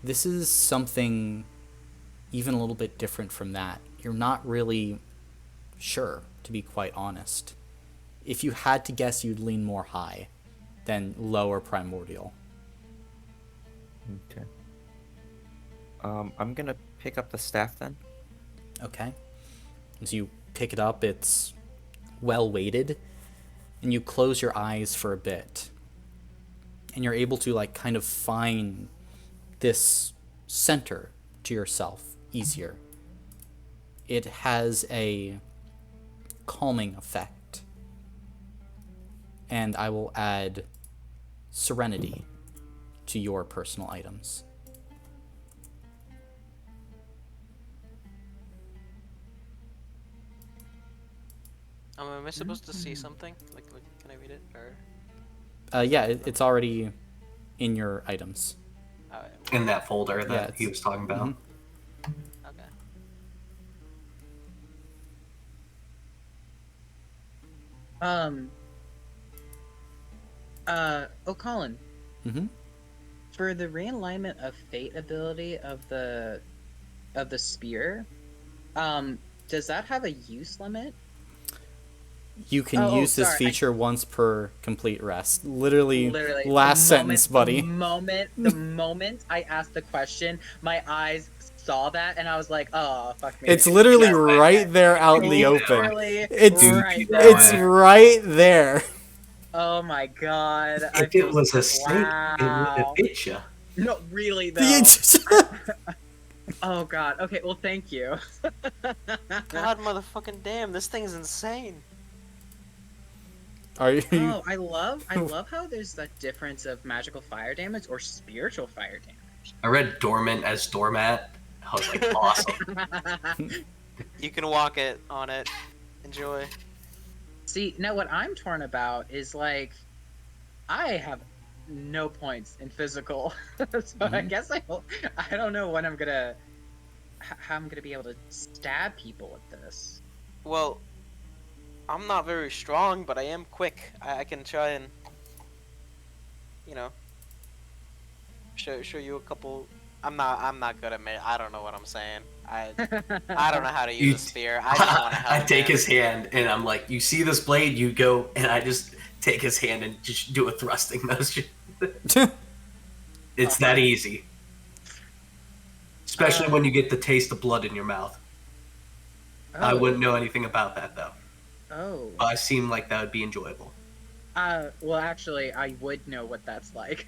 this is something even a little bit different from that. You're not really sure, to be quite honest. If you had to guess, you'd lean more high than lower primordial. Okay. I'm gonna pick up the staff then. Okay. As you pick it up, it's well weighted, and you close your eyes for a bit, and you're able to like kind of find this center to yourself easier. It has a calming effect, and I will add serenity to your personal items. Am I supposed to see something? Like, can I read it? Or Yeah, it's already in your items. In that folder that Yeah, he was talking about. Okay. Oh, Colin. Mm-hmm. for the realignment of fate ability of the spear, does that have a use limit? You can use this Sorry. feature once per complete rest. Literally Literally, last sentence, buddy. The moment I asked the question, my eyes saw that, and I was like, "Oh, fuck me!" It's literally Yeah, right there out in the Keep open. Literally It's right it's there. right there. Oh my god! I If feel it was a snake, it would have wow. bit you. No, really though. It's- Oh god. Okay, well, thank you. God, motherfucking damn, this thing's insane. Are you? Oh, I love how there's that difference of magical fire damage or spiritual fire I read dormant as doormat. I was like, awesome. damage. You can walk it on it. Enjoy. See, now what I'm torn about is like, I have no points in physical, so I guess I don't know when how I'm gonna be able to stab people with this. Well, I'm not very strong, but I am quick. I can try and, you know, show you a couple. I'm not good at it. I don't know what I'm saying. I don't know how to use a spear. I just want to help. I take him. his hand and I'm like, you see this blade? You go, and I just take his hand and just do a thrusting motion. It's that easy. Especially when you get the taste of blood in your mouth. I wouldn't know anything about that though. Oh. But I seem like that would be enjoyable. Well, actually, I would know what that's like.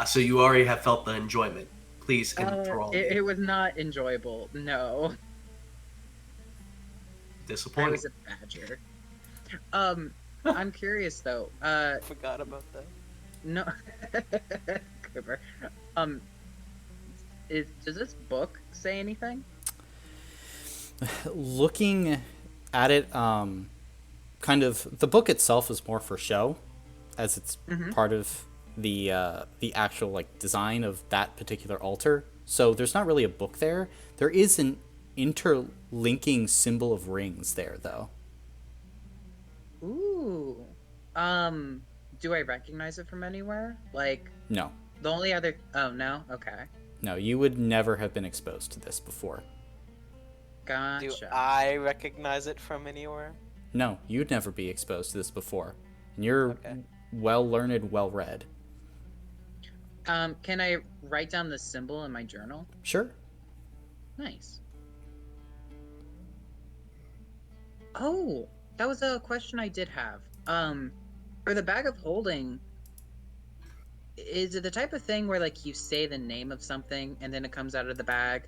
So you already have felt the enjoyment. Please enthrall me. It was not enjoyable. No. I Disappointing. was a badger. I'm curious though. Forgot about that. No. Cooper. Does this book say anything? Looking at it, kind of the book itself is more for show, as it's part of the actual like design of that particular altar. So there's not really a book there. There is an interlinking symbol of rings there, though. Ooh. Do I recognize it from anywhere? Like, No, the only other... Oh, no? Okay. no, you would never have been exposed to this before. Gotcha. Do I recognize it from anywhere? No, you'd never be exposed to this before. And you're Okay. well learned, well read. Can I write down the symbol in my journal? Sure. Nice. Oh, that was a question I did have. For the bag of holding, is it the type of thing where like you say the name of something and then it comes out of the bag,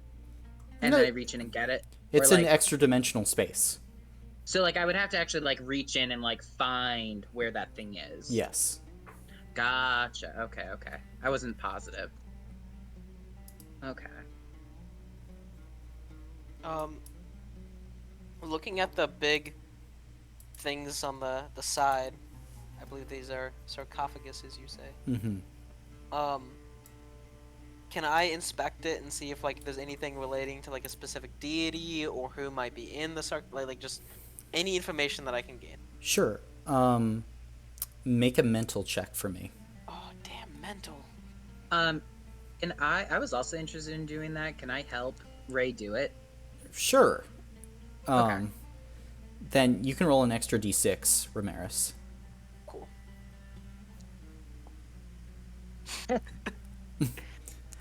and No. then I reach in and get it? It's Or, an like, extra dimensional space. so like I would have to actually like reach in and like find where that thing is. Yes. Gotcha. Okay. Okay. I wasn't positive. Okay. Looking at the big things on the side, I believe these are sarcophaguses, you say. Mm-hmm. Can I inspect it and see if like there's anything relating to like a specific deity or who might be in the like just any information that I can gain? Sure. Make a mental check for me. Oh damn, mental. And I was also interested in doing that. Can I help Ray do it? Sure. Okay. Then you can roll an extra d6, Ramirez. Cool.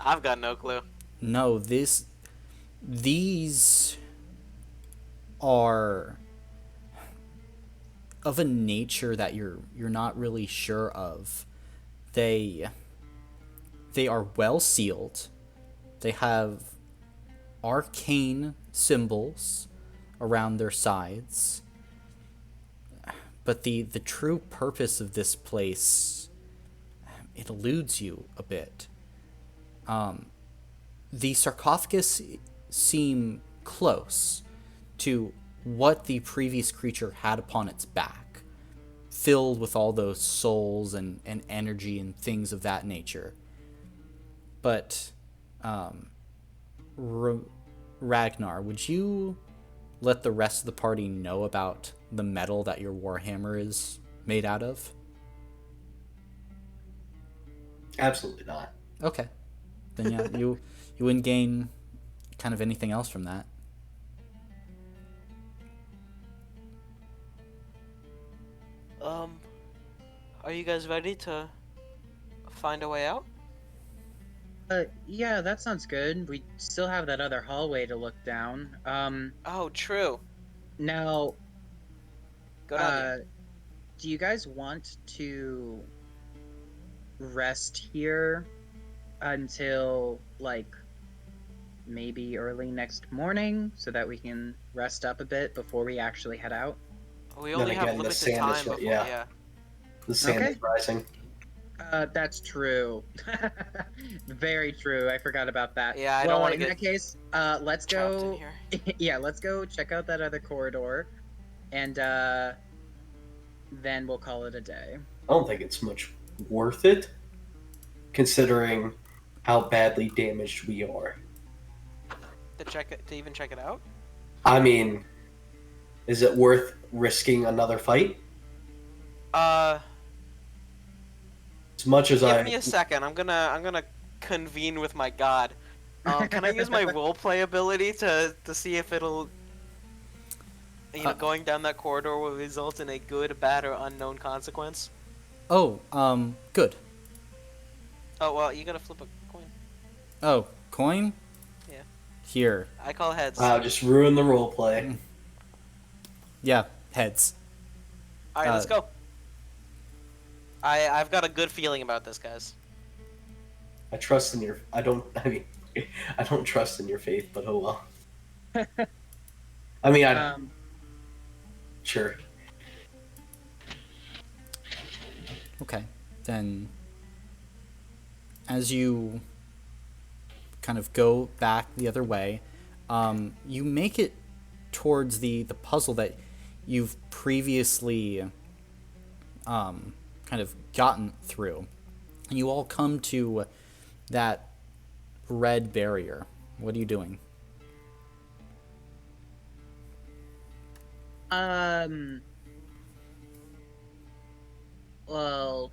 I've got no clue. No, these are of a nature that you're not really sure of. They are well sealed. They have arcane symbols around their sides. But the true purpose of this place, it eludes you a bit. The sarcophagus seem close to what the previous creature had upon its back, filled with all those souls and energy and things of that nature. But Ragnar, would you let the rest of the party know about the metal that your warhammer is made out of? Absolutely not. Okay. Then yeah, you wouldn't gain kind of anything else from that. Um, are you guys ready to find a way out? Yeah, that sounds good. We still have that other hallway to look down. Oh, true. Now, Good on you. do you guys want to rest here until like maybe early next morning so that we can rest up a bit before we actually head out? We Then only have again, the limited sand is time before. yeah. Yeah. The sand Okay. is rising. That's true. Very true. I forgot about that. Yeah, I don't Well, wanna in get that case, let's trapped in go. here. Yeah, let's go check out that other corridor, and then we'll call it a day. I don't think it's much worth it, considering how badly damaged we are. To even check it out. I mean, is it worth risking another fight? Uh, As much as give me a second. I'm gonna convene with my god. Can I use my roleplay ability to see if it'll, going down that corridor will result in a good, bad, or unknown consequence? Oh, good. Oh well, you gotta flip a coin. Oh, coin? Yeah. Here. I call heads. Wow, just ruin the role play. Yeah, heads. All right, let's uh, go. I've got a good feeling about this, guys. I trust in your. I don't. I mean, I don't trust in your faith, but oh well. I mean, I sure. Okay. Then as you kind of go back the other way, you make it towards the puzzle that you've previously kind of gotten through. And you all come to that red barrier. What are you doing? Well,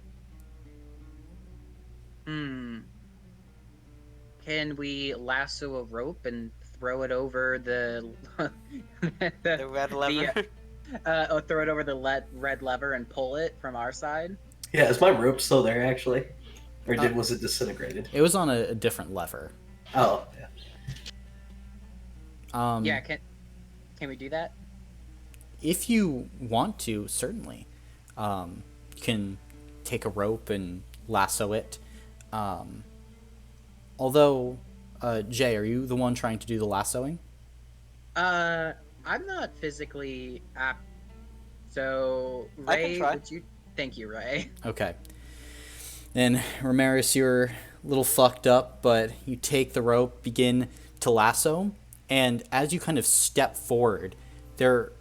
can we lasso a rope and throw it over the The red lever. or throw it over the red lever and pull it from our side? Yeah, is my rope still there actually, or was it disintegrated? It was on a different lever. Oh, yeah. Yeah, can we do that? If you want to, certainly. You can take a rope and lasso it. Although, Jay, are you the one trying to do the lassoing? I'm not physically apt, so I can Ray, try. would you? Thank you, Ray. Okay. And Ramirez, you're a little fucked up, but you take the rope, begin to lasso, and as you kind of step forward, there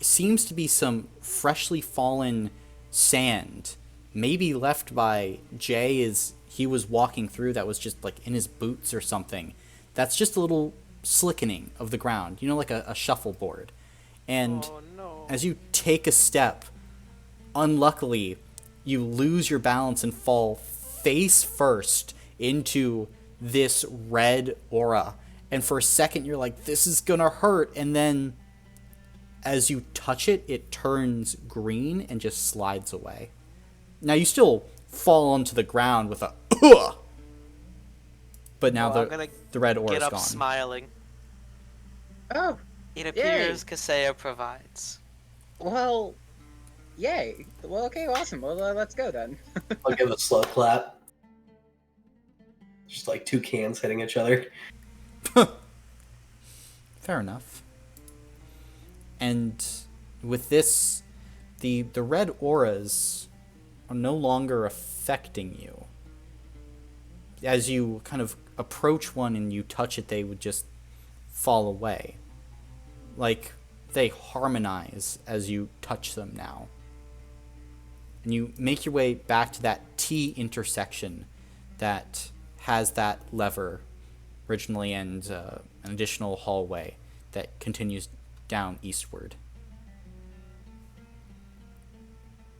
seems to be some freshly fallen sand, maybe left by Jay as he was walking through, that was just like in his boots or something. That's just a little slickening of the ground, like a shuffleboard. And Oh no. as you take a step, unluckily, you lose your balance and fall face first into this red aura. And for a second, you're like, this is gonna hurt. And then as you touch it, it turns green and just slides away. Now, you still fall onto the ground with a ugh! But now I'm gonna the red aura Get is up gone. smiling. Oh, It appears Kaseya provides. well, yay. Well, okay, awesome. Well, let's go then. I'll give a slow clap. Just like two cans hitting each other. Fair enough. And with this, the red auras are no longer affecting you. As you kind of approach one and you touch it, they would just fall away. Like they harmonize as you touch them now. And you make your way back to that T intersection that has that lever originally, and an additional hallway that continues down eastward.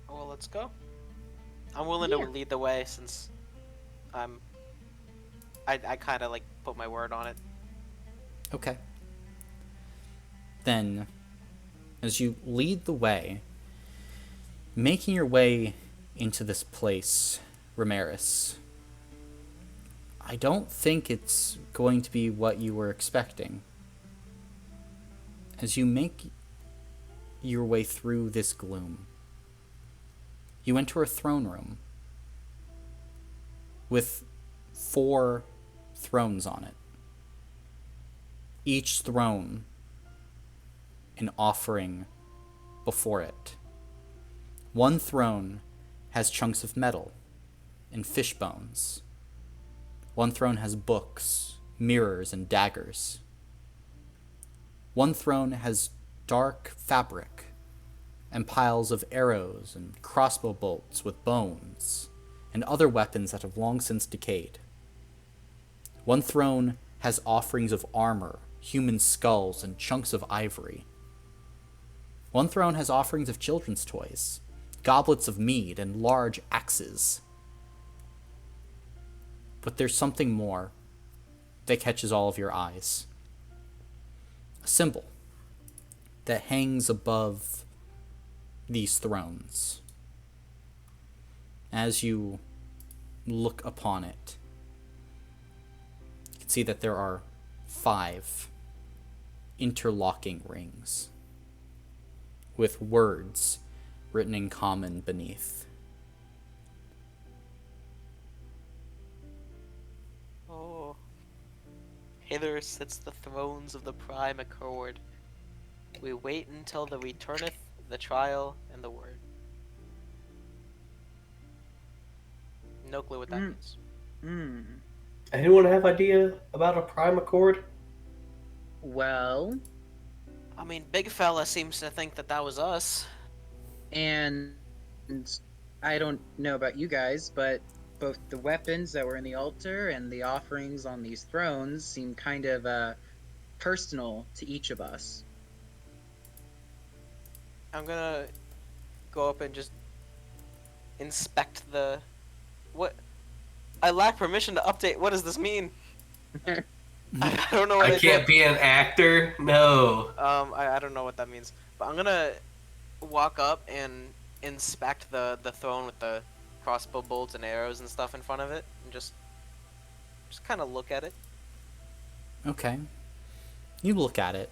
Well, let's go. I'm willing Yeah. to lead the way since I kind of like put my word on it. Okay. Then, as you lead the way, making your way into this place, Ramirez, I don't think it's going to be what you were expecting. As you make your way through this gloom, you enter a throne room with 4 thrones on it. Each throne an offering before it. One throne has chunks of metal and fish bones. One throne has books, mirrors, and daggers. One throne has dark fabric and piles of arrows and crossbow bolts with bones and other weapons that have long since decayed. One throne has offerings of armor, human skulls, and chunks of ivory. One throne has offerings of children's toys, goblets of mead, and large axes. But there's something more that catches all of your eyes. A symbol that hangs above these thrones. As you look upon it, you can see that there are 5 interlocking rings with words written in common beneath. Oh. Hither sits the thrones of the prime accord. We wait until the returneth, the trial, and the word. No clue what that means. Hmm. Anyone have idea about a prime accord? Well, I mean, Big Fella seems to think that was us. and I don't know about you guys, but both the weapons that were in the altar and the offerings on these thrones seem kind of personal to each of us. I'm gonna go up and just inspect the... What? I lack permission to update. What does this mean? I don't know what I can't be an actor? No. I don't know what that means. But I'm gonna walk up and inspect the throne with the crossbow bolts and arrows and stuff in front of it, and just kind of look at it. Okay. You look at it,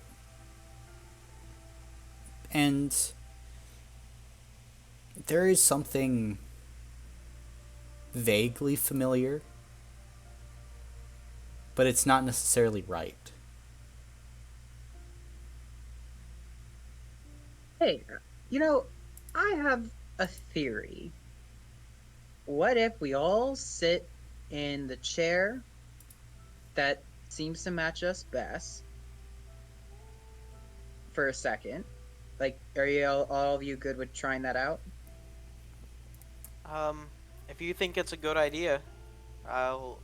and there is something vaguely familiar, but it's not necessarily right. Hey, I have a theory. What if we all sit in the chair that seems to match us best for a second? Like, are you all of you good with trying that out? If you think it's a good idea, I'll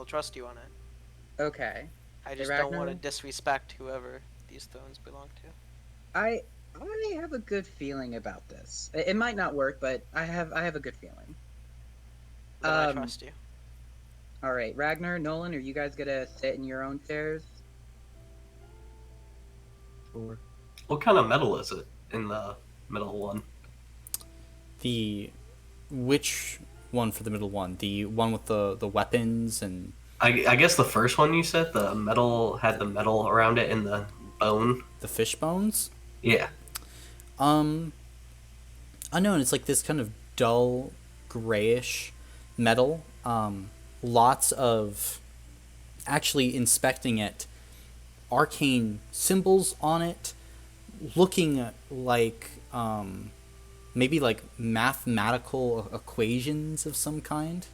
trust you on it. Okay. I just don't want to disrespect whoever these thrones belong to. I have a good feeling about this. It might not work, but I have a good feeling. Then I trust you. All right, Ragnar, Nolan, are you guys gonna sit in your own chairs? Sure. What kind of metal is it in the middle one? Which one for the middle one? The one with the weapons and... I guess the first one you said, the metal had the metal around it and the bone. The fish bones? Yeah. Unknown. It's like this kind of dull, grayish metal. Lots of... Actually, inspecting it, arcane symbols on it, looking like... maybe like mathematical equations of some kind.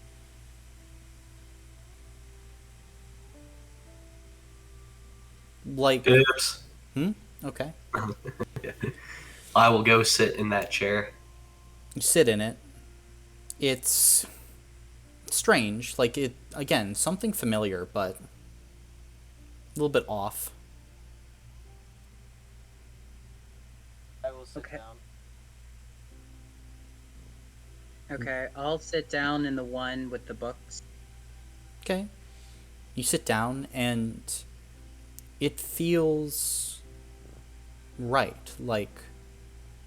Like... Oops. Okay. I will go sit in that chair. You sit in it. It's strange. Like, it, again, something familiar, but a little bit off. I will sit Okay. down. Okay, I'll sit down in the one with the books. Okay. You sit down and it feels right. Like,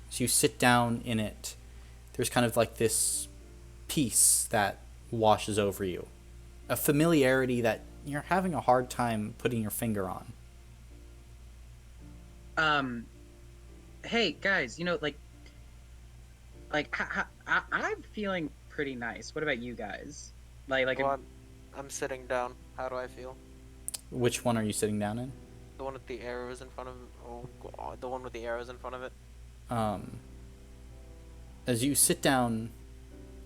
as you sit down in it, there's kind of like this peace that washes over you. A familiarity that you're having a hard time putting your finger on. Hey guys, I'm feeling pretty nice. What about you guys? Well, I'm sitting down. How do I feel? Which one are you sitting down in? The one with the arrows in front of Oh god, the one with the arrows in front of it. As you sit down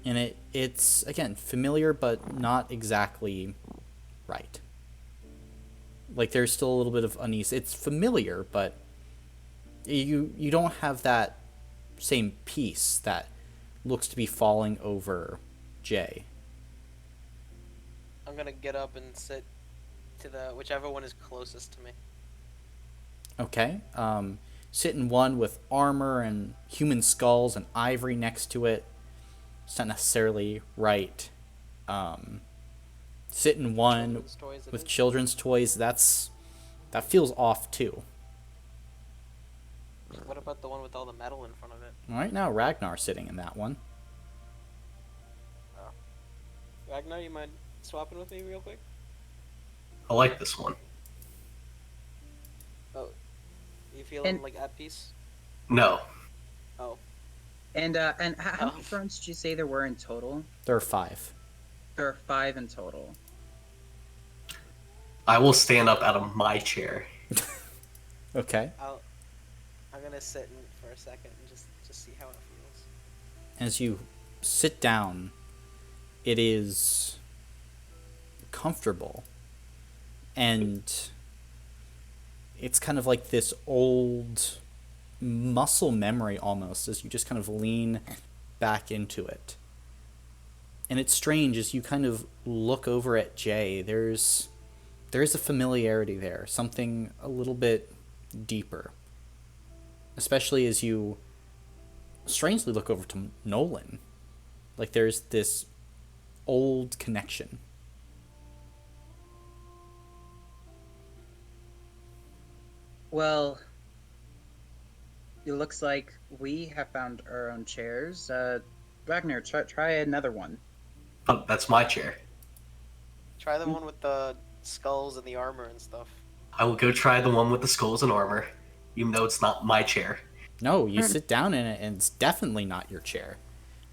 in it, it's, again, familiar, but not exactly right. Like, there's still a little bit of unease. It's familiar, but you don't have that same peace that looks to be falling over Jay. I'm gonna get up and sit to the whichever one is closest to me. Okay. Sit in one with armor and human skulls and ivory next to it. It's not necessarily right. Sit in one Children's toys it with is. children's toys. That feels off too. What about the one with all the metal in front of it? Right now, Ragnar's sitting in that one. Ragnar, you mind swapping with me real quick? I like this one. Oh, you feeling And- like at peace? No. Oh, And how Oh. many thrones did you say there were in total? There are 5. There are 5 in total. I will stand up out of my chair. Okay. I'm gonna sit in for a second and just see how it feels. As you sit down, it is comfortable. And it's kind of like this old muscle memory almost, as you just kind of lean back into it. And it's strange as you kind of look over at Jay, there's a familiarity there, something a little bit deeper. Especially as you strangely look over to Nolan. Like there's this old connection. Well, it looks like we have found our own chairs. Ragnar, try another one. Oh, that's my chair. Try the one with the skulls and the armor and stuff. I will go try the one with the skulls and armor, even though it's not my chair. No, you sit down in it and it's definitely not your chair.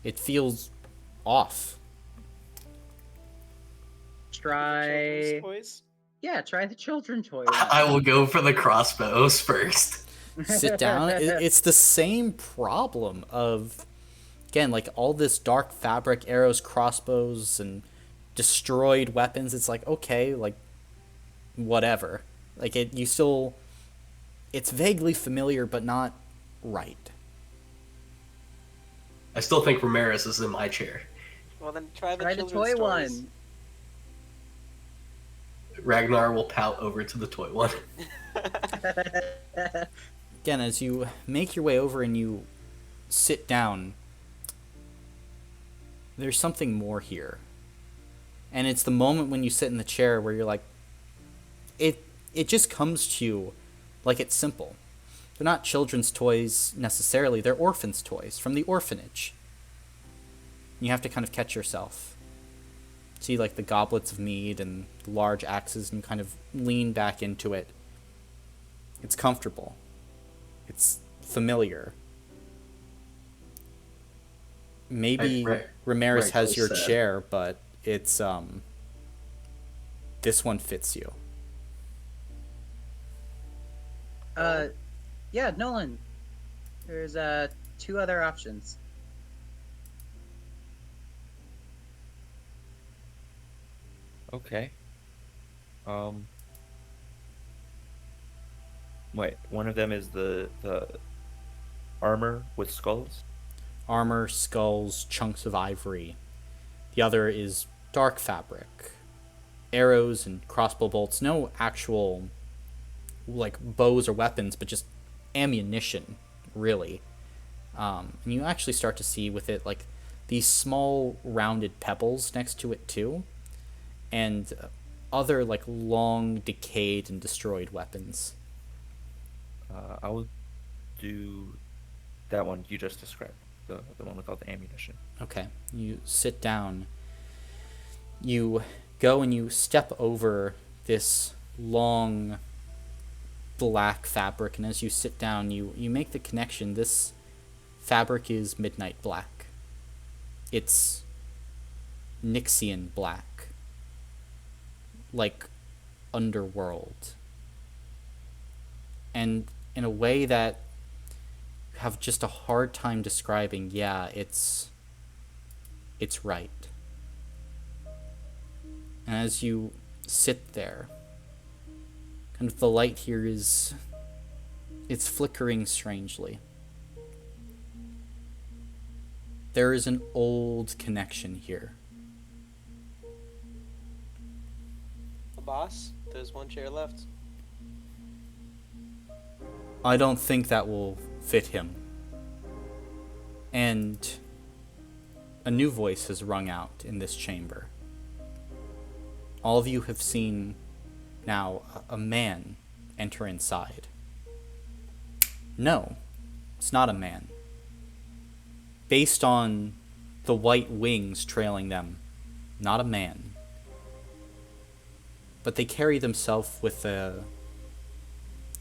It feels off. Try. Children's toys? Yeah, try the children toy. I will go for the crossbows first. Sit down. It's the same problem of, again, like all this dark fabric, arrows, crossbows, and destroyed weapons. It's like, okay, like, whatever. Like, it's vaguely familiar, but not right. I still think Ramirez is in my chair. Well, then try the Try the children's toy toys. one. Ragnar will pout over to the toy one. Again, as you make your way over and you sit down, there's something more here. And it's the moment when you sit in the chair where you're like, it just comes to you like it's simple. They're not children's toys necessarily, they're orphans' toys from the orphanage. You have to kind of catch yourself. See like the goblets of mead and the large axes and kind of lean back into it. It's comfortable. It's familiar. Maybe Ramirez has your chair, but it's this one fits you. Yeah, Nolan. There's 2 other options. Okay. Wait, one of them is the armor with skulls? Armor, skulls, chunks of ivory. The other is dark fabric. Arrows and crossbow bolts. No actual, like, bows or weapons, but just ammunition, really. And you actually start to see with it, like, these small rounded pebbles next to it, too. and other like long decayed and destroyed weapons. I will do that one you just described, the one with all the ammunition. Okay, you sit down. You go and you step over this long black fabric, and as you sit down, you make the connection. This fabric is midnight black. It's Nixian black. Like underworld. And in a way that you have just a hard time describing, yeah, it's right. And as you sit there, kind of the light here it's flickering strangely. There is an old connection here. Boss, there's one chair left. I don't think that will fit him. And a new voice has rung out in this chamber. All of you have seen now a man enter inside. No, it's not a man. Based on the white wings trailing them, not a man. But they carry themselves with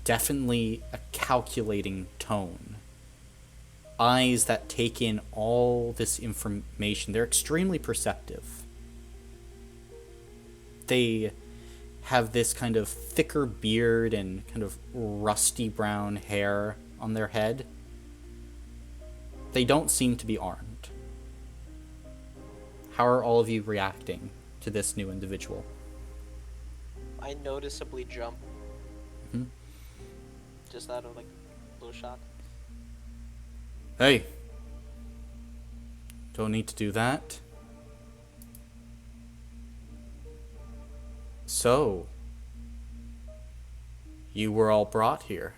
definitely a calculating tone. Eyes that take in all this information. They're extremely perceptive. They have this kind of thicker beard and kind of rusty brown hair on their head. They don't seem to be armed. How are all of you reacting to this new individual? I noticeably jump. Hmm? Just out of like a little shock. Hey. Don't need to do that. So, you were all brought here.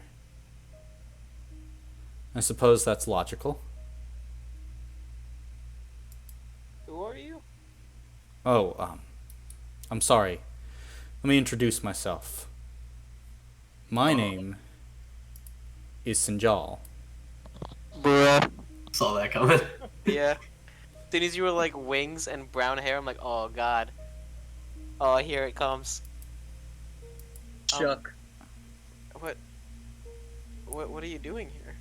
I suppose that's logical. Who are you? Oh, I'm sorry. Let me introduce myself. My name is Sinjal. Bruh. Saw that coming. Yeah. Soon as you were like wings and brown hair, I'm like, oh god. Oh, here it comes. Shook. What are you doing here?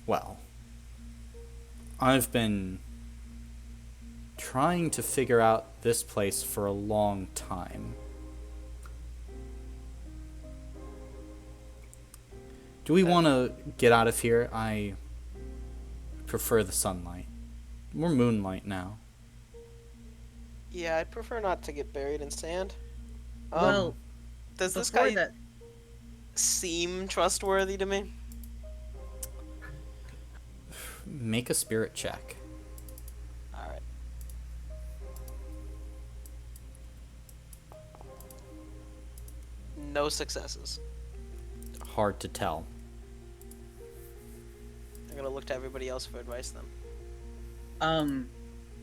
Well, I've been trying to figure out this place for a long time. Do we want to get out of here? I prefer the sunlight. We're moonlight now. Yeah, I'd prefer not to get buried in sand. Well, does this before guy that, seem trustworthy to me? Make a spirit check. Alright. No successes. Hard to tell. I'm gonna look to everybody else for advice then.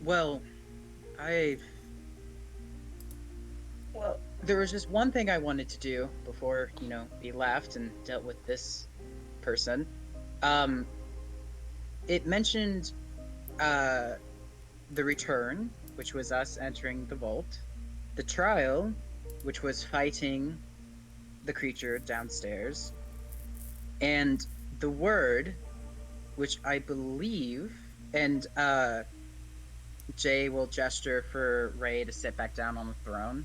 well, there was just one thing I wanted to do before, we left and dealt with this person. It mentioned, the return, which was us entering the vault, the trial, which was fighting the creature downstairs, and the word, which I believe, and, Jay will gesture for Ray to sit back down on the throne.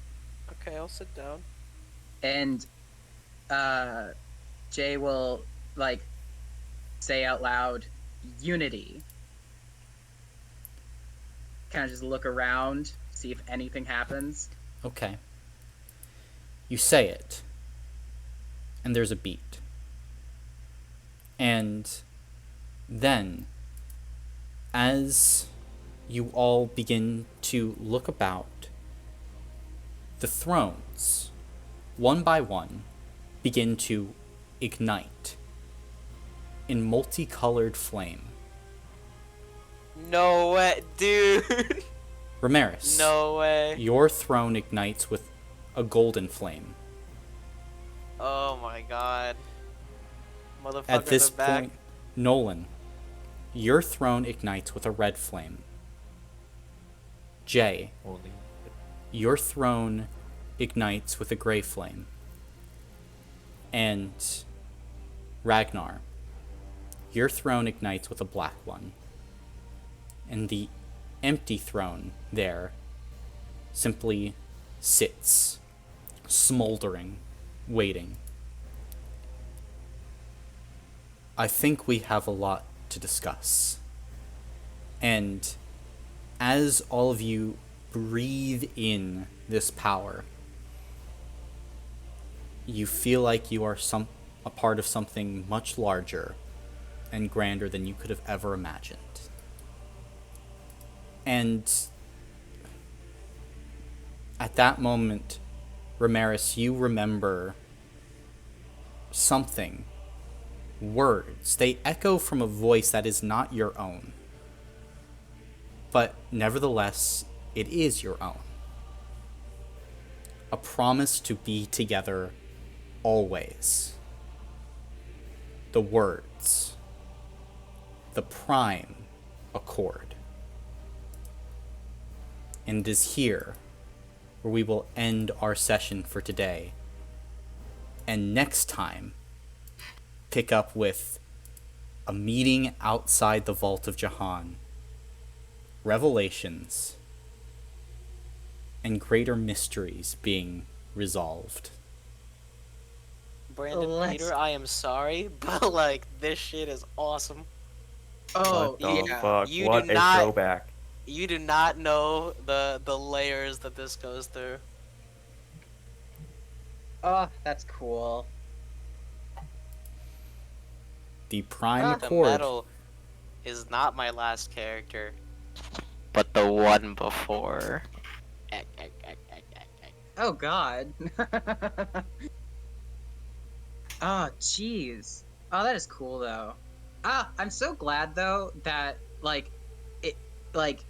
Okay, I'll sit down. And Jay will say out loud, unity. Kind of just look around, see if anything happens. Okay. You say it, and there's a beat. And then, as you all begin to look about, the thrones, one by one, begin to ignite in multicolored flame. No way, dude. Ramiris, No way. your throne ignites with a golden flame. Oh my god. At Motherfuckers this are back. point, Nolan, your throne ignites with a red flame. Jay, Holy. your throne ignites with a gray flame. And Ragnar, your throne ignites with a black one. And the empty throne there simply sits, smoldering, waiting. I think we have a lot to discuss. And as all of you breathe in this power, you feel like you are a part of something much larger and grander than you could have ever imagined. And at that moment, Ramiris, you remember something. Words. They echo from a voice that is not your own. But nevertheless, it is your own. A promise to be together always. The words. The prime accord. And it is here where we will end our session for today. And next time, pick up with a meeting outside the Vault of Jahan, revelations, and greater mysteries being resolved. Brandon, Let's- Peter, I am sorry, but like this shit is awesome. Oh, What the yeah. fuck? You What do a not- throwback. You do not know the layers that this goes through. Oh, that's cool. The prime Ah. The accord. metal is not my last character, but the one before. Oh god. Oh jeez. Oh, that is cool though. Ah, I'm so glad though that like it like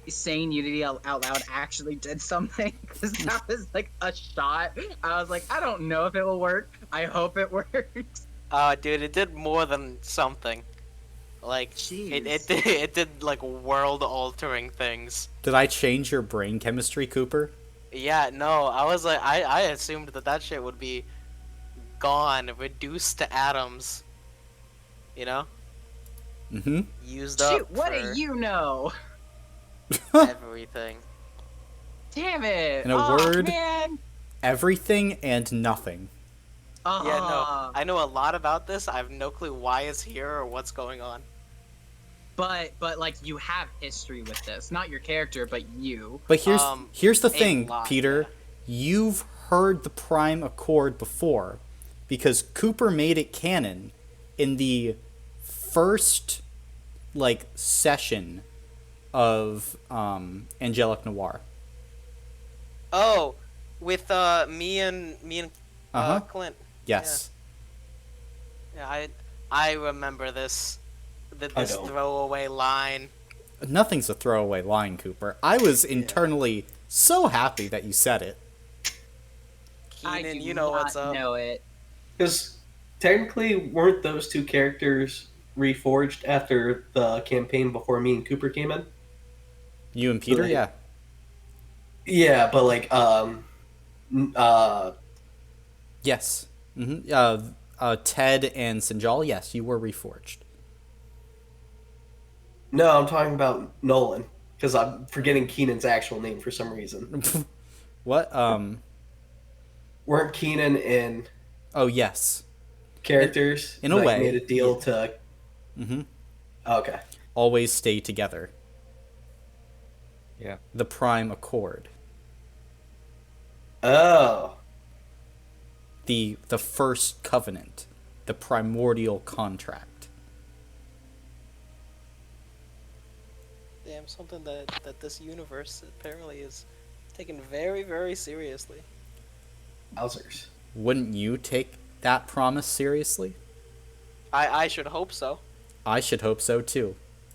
saying Unity out loud actually did something, because that was like a shot. I was like, I don't know if it will work. I hope it works. Dude, it did more than something. Like, Jeez. it did like world-altering things. Did I change your brain chemistry, Cooper? Yeah, no, I was like, I assumed that shit would be gone, reduced to atoms. You know? Mm-hmm. Used up Shoot, what for do you know? everything. Damn it. In a oh, word- man. Everything and nothing. Oh. Yeah, no, I know a lot about this. I have no clue why it's here or what's going on. But like you have history with this, not your character, but you. But here's the a thing, lot, Peter. yeah. You've heard the prime accord before, because Cooper made it canon in the first session of Angelic Noir. Oh, with me and Uh-huh. Clint. Yes. Yeah, I remember this. I This don't. throwaway line. Nothing's a throwaway line, Cooper. I was internally so happy that you said it. I Keenan, do you know not what's up. know it. Because technically, weren't those two characters reforged after the campaign before me and Cooper came in? You and Peter, Right. yeah. Yeah, but Yes. Mm-hmm. Ted and Sinjal, yes, you were reforged. no, I'm talking about Nolan. Because I'm forgetting Keenan's actual name for some reason. What? Weren't Keenan and Oh, yes. characters In a way, made a deal yeah. to... Mm-hmm. Okay. Always stay together. Yeah. The prime accord. Oh. The first covenant. The primordial contract. Damn, something that this universe apparently is taken very, very seriously. Wowzers. Wouldn't you take that promise seriously? I should hope so. I should hope so too.